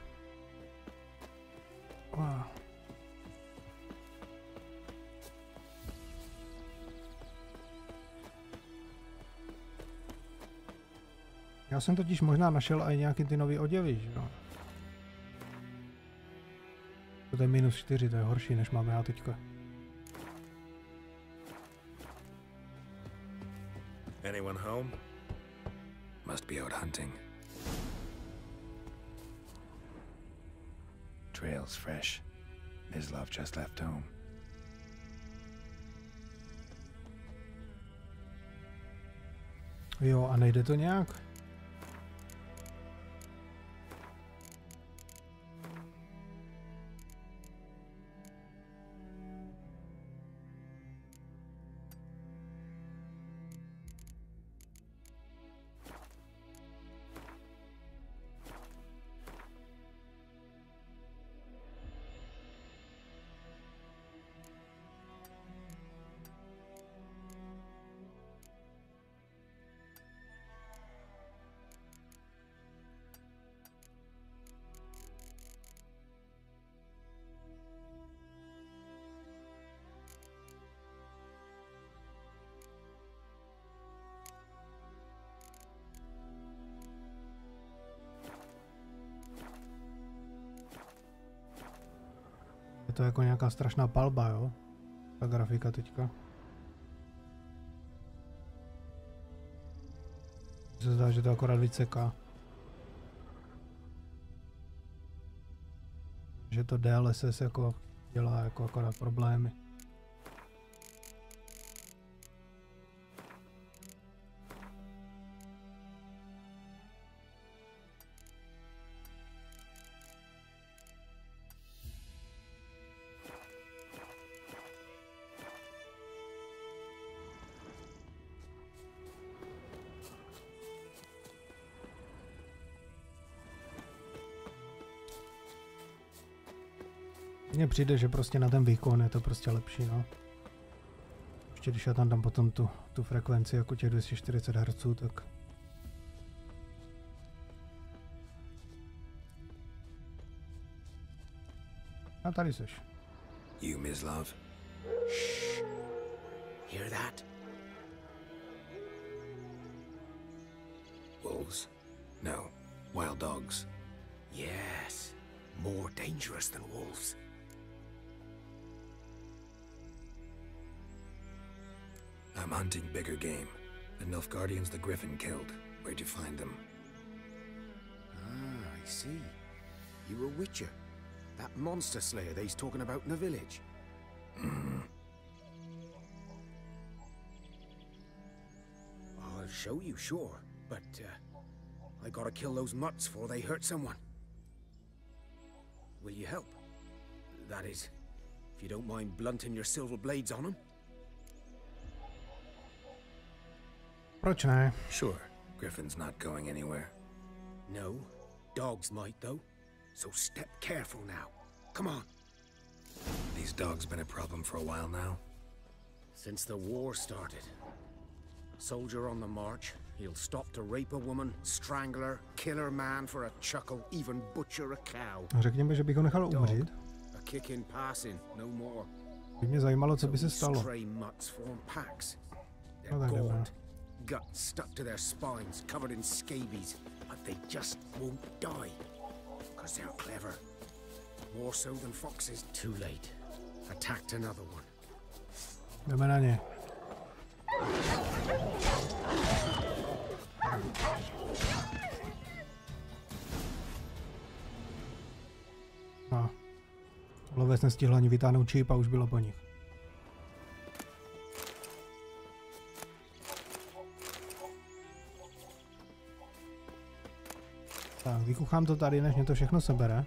Já jsem totiž možná našel i nějaký ty nový oděvy, že jo. To je -4, to je horší, než máme já teďka. Anyone home? Must be out hunting. Trail's fresh. Mislav just left home. Jo, a nejde to nějak? Je to jako nějaká strašná palba, jo? Ta grafika teďka. Se zdá, že to akorát vyceká. Že to DLSS jako dělá jako akorát problémy. Mně přijde, že prostě na ten výkon je to prostě lepší, no. Ještě když já tam dám potom tu frekvenci jako těch 240 Hz, tak... A tady seš. You, Mislav? Shh. Hear that? Wolves? No. Wild dogs. Yes. More dangerous than wolves. I'm hunting bigger game. The Nilfgaardians the Griffin killed. Where'd you find them? Ah, I see. You're a witcher. That monster slayer they's talking about in the village. Mm-hmm. I'll show you, sure. But, I gotta kill those mutts before they hurt someone. Will you help? That is, if you don't mind blunting your silver blades on them. Proč ne? Sure. Griffin's not going anywhere. No. Dogs might, though. So step careful now. Come on. These dogs been a problem for a while now? Since the war started. Soldier on the march, he'll stop to rape a woman, strangle her, kill her man for a chuckle, even butcher a cow. Řekněme, že bych ho nechal umřít. A kick in passing, no more. By mě zajímalo, co by se stalo. Stray mutts form packs. They're gaunt, guts stuck to their spines, covered in scabies, but they just won't die. Because they're clever. More so than foxes. Too late. Attacked another one. Jdeme na ně. No. Lovec nestihl ani vytáhnout čip a už bylo po nich. Tak, vykuchám to tady, než mě to všechno sebere.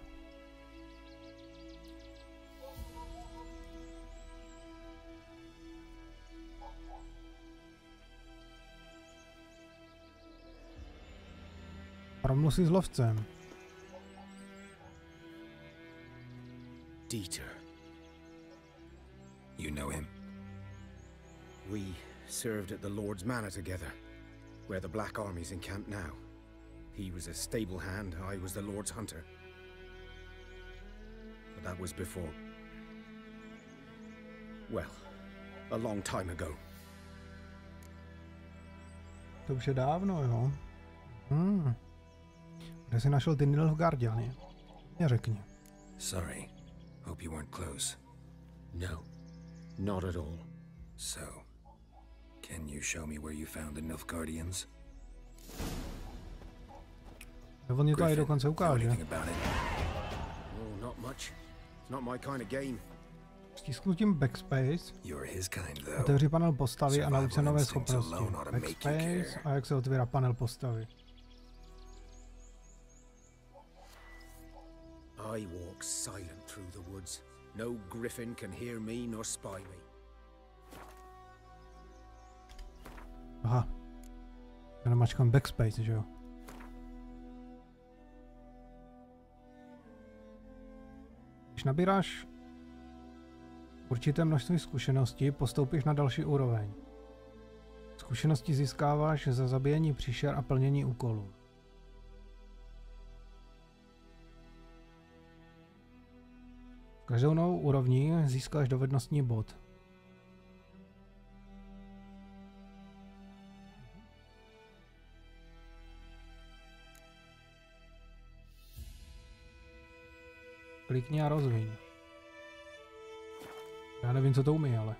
Promluv si s lovcem. Dieter. You know him? We served at the Lord's Manor together, where the Black Army's encamped now. He was a stable hand, I was the Lord's hunter. But that was before... well, a long time ago. To už je dávno, jo. Kde jsi našel ty Nilfgaardiany? Mě řekni. Sorry. Hope you weren't close. No. Not at all. So, can you show me where you found the Nilfgaardians? On mě to i dokonce ukáže. Oh, not much much. It's not my kind of game. Stisknutím backspace You're his kind, though. otevři panel postavy a nauč se nové schopnosti. Backspace a jak se otvírá panel postavy. I walk silent through the woods. No griffin can hear me nor spy me. Aha. Já namačkám backspace, že jo? Když nabíráš určité množství zkušeností, postoupíš na další úroveň. Zkušenosti získáváš za zabíjení příšer a plnění úkolů. Každou novou úrovní získáš dovednostní bod. Klikni a rozviň. Já nevím, co to umí, ale...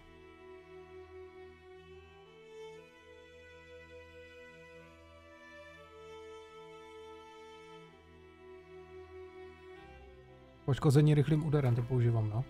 Poškození rychlým úderem to používám, no.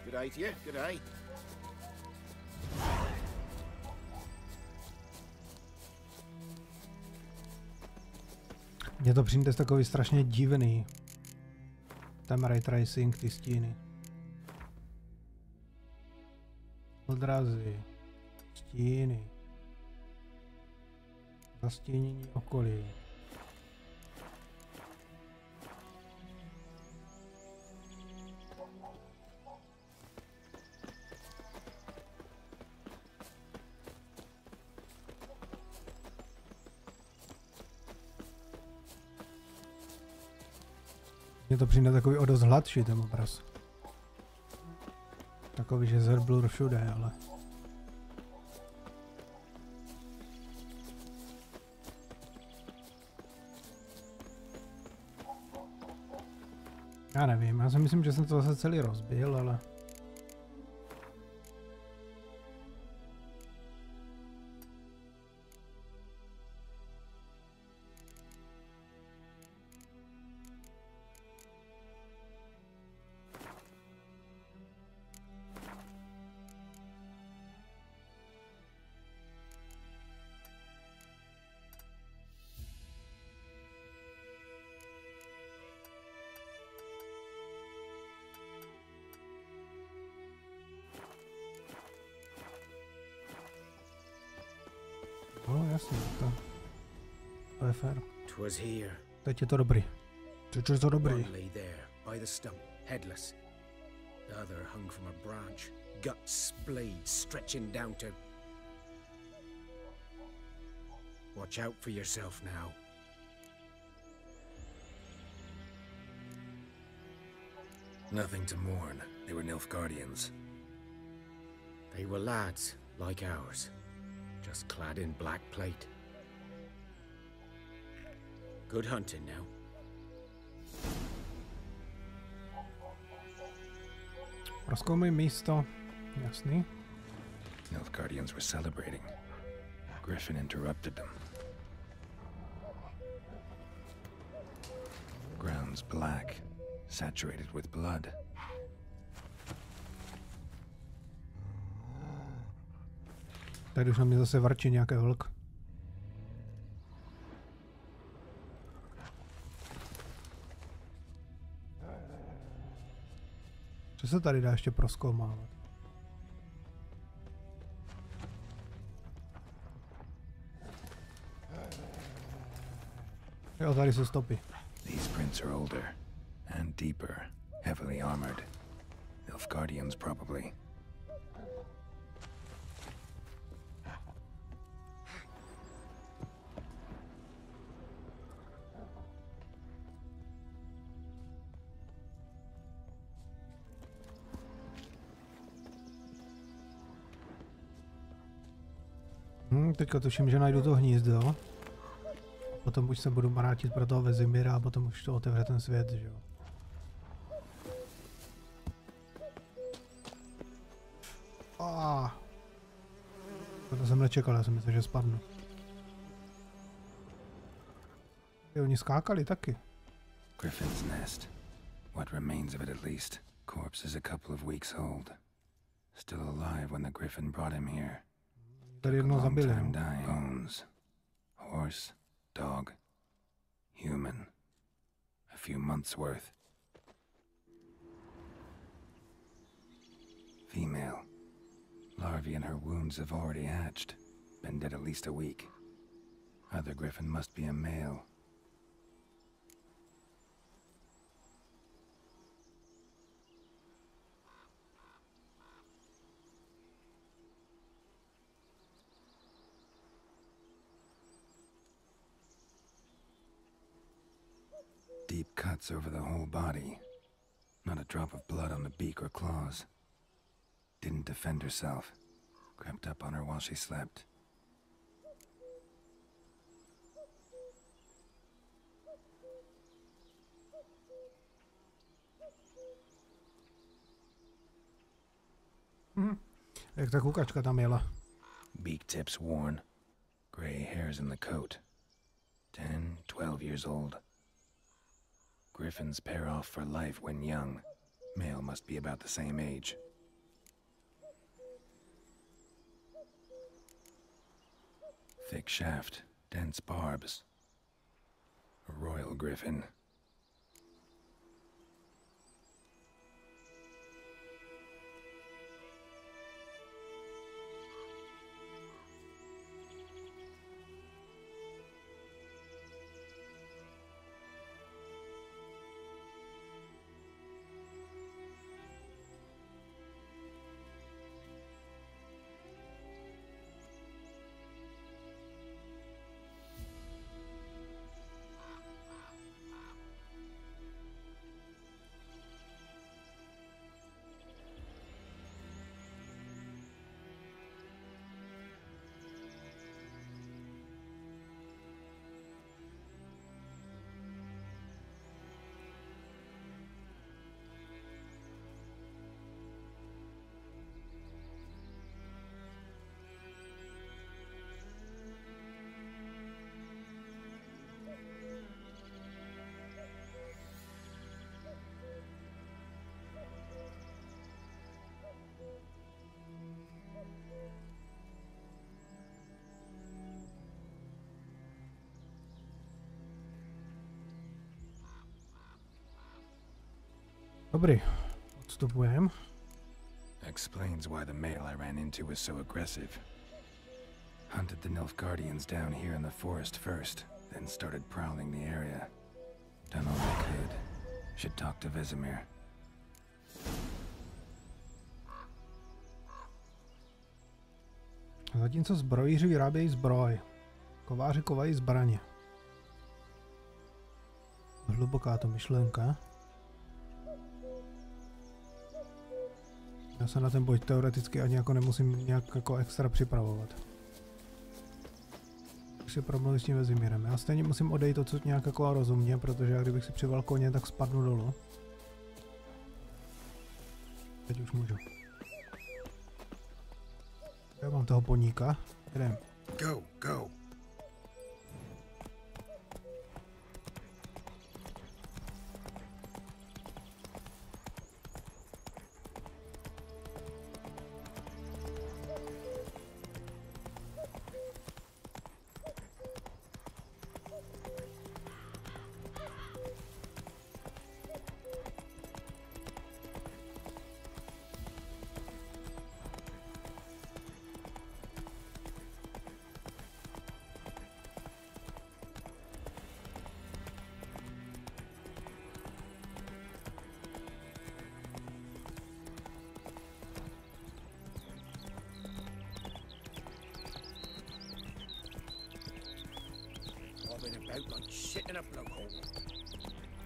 G'day to you, g'day. Mně to přijde takový strašně divný. Ten ray tracing, ty stíny. Odrazy. Stíny. Zastínění okolí. Mně to přijde takový o dost hladší ten obraz. Takový, že zhrblur všude, ale... Já nevím, já si myslím, že jsem to zase celý rozbil, ale... No jasně, to je fér. Teď je to dobrý. Teď je to dobrý. One lay there, by the stump, headless. The other hung from a branch, guts splayed, stretching down to... Watch out for yourself now. Nothing to mourn. They were Nilfgaardians. They were lads, like ours. Just clad in black plate. Good hunting now. Rozkoumuj místo. Jasný. Nilfgaardians were celebrating. Griffin interrupted them. Ground's black, saturated with blood. Tady už na mě zase vrčí nějaký vlk. Co se tady dá ještě prozkoumávat? Jo, tady jsou stopy. These prints are older and deeper, heavily armored. Nilfgaardians probably. Teďka tuším, že najdu to hnízdo. Potom už se budu mrátit pro toho Vezimira a potom už to otevře ten svět, že jo. To jsem nečekal, já jsem myslel, že spadnu. Oni skákali taky. Griffin's nest. What remains of it at least. Corpse is a couple of weeks old. Still alive when the griffin brought him here. Tady jednou zabili. Bones. Horse, dog, human. A few months worth. Female. Larvae in her wounds have already hatched. Been dead at least a week. Other griffin must be a male. Deep cuts over the whole body. Not a drop of blood on the beak or claws. Didn't defend herself. Crept up on her while she slept. Jak ta kukačka tam jela. Beak tips worn. Gray hairs in the coat. 10, 12 years old. Griffins pair off for life when young. Male must be about the same age. Thick shaft, dense barbs. A royal griffin. Dobrý, odstupujem. Explains why the male I ran into was so aggressive. Hunted the Nilfgaardians down here in the forest first, then started prowling the area. Done all I could. Should talk to Vesemir. Zatímco zbrojíři vyrábějí zbroj, kováři kovají zbraně. Hluboká to myšlenka. Já se na ten boj teoreticky ani jako nemusím nějak jako extra připravovat. Už si promluvím s tím Vezimirem. Já stejně musím odejít odsud nějak jako rozumně, protože já kdybych si přival koně, tak spadnu dolů. Teď už můžu. Já mám toho poníka. Jdem. Go, go.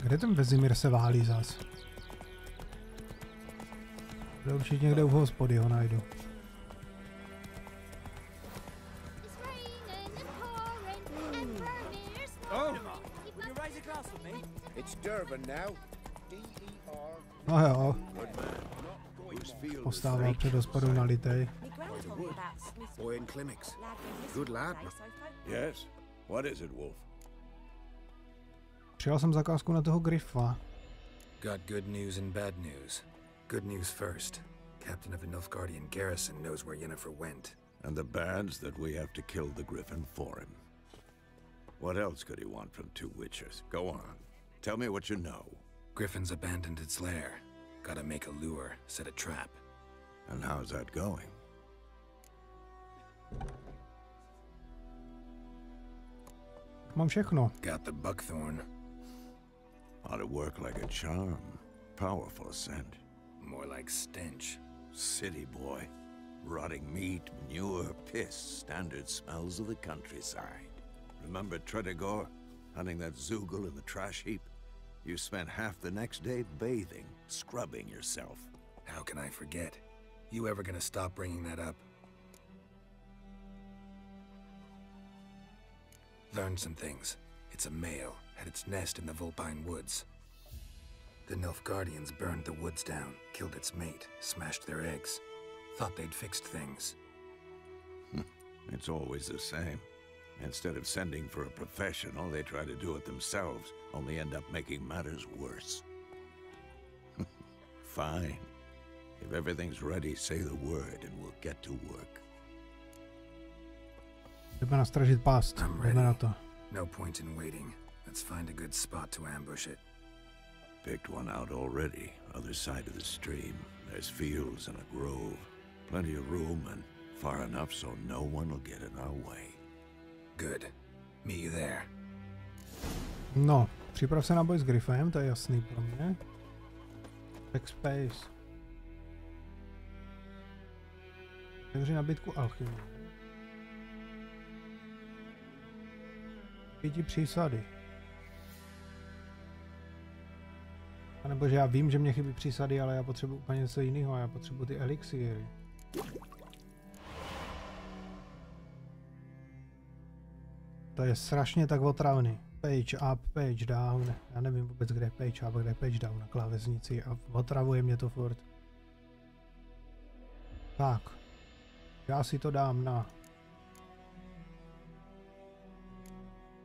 Kde ten Vesemir se válí zas? Kde určitě někde u hospody ho najdu. No jo. Postával před hospodou na litej. Boy in clinics. Good lad. Yes? What is it, Wolf? Přijal jsem zakázku na toho Griffa. Got good news and bad news. Good news first. Captain of the Nilfgaardian garrison knows where Yennefer went. And the bad's that we have to kill the griffin for him. What else could he want from two witchers? Go on. Tell me what you know. Griffin's abandoned its lair. Gotta make a lure, set a trap. And how's that going? Mám všechno. Got the buckthorn. Ought to work like a charm. Powerful scent. More like stench. City boy. Rotting meat, manure, piss. Standard smells of the countryside. Remember Tredegor? Hunting that Zoogle in the trash heap? You spent half the next day bathing, scrubbing yourself. How can I forget? You ever gonna stop bringing that up? Learned some things. It's a male, had its nest in the Vulpine Woods. The Nilfgaardians burned the woods down, killed its mate, smashed their eggs. Thought they'd fixed things. It's always the same. Instead of sending for a professional, they try to do it themselves, only end up making matters worse. Fine. If everything's ready, say the word and we'll get to work. Jdeme nastražit pást. Jdeme na to. No point in waiting. Let's find a good spot to ambush it. Picked one out already, other side of the stream. There's fields and a grove. Plenty of room and far enough so no one will get in our way. Good. Meet you there. No, připrav se na boj s Griffem, to je jasný pro mě. Backspace. Otevři nabídku alchymie. 5 přísady. A nebo že já vím, že mě chybí přísady, ale já potřebuji úplně něco jiného. Já potřebuji ty elixíry. To je strašně tak otravný. Page up, page down. Já nevím vůbec, kde je page up a kde je page down na klávesnici a otravuje mě to furt. Tak. Já si to dám na...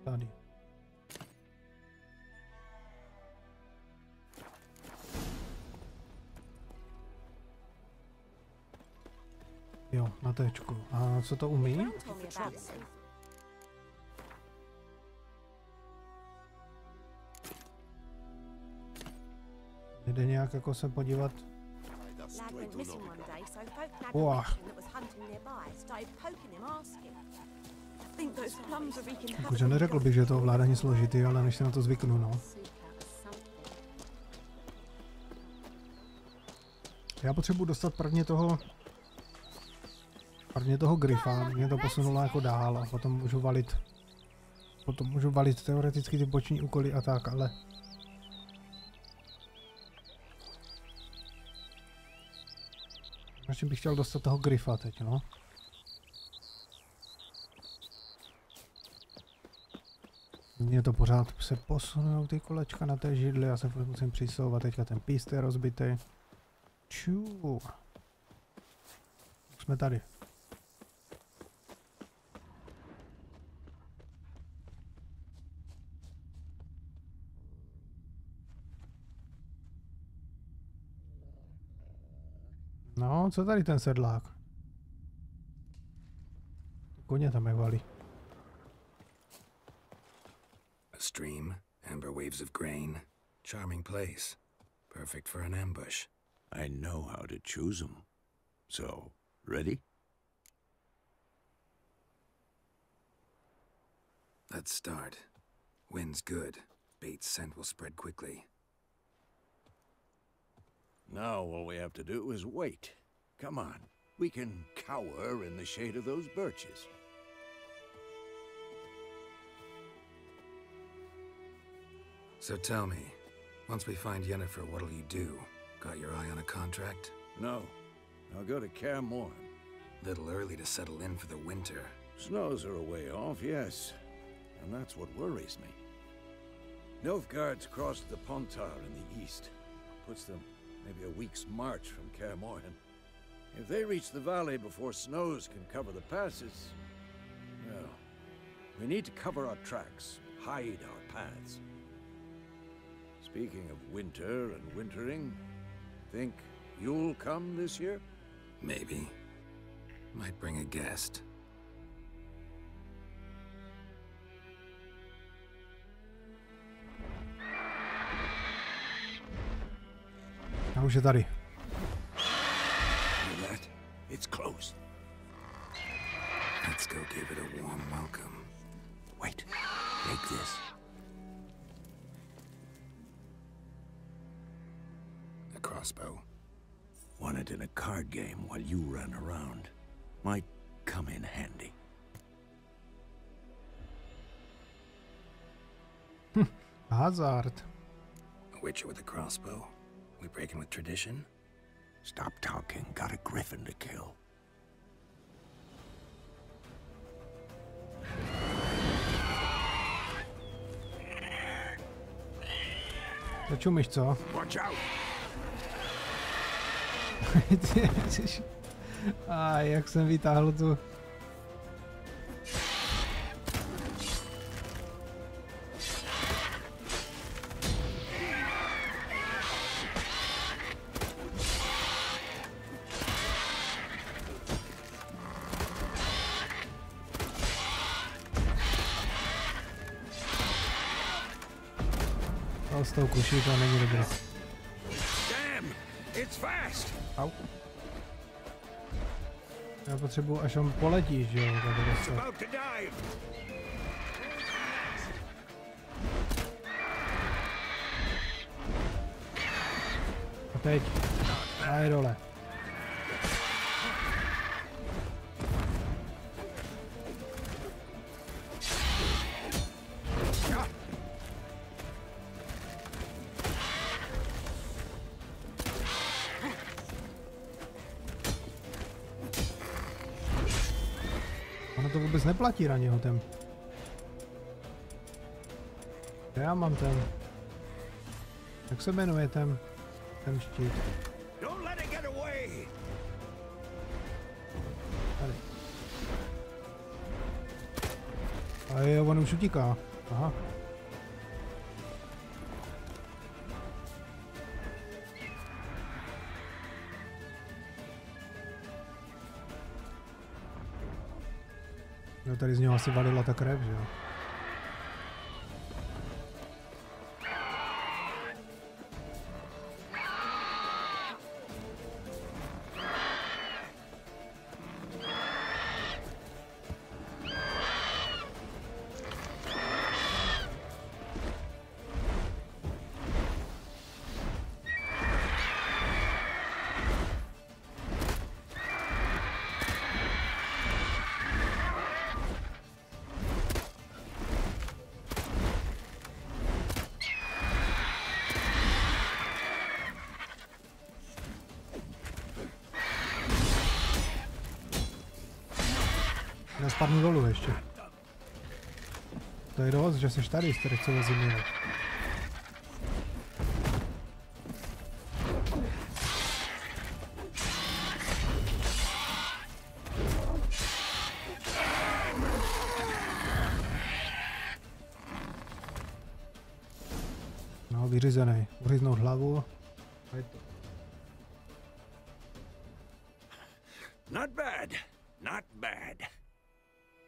Tady. Jo, na téčku. A co to umí? Jde nějak jako se podívat. Wow. Takže neřekl bych, že je to ovládání složitý, ale než se na to zvyknu, no. Já potřebuji dostat prvně toho Griffa, mě to posunulo jako dál a potom můžu valit teoreticky ty boční úkoly a tak, ale ještě bych chtěl dostat toho Griffa teď, no. Mně to pořád se posunou ty kolečka na té židli, já se musím přisouvat, teďka ten píst je rozbitý. Čů. Už jsme tady. No, co tady ten sedlák? Koně tam je valí. A stream, amber waves of grain, charming place, perfect for an ambush. I know how to choose them. So, ready? Let's start. Wind's good. Bait's scent will spread quickly. Now all we have to do is wait. Come on. We can cower in the shade of those birches. So tell me, once we find Yennefer, what'll you do? Got your eye on a contract? No. I'll go to Kaer Morhen. Little early to settle in for the winter. Snows are a way off, yes. And that's what worries me. Nilfgaard's crossed the Pontar in the east. Puts them maybe a week's march from Kaer Morhen. If they reach the valley before snows can cover the passes, well, we need to cover our tracks, hide our paths. Speaking of winter and wintering, think you'll come this year? Maybe. Might bring a guest. A už je tady. It's closed. Let's go give it a warm welcome. Wait, take this. A crossbow. Won it in a card game while you ran around. Might come in handy. Hazard. A witcher with a crossbow. We breaking with tradition? Stop talking. Got a griffin to kill. Začumíš, co? Watch out. A jak jsem vytáhl tu... S tou kuší to není dobré. Au. Já potřebuji, až on poletí, že jo, tady dostat. A teď. A je dole. To vůbec neplatí na něho ten. Já mám ten. Jak se jmenuje ten štít? Tady. A jo, on už utíká. Aha. No tady z něho asi valila ta krev, že jo? Já spadnu dolů ještě. To je dost, že jsi tady, z kterých co vezím. No, vyřízený. Uříznout hlavu. A je to. Not bad. Not bad.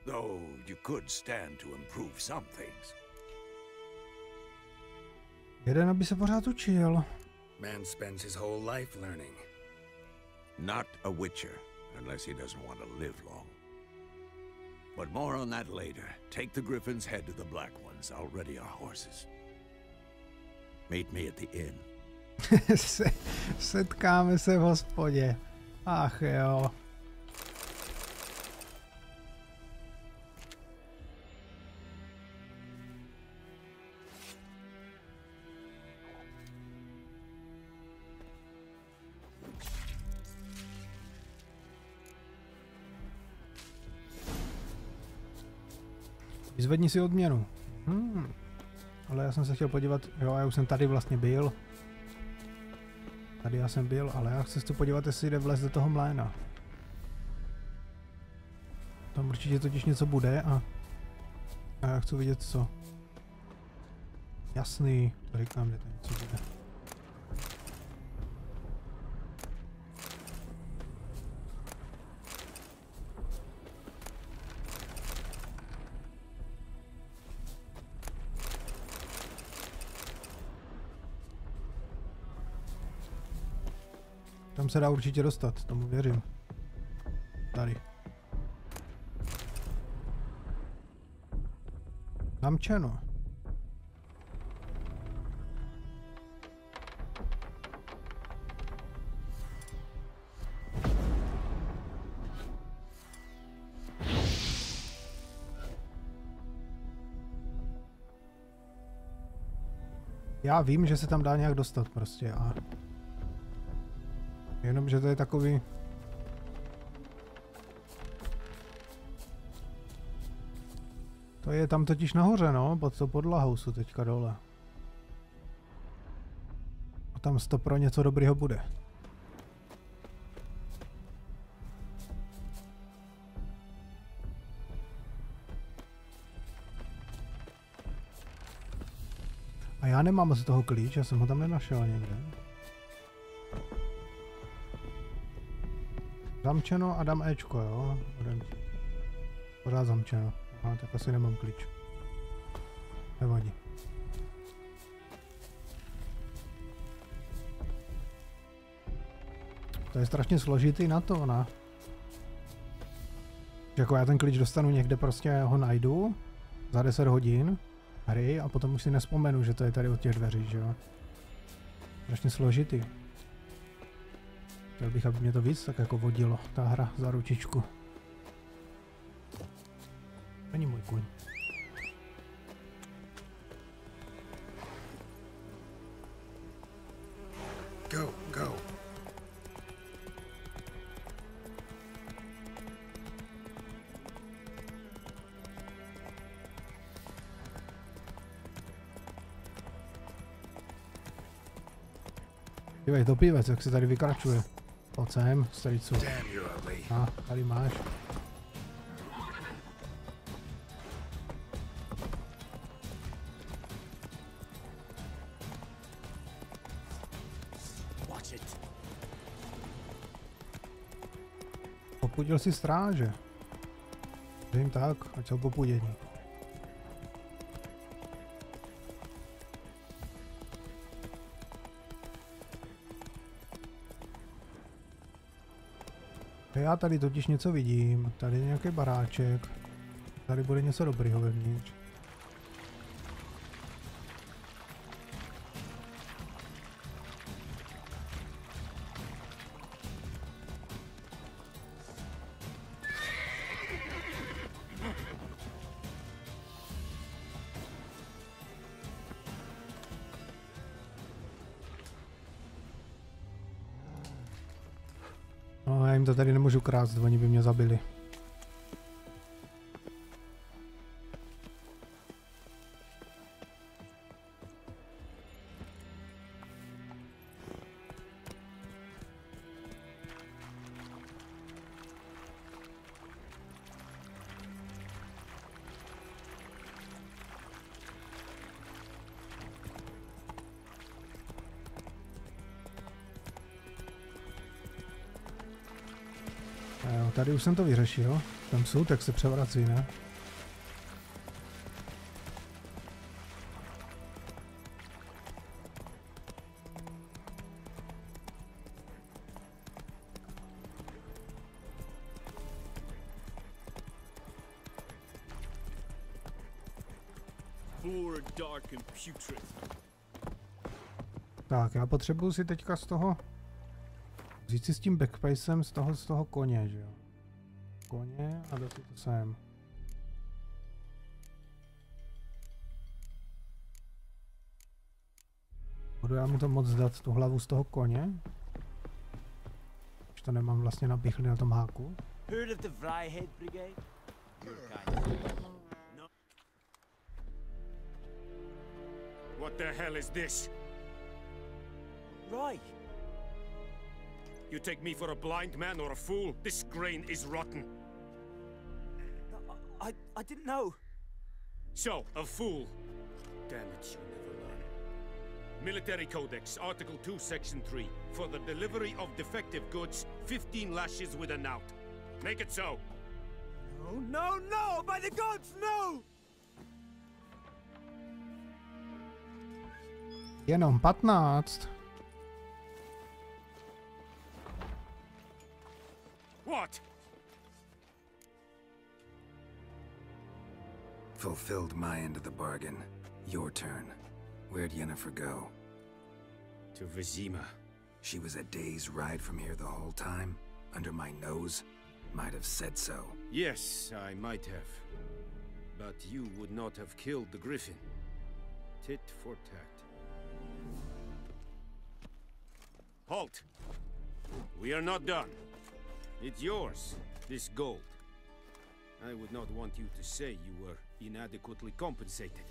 Though you could stand to improve some things. Jeden, aby se pořád učil. Man spends his whole life learning. Not a witcher, unless he doesn't want to live long. But more on that later. Take the griffin's head to the black ones. I'll ready our horses. Meet me at the inn. Setkáme se v hospodě. Ach jo. Vyzvedni si odměnu. Ale já jsem se chtěl podívat, jo, já už jsem tady vlastně byl. Tady já jsem byl, ale já chci podívat, jestli jde vlez do toho mléna. Tam určitě totiž něco bude a já chci vidět co. Jasný, to říkám, že to něco bude. Tam se dá určitě dostat, tomu věřím. Tady. Zamčeno. Já vím, že se tam dá nějak dostat prostě a jenom, že to je takový... To je tam totiž nahoře, no, pod to podlahou jsou teďka dole. A tam 100 pro něco dobrýho bude. A já nemám z toho klíč, já jsem ho tam nenašel někde. Zamčeno a dám Ečko, jo? Pořád zamčeno. Aha, tak asi nemám klíč. Nevadí. To je strašně složitý na to, ne? Jako já ten klíč dostanu někde, prostě ho najdu za 10 hodin hry a potom už si nespomenu, že to je tady od těch dveří, že jo? Strašně složitý. Chtěl bych, aby mě to víc tak jako vodilo, ta hra za ručičku. Není můj kůň. Go, go. Dívej, to pívec, jak se tady vykračuje. Pojď sem, strýcu. A, tady máš. Popudil si stráže. Vím tak, ať jsou popudění. Já tady totiž něco vidím, tady je nějaký baráček, tady bude něco dobrýho vevnitř. No, já jim to tady nemůžu krást, oni by mě zabili. Tady už jsem to vyřešil. Tam jsou, tak se převrací, ne? Tak, já potřebuji si teďka z toho vzít si s tím backpacem z toho koně, že jo? Koně a dát si to sem. Budu já mu to moc dát tu hlavu z toho koně? Už to nemám vlastně naběhlý na tom háku. What the hell is this? Right. You take me for a blind man or a fool? This grain is rotten. I didn't know. So, a fool. Damn it, you never learn. Military Codex, Article 2, Section 3. For the delivery of defective goods, 15 lashes with a knout. Make it so. No, no, no! By the gods, no! Jenom 15. What? Fulfilled my end of the bargain. Your turn. Where'd Yennefer go? To Vizima. She was a day's ride from here the whole time? Under my nose? Might have said so. Yes, I might have. But you would not have killed the griffin. Tit for tat. Halt! We are not done. It's yours, this gold. I would not want you to say you were inadequately compensated.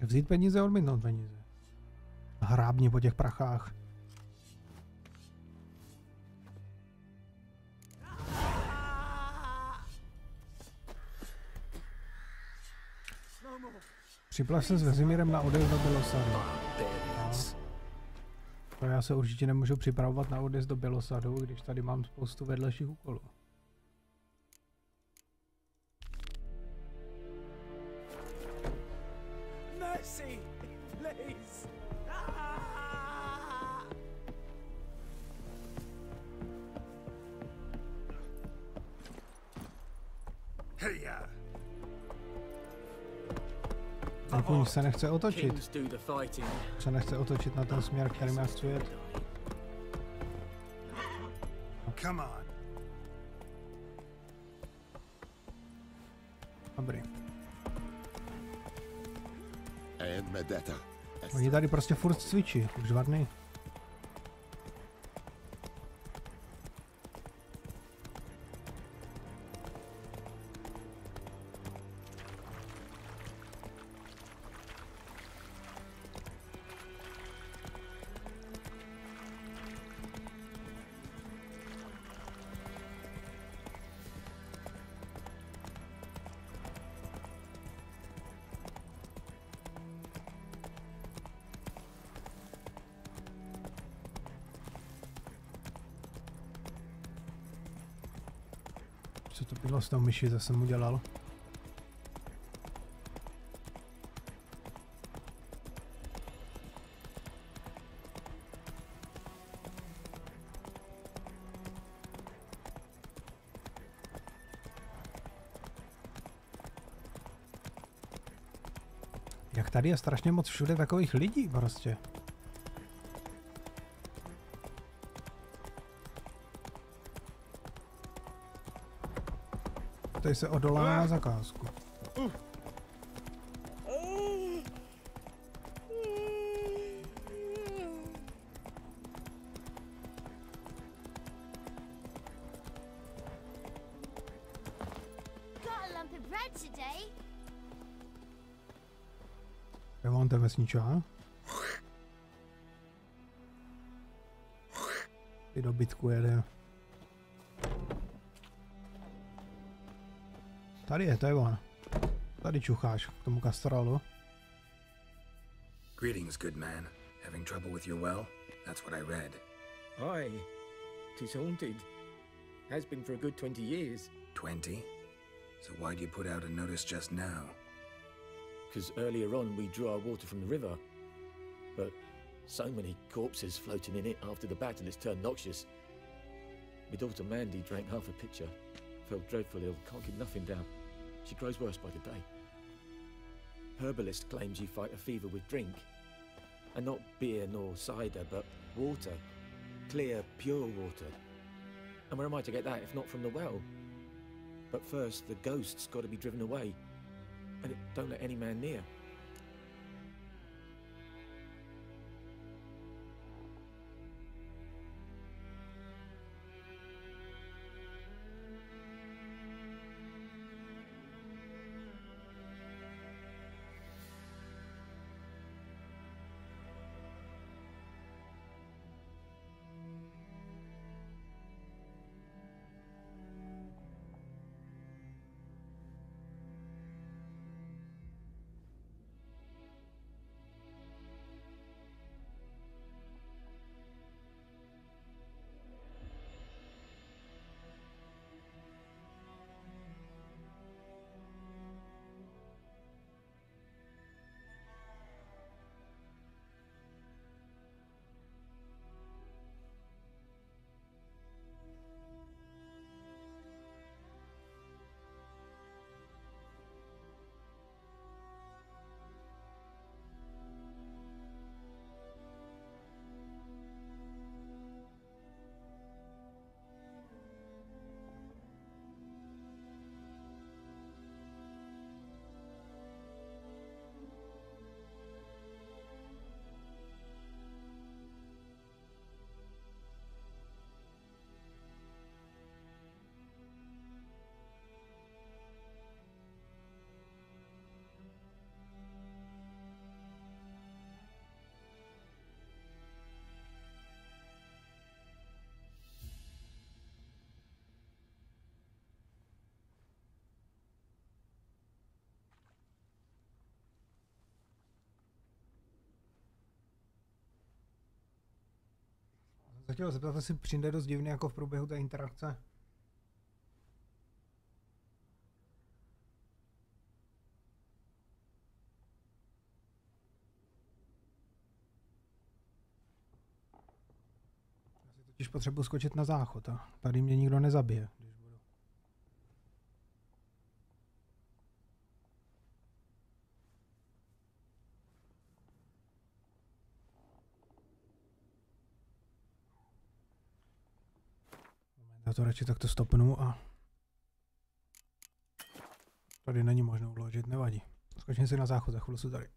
Vzít peníze, odmítnout peníze. Hrábni po těch prachách. Připlav se s Vezimírem na odjezd do Bělosadu. No, já se určitě nemůžu připravovat na odjezd do Bělosadu, když tady mám spoustu vedlejších úkolů. Mercy, please. Heya! Ten kůň se nechce otočit. Se nechce otočit na ten směr, kterým já chci jet. Come on. Dobrý. And Medetta. Oni tady prostě furt cvičí, už žvadný. Co to bylo s tou myší, to jsem udělal? Jak tady je strašně moc všude takových lidí prostě. Tady se odolá na zakázku. Já mám ten vesničák. Ty dobytku jede. Tady je, to je on. Tady čucháš k tomu kastralu. Greetings, good man. Having trouble with your well? That's what I read. Aye. 'Tis haunted. Has been for a good 20 years. 20? So why'd you put out a notice just now? Because earlier on we drew our water from the river. But so many corpses floating in it after the battle it's turned noxious. My daughter Mandy drank half a pitcher. Felt dreadful ill, can't keep nothing down. She grows worse by the day. Herbalist claims you fight a fever with drink. And not beer nor cider, but water. Clear, pure water. And where am I to get that if not from the well? But first, the ghost's got to be driven away. And it don't let any man near. chtěl zeptat, jestli přijde dost divný jako v průběhu té interakce. Já si totiž potřebuji skočit na záchod a tady mě nikdo nezabije. Já to radši takto stopnu a tady není možno uložit, nevadí. Skočím si na záchod, za chvíli jsou tady.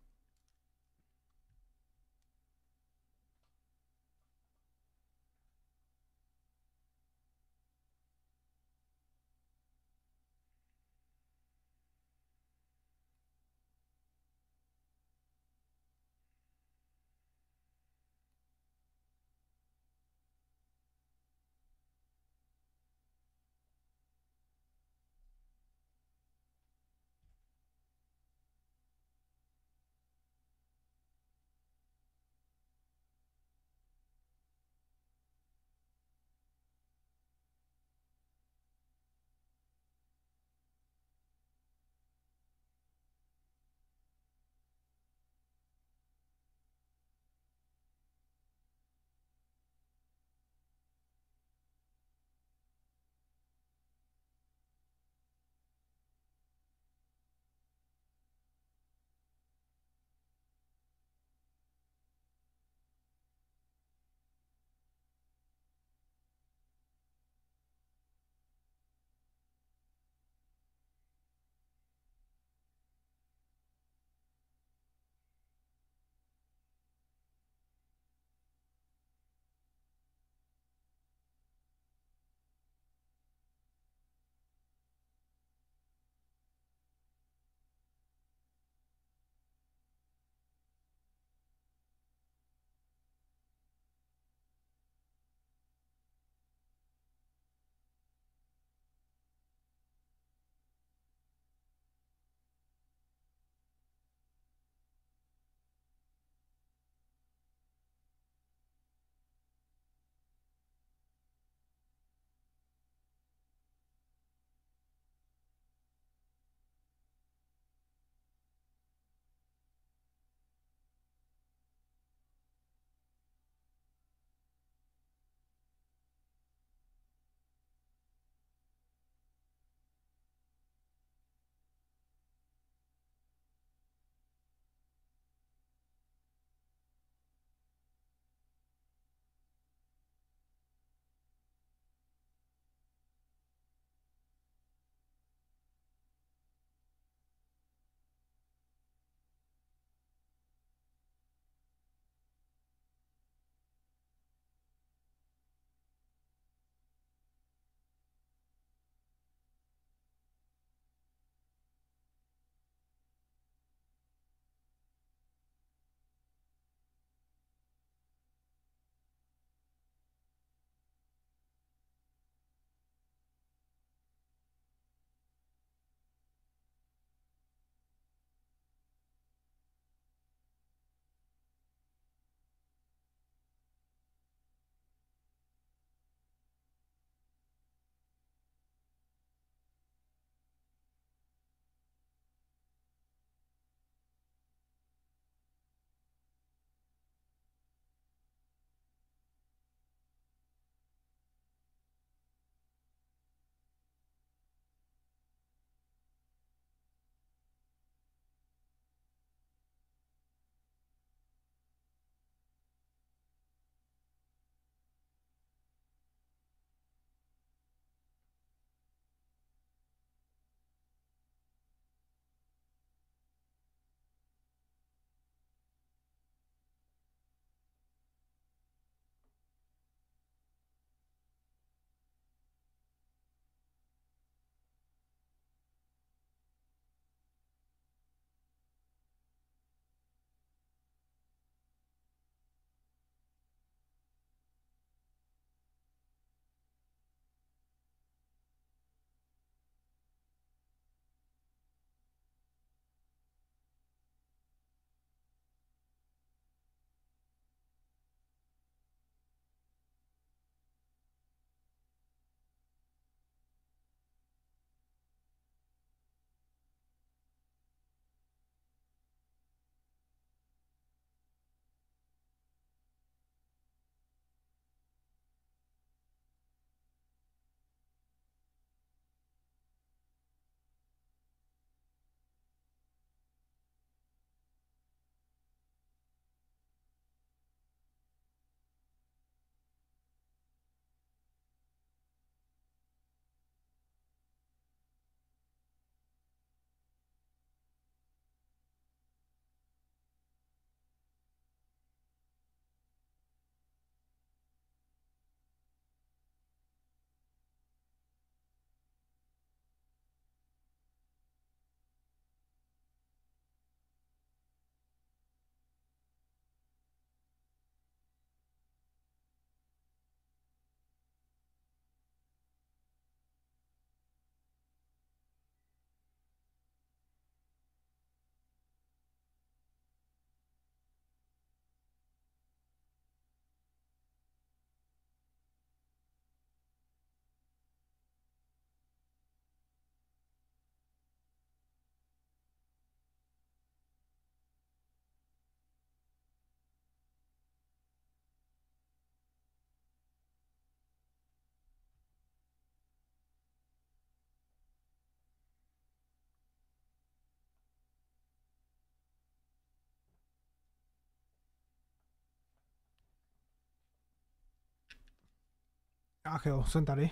Ach jo, jsem tady.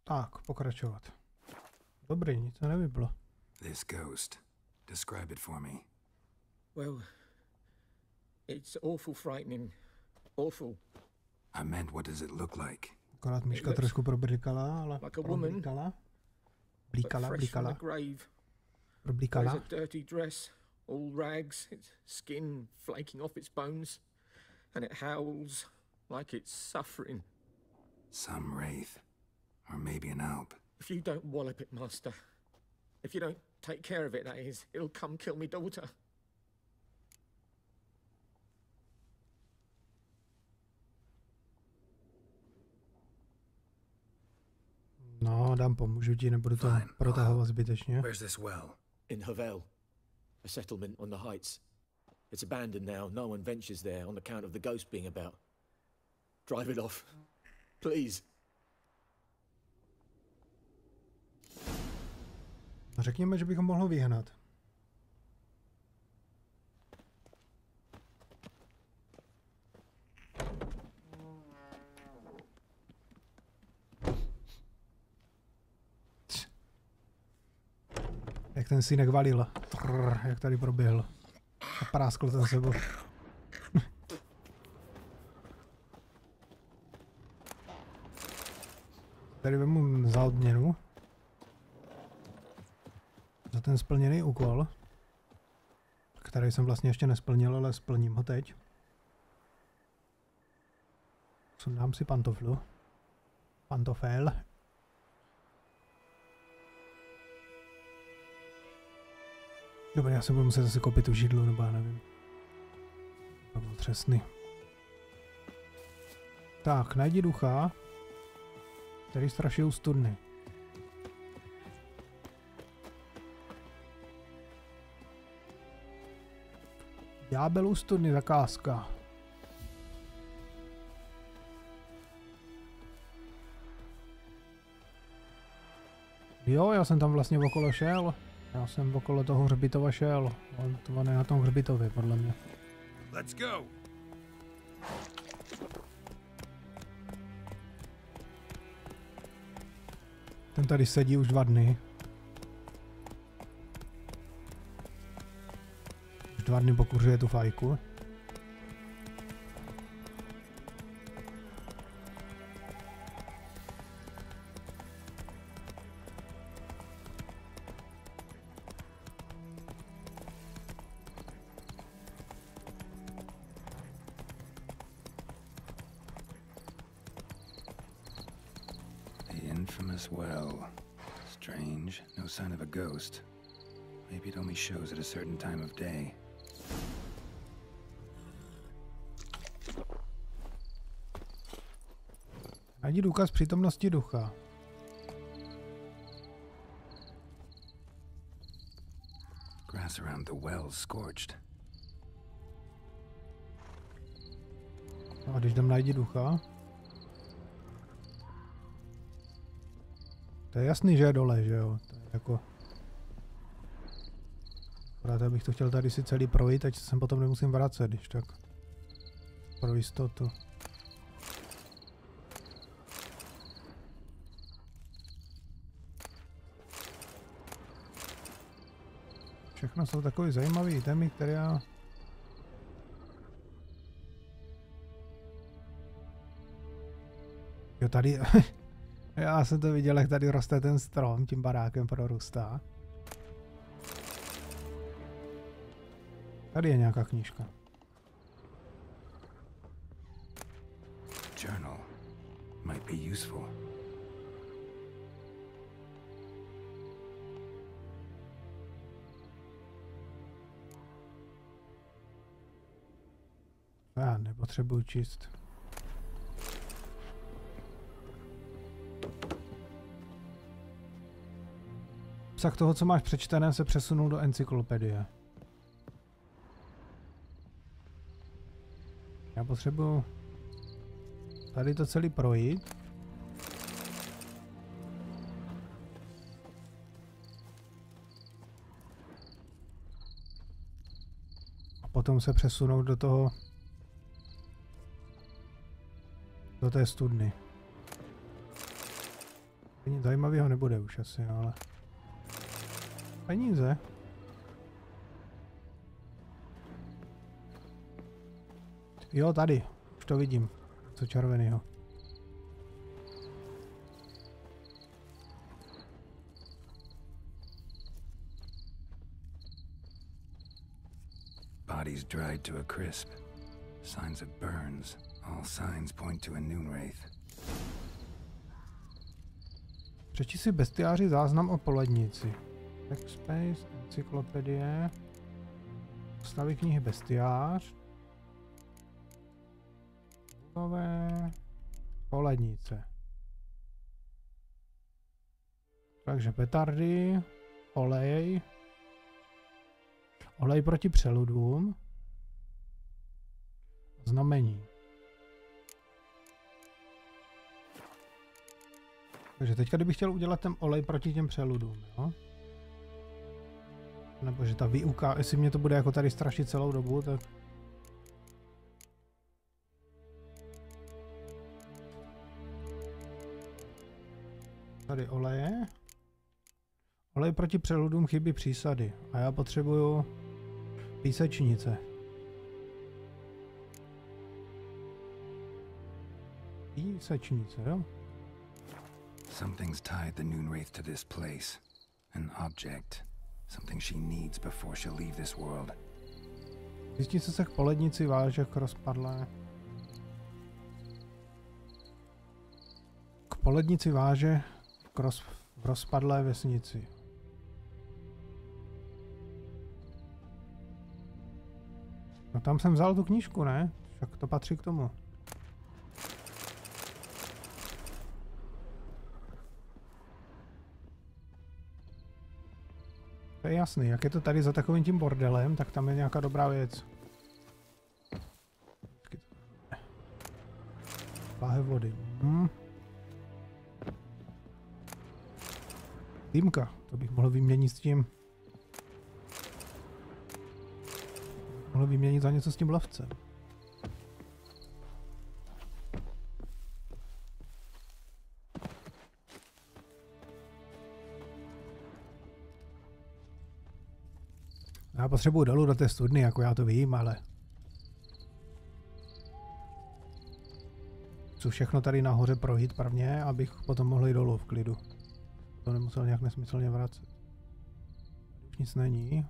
Tak, pokračovat. Dobrý, nic se nevyplo. This ghost. Describe it for me. Well, it's awful frightening. Awful. I meant, what does it look like? Akorát myška trošku problikala, ale like a woman. Blíkala. Wears a dirty dress, all rags, its skin flaking off its bones, and it howls like it's suffering. Some wraith. Or maybe an alp. If you don't wallop it, Master, if you don't take care of it, that is, it'll come kill me daughter. No, dám, pomůžu ti, nebudu to protahovat zbytečně. Where's this well? In Havel, a settlement on the heights. It's abandoned now. No one ventures there on account of the ghost being about. Drive it off, please. Řekněme, že bychom mohli vyhnat. Jak ten synek valil. Jak tady proběhl. A práskl ten sebou. Tady vemu za odměnu. Za ten splněný úkol. Který jsem vlastně ještě nesplnil, ale splním ho teď. Sundám si pantoflu. Pantofel. Dobrý, já se budu muset zase koupit tu židlu, nebo já nevím. To byl třesný. Tak, najdi ducha, který straší u studny. Ďábel u studny, zakázka. Jo, já jsem tam vlastně okolo šel. Já jsem okolo toho hřbitova šel. On je na tom hřbitově, podle mě. Let's go. Ten tady sedí už 2 dny. Už 2 dny pokuřuje tu fajku. Well, strange. No sign of a ghost. Maybe it only shows at a certain time of day. Najdi důkaz přítomnosti ducha. Grass around the well scorched. A když tam najdi ducha. To je jasný, že je dole, že jo? To je jako... Akorát já bych to chtěl tady si celý projít, ať se sem potom nemusím vracet, když tak. Pro jistotu. Všechno jsou takový zajímavý itemy, které já... Jo, tady... Já jsem to viděl, jak tady roste ten strom, tím barákem prorůstá. Tady je nějaká knížka. Journal might be useful. Já nepotřebuji číst. Obsah toho, co máš přečtené, se přesunul do encyklopedie. Já potřebuji tady to celý projít. A potom se přesunout do toho do té studny. Nic zajímavého nebude už asi, ale... Peníze. Jo, tady. Už to vidím. Co červenýho. Bodies dried to a crisp. Signs of burns. All signs point to a noon wraith. Přečti si bestiáři záznam o polednici. Backspace, encyklopedie. Postavy knihy bestiář. Nové polednice. Takže petardy, olej. Olej proti přeludům. Znamení. Takže teďka, kdybych chtěl udělat ten olej proti těm přeludům, jo? Nebo že ta výuka, jestli mě to bude jako tady strašit celou dobu, tak... Tady oleje. Olej proti přeludům chybí přísady. A já potřebuju písečnice. Písečnice, jo? Something's tied the noon wraith to this place. An object. Something she needs before she'll leave this world. Zjistí se k polednici váže k rozpadlé. K polednici váže v rozpadlé vesnici. No tam jsem vzal tu knížku, ne? Však to patří k tomu. To je jasný, jak je to tady za takovým tím bordelem, tak tam je nějaká dobrá věc. Láhev vody. Dýmka, to bych mohl vyměnit s tím. Mohl vyměnit za něco s tím lovcem. Já potřebuji dolů do té studny, jako já to vím, ale... Chci všechno tady nahoře projít prvně, abych potom mohl jít dolů v klidu. To nemusel nějak nesmyslně vracet. Tady už nic není.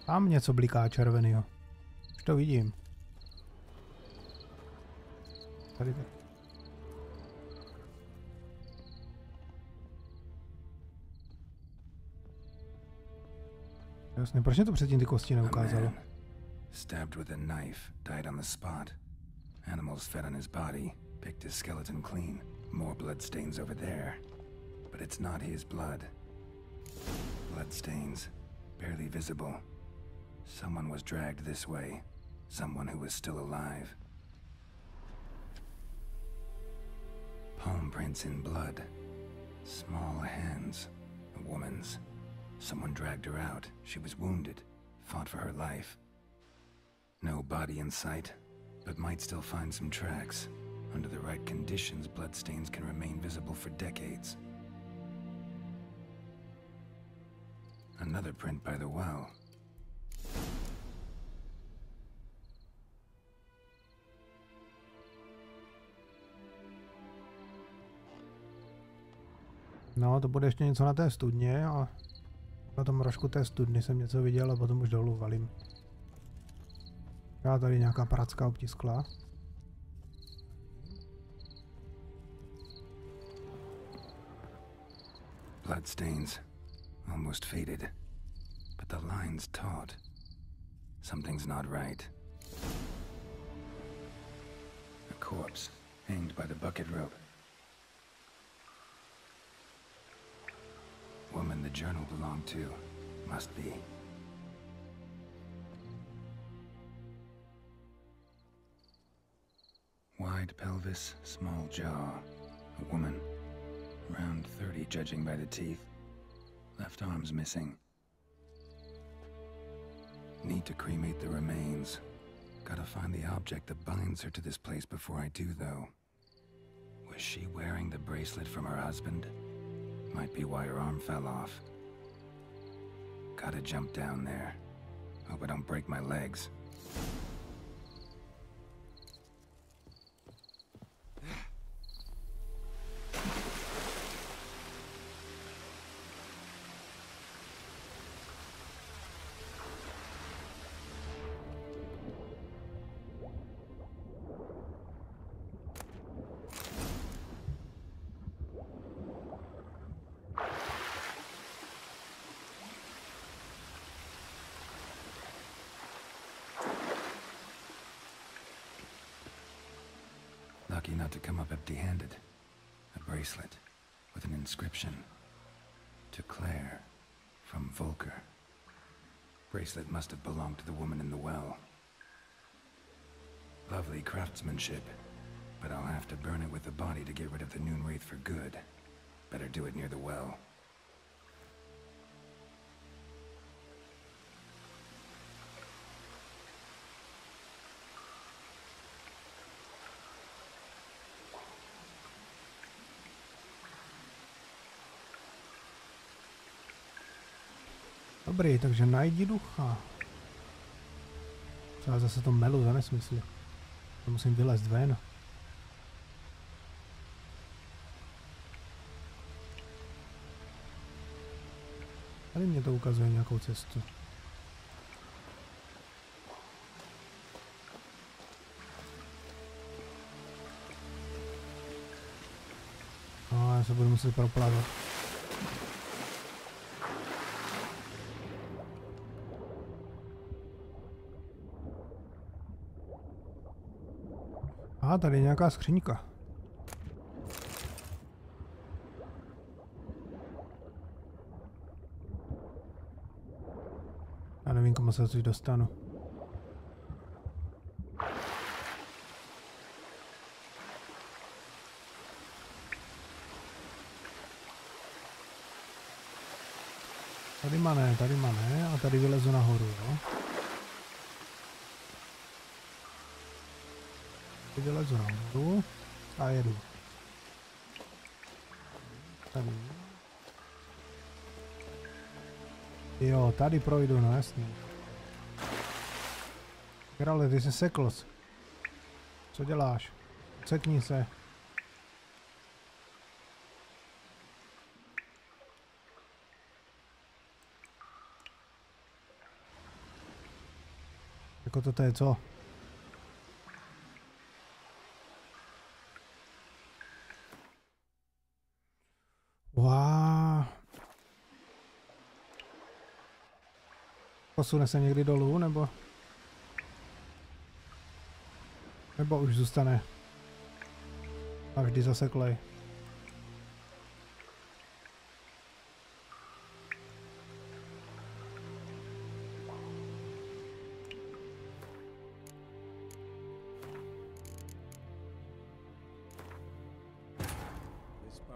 Tam něco bliká červenýho. Už to vidím. Tady tak. Jasně, proč mě to předtím ty kosti neukázalo? Stabbed with a knife, died on the spot. Animals fed on his body, picked his skeleton clean. More blood stains over there. But it's not his blood. Blood stains, barely visible. Someone was dragged this way. Someone who was still alive. Palm prints in blood. Small hands. A woman's. Someone dragged her out. She was wounded. Fought for her life. No body in sight, but might still find some tracks. Under the right conditions, bloodstains can remain visible for decades. Another print by the well. No, to bude ještě něco na té studně a na tom rožku té studny jsem něco viděl a potom už dolů valím. Já tady nějaká pracka obtiskla. Bloodstains, almost faded, but the line's taut. Something's not right. A corpse, hanged by the bucket rope. Woman the journal belonged to, must be. Wide pelvis, small jaw. A woman. Around 30, judging by the teeth. Left arm's missing. Need to cremate the remains. Gotta find the object that binds her to this place before I do, though. Was she wearing the bracelet from her husband? Might be why her arm fell off. Gotta jump down there. Hope I don't break my legs. Lucky not to come up empty-handed. A bracelet with an inscription. To Claire, from Volker. Bracelet must have belonged to the woman in the well. Lovely craftsmanship, but I'll have to burn it with the body to get rid of the Noon Wraith for good. Better do it near the well. Dobrý, takže najdi ducha. Co já zase to melu za nesmysly. To musím vylézt ven. Tady mě to ukazuje nějakou cestu. No, já se budu muset proplavat. A tady je nějaká skříňka. Já nevím, komu se to dostanu. Tady má ne a tady vylezu nahoru, jo. Vylezu nahoru a jedu. Tady. Jo, tady projdu, no jasně. Geralta, ty se sekls. Co děláš? Sekni se. Jako toto je co? Wow. Posune se někdy dolů, nebo už zůstane navždy zaseklej.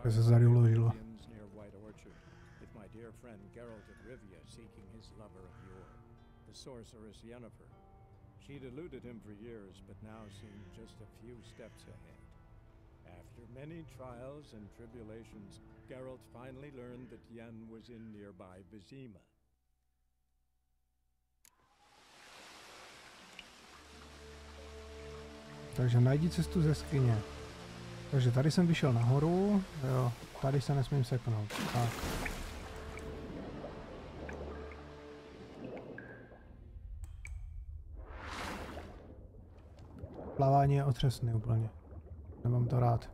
To se tady uložilo. Geralta Rivie seeking his lover of yore, the sorceress Yennefer. She'd eluded him for years, but now seemed just a few steps ahead. After many trials and tribulations, Geralt finally learned that Yen was in nearby Vizima. Takže najdi cestu ze skryně. Takže tady jsem vyšel nahoru, jo, tady se nesmím seknout. Tak. Plavání je otřesný úplně. Nemám to rád.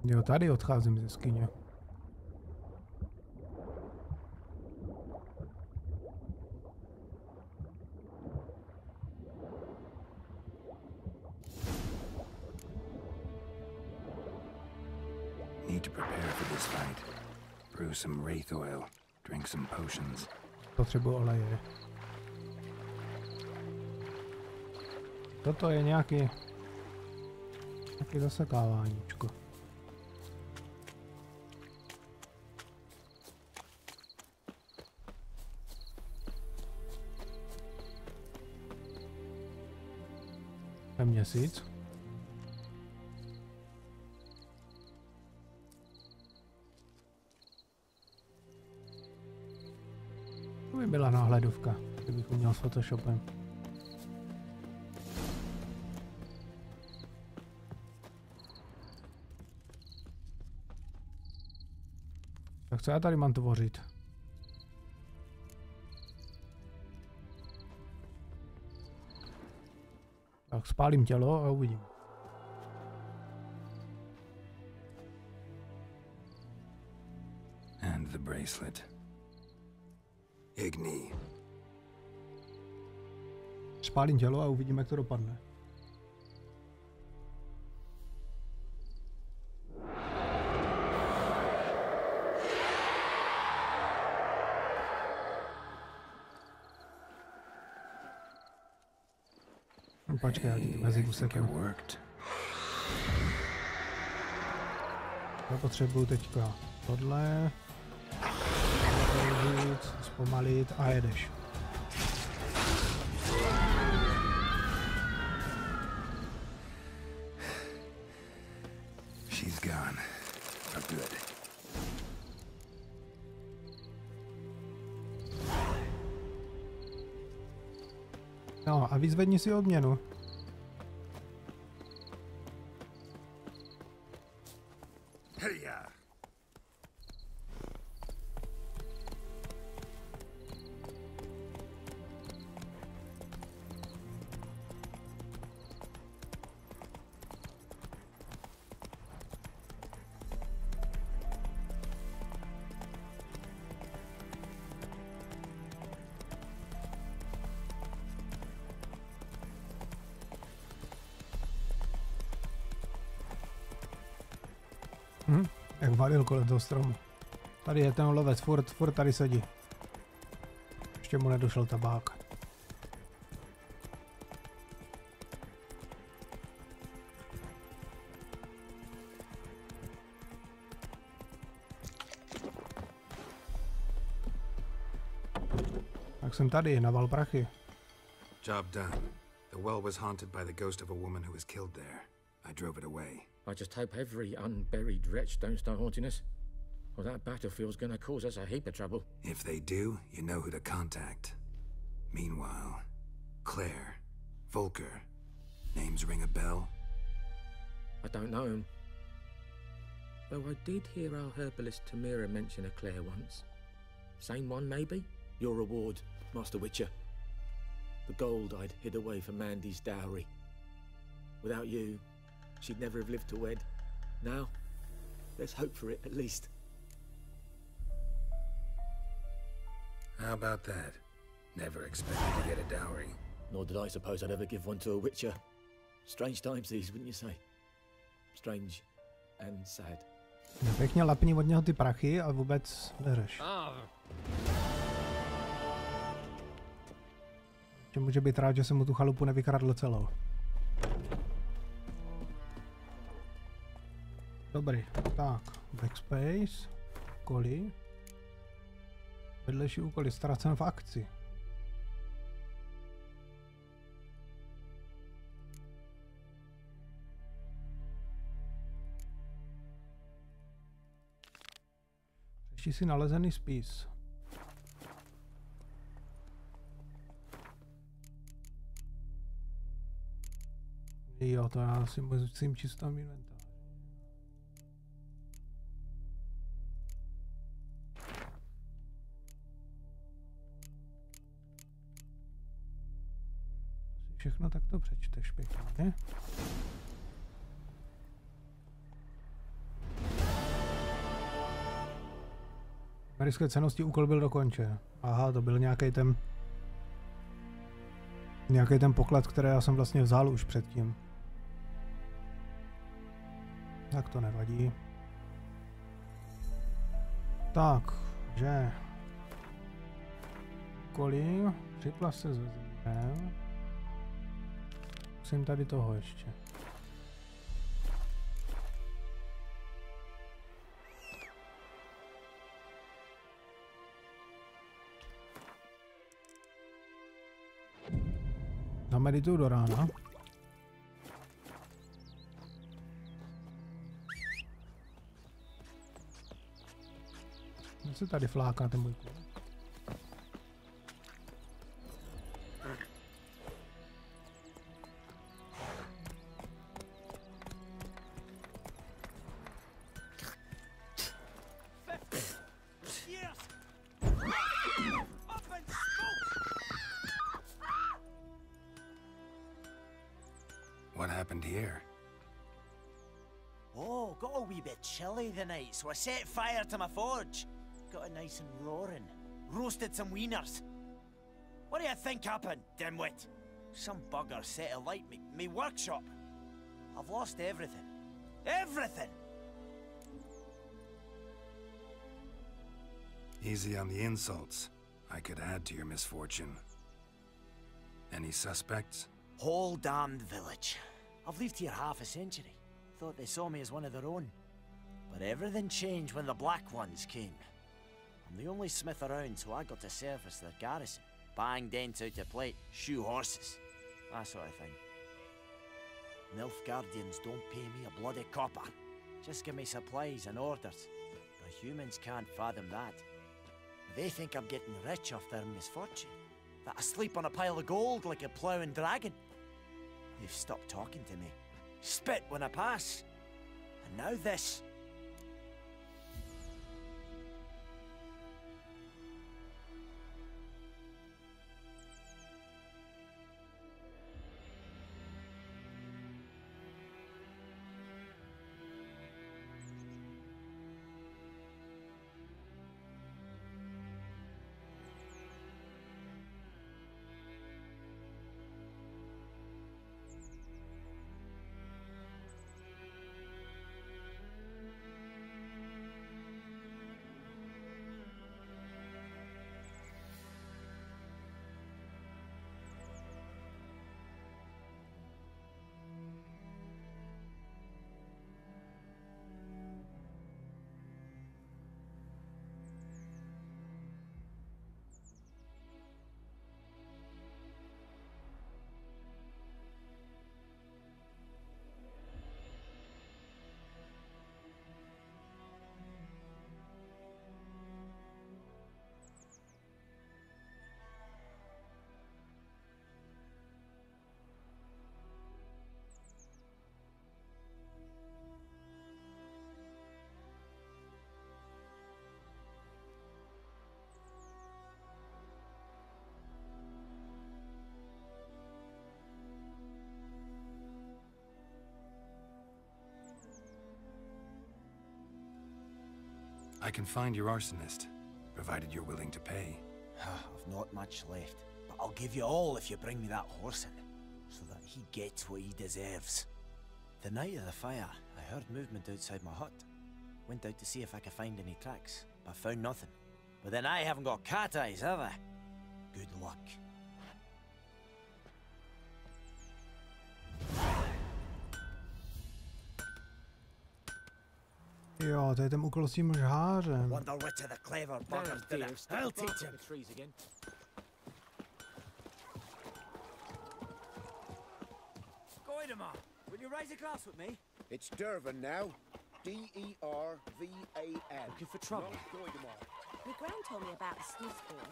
Jo, tady odcházím z jeskyně. Need to prepare for this fight. Brew some wraith oil. Drink some potions. Potřebuji oleje. Toto je nějaký zasekáváníčko. To je měsíc. To by byla náhledovka, kdybych uměl s Photoshopem. Tak co já tady mám tvořit? Tak spálím tělo a uvidím. And the bracelet. Igni. Spálím tělo a uvidím, jak to dopadne. Počkej, já ti mezi useknu. Já potřebuju teďka tohle. Zpomalit a jedeš. She's gone. For good. No a vyzvedni si odměnu. Jak valil kolem toho stromu. Tady je ten lovec, furt tady sedí. Ještě mu nedošel tabák. Tak jsem tady, naval prachy. Job done. The well was haunted by the ghost of a woman who was killed there. I drove it away. I just hope every unburied wretch don't start haunting us. Or that battlefield's gonna cause us a heap of trouble. If they do, you know who to contact. Meanwhile, Claire, Volker, names ring a bell? I don't know him. Though I did hear our herbalist Tamira mention a Claire once. Same one, maybe? Your reward, Master Witcher. The gold I'd hid away for Mandy's dowry. Without you, she'd never have lived to wed. Now, there's hope for it, at least. How about that? Never expected to get a dowry. Nor did I suppose I'd ever give one to a witcher. Strange times these, wouldn't you say? Strange and sad. Pěkně lapni od něho ty prachy a vůbec neřeš. Že může být rád, že jsem mu tu chalupu nevykradl celou. Dobrý, tak, backspace, úkoly. Vedlejší úkoly ztracen v akci. Přečti si nalezený spis. Jo, to já si musím čistou inventář. Všechno takto přečteš pěkně. Americké cennosti úkol byl dokončen. Aha, to byl nějaký ten poklad, který já jsem vlastně vzal už předtím. Tak to nevadí. Tak, že... Úkoly, připlav se s vezmem. Musím tady toho ještě. Zamedituju do rána. Co se tady fláká ten můj kůl? What happened here? Oh, got a wee bit chilly the night, so I set fire to my forge. Got it nice and roaring. Roasted some wieners. What do you think happened, dimwit? Some bugger set alight me workshop. I've lost everything. Everything! Easy on the insults. I could add to your misfortune. Any suspects? Whole damned village. I've lived here half a century. Thought they saw me as one of their own. But everything changed when the Black Ones came. I'm the only smith around, so I got to service their garrison. Bang dents out of plate, shoe horses. That sort of thing. Nilfgaardians don't pay me a bloody copper. Just give me supplies and orders. But humans can't fathom that. They think I'm getting rich off their misfortune. That I sleep on a pile of gold like a ploughing dragon. They've stopped talking to me. Spit when I pass. And now this. I can find your arsonist, provided you're willing to pay. I've not much left, but I'll give you all if you bring me that horse in, so that he gets what he deserves. The night of the fire, I heard movement outside my hut. Went out to see if I could find any tracks, but found nothing. But then I haven't got cat eyes, have I? Good luck. Jo, to je ten úkol s tím žhářem. Wonder which of the clever buggers did it. I'll teach him. Goidemar, will you raise a glass with me? It's Dervan now. D-E-R-V-A-N. Looking for trouble. Not Goidemar. My gran told me about a smith boy.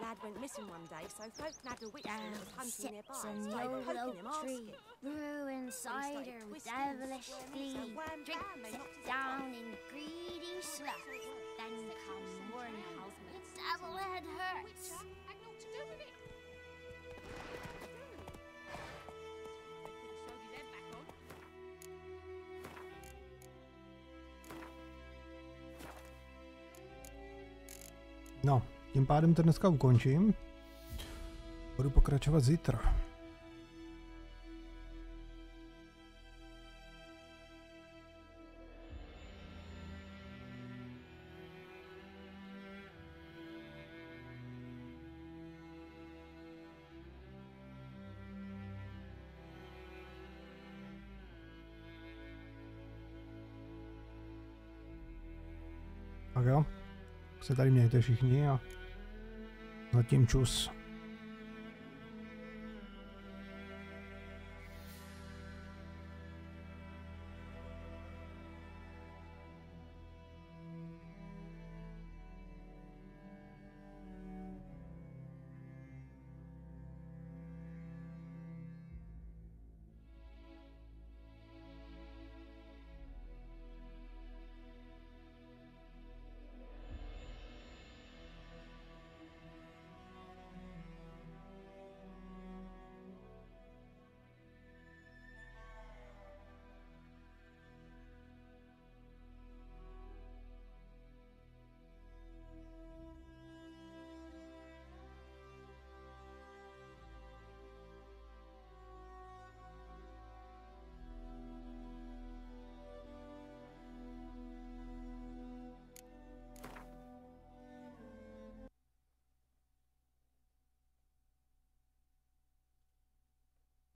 Lad went missing one day, so folk nabbed a witch that was hunting nearby and started poking him, asking. Brew cider with devilish glee. Drink, sit down in greedy sloth. Then come morn house me devil head hurts. No, tím pádem to dneska ukončím. Budu pokračovat zítra. Tak jo, se tady mějte všichni a zatím čus.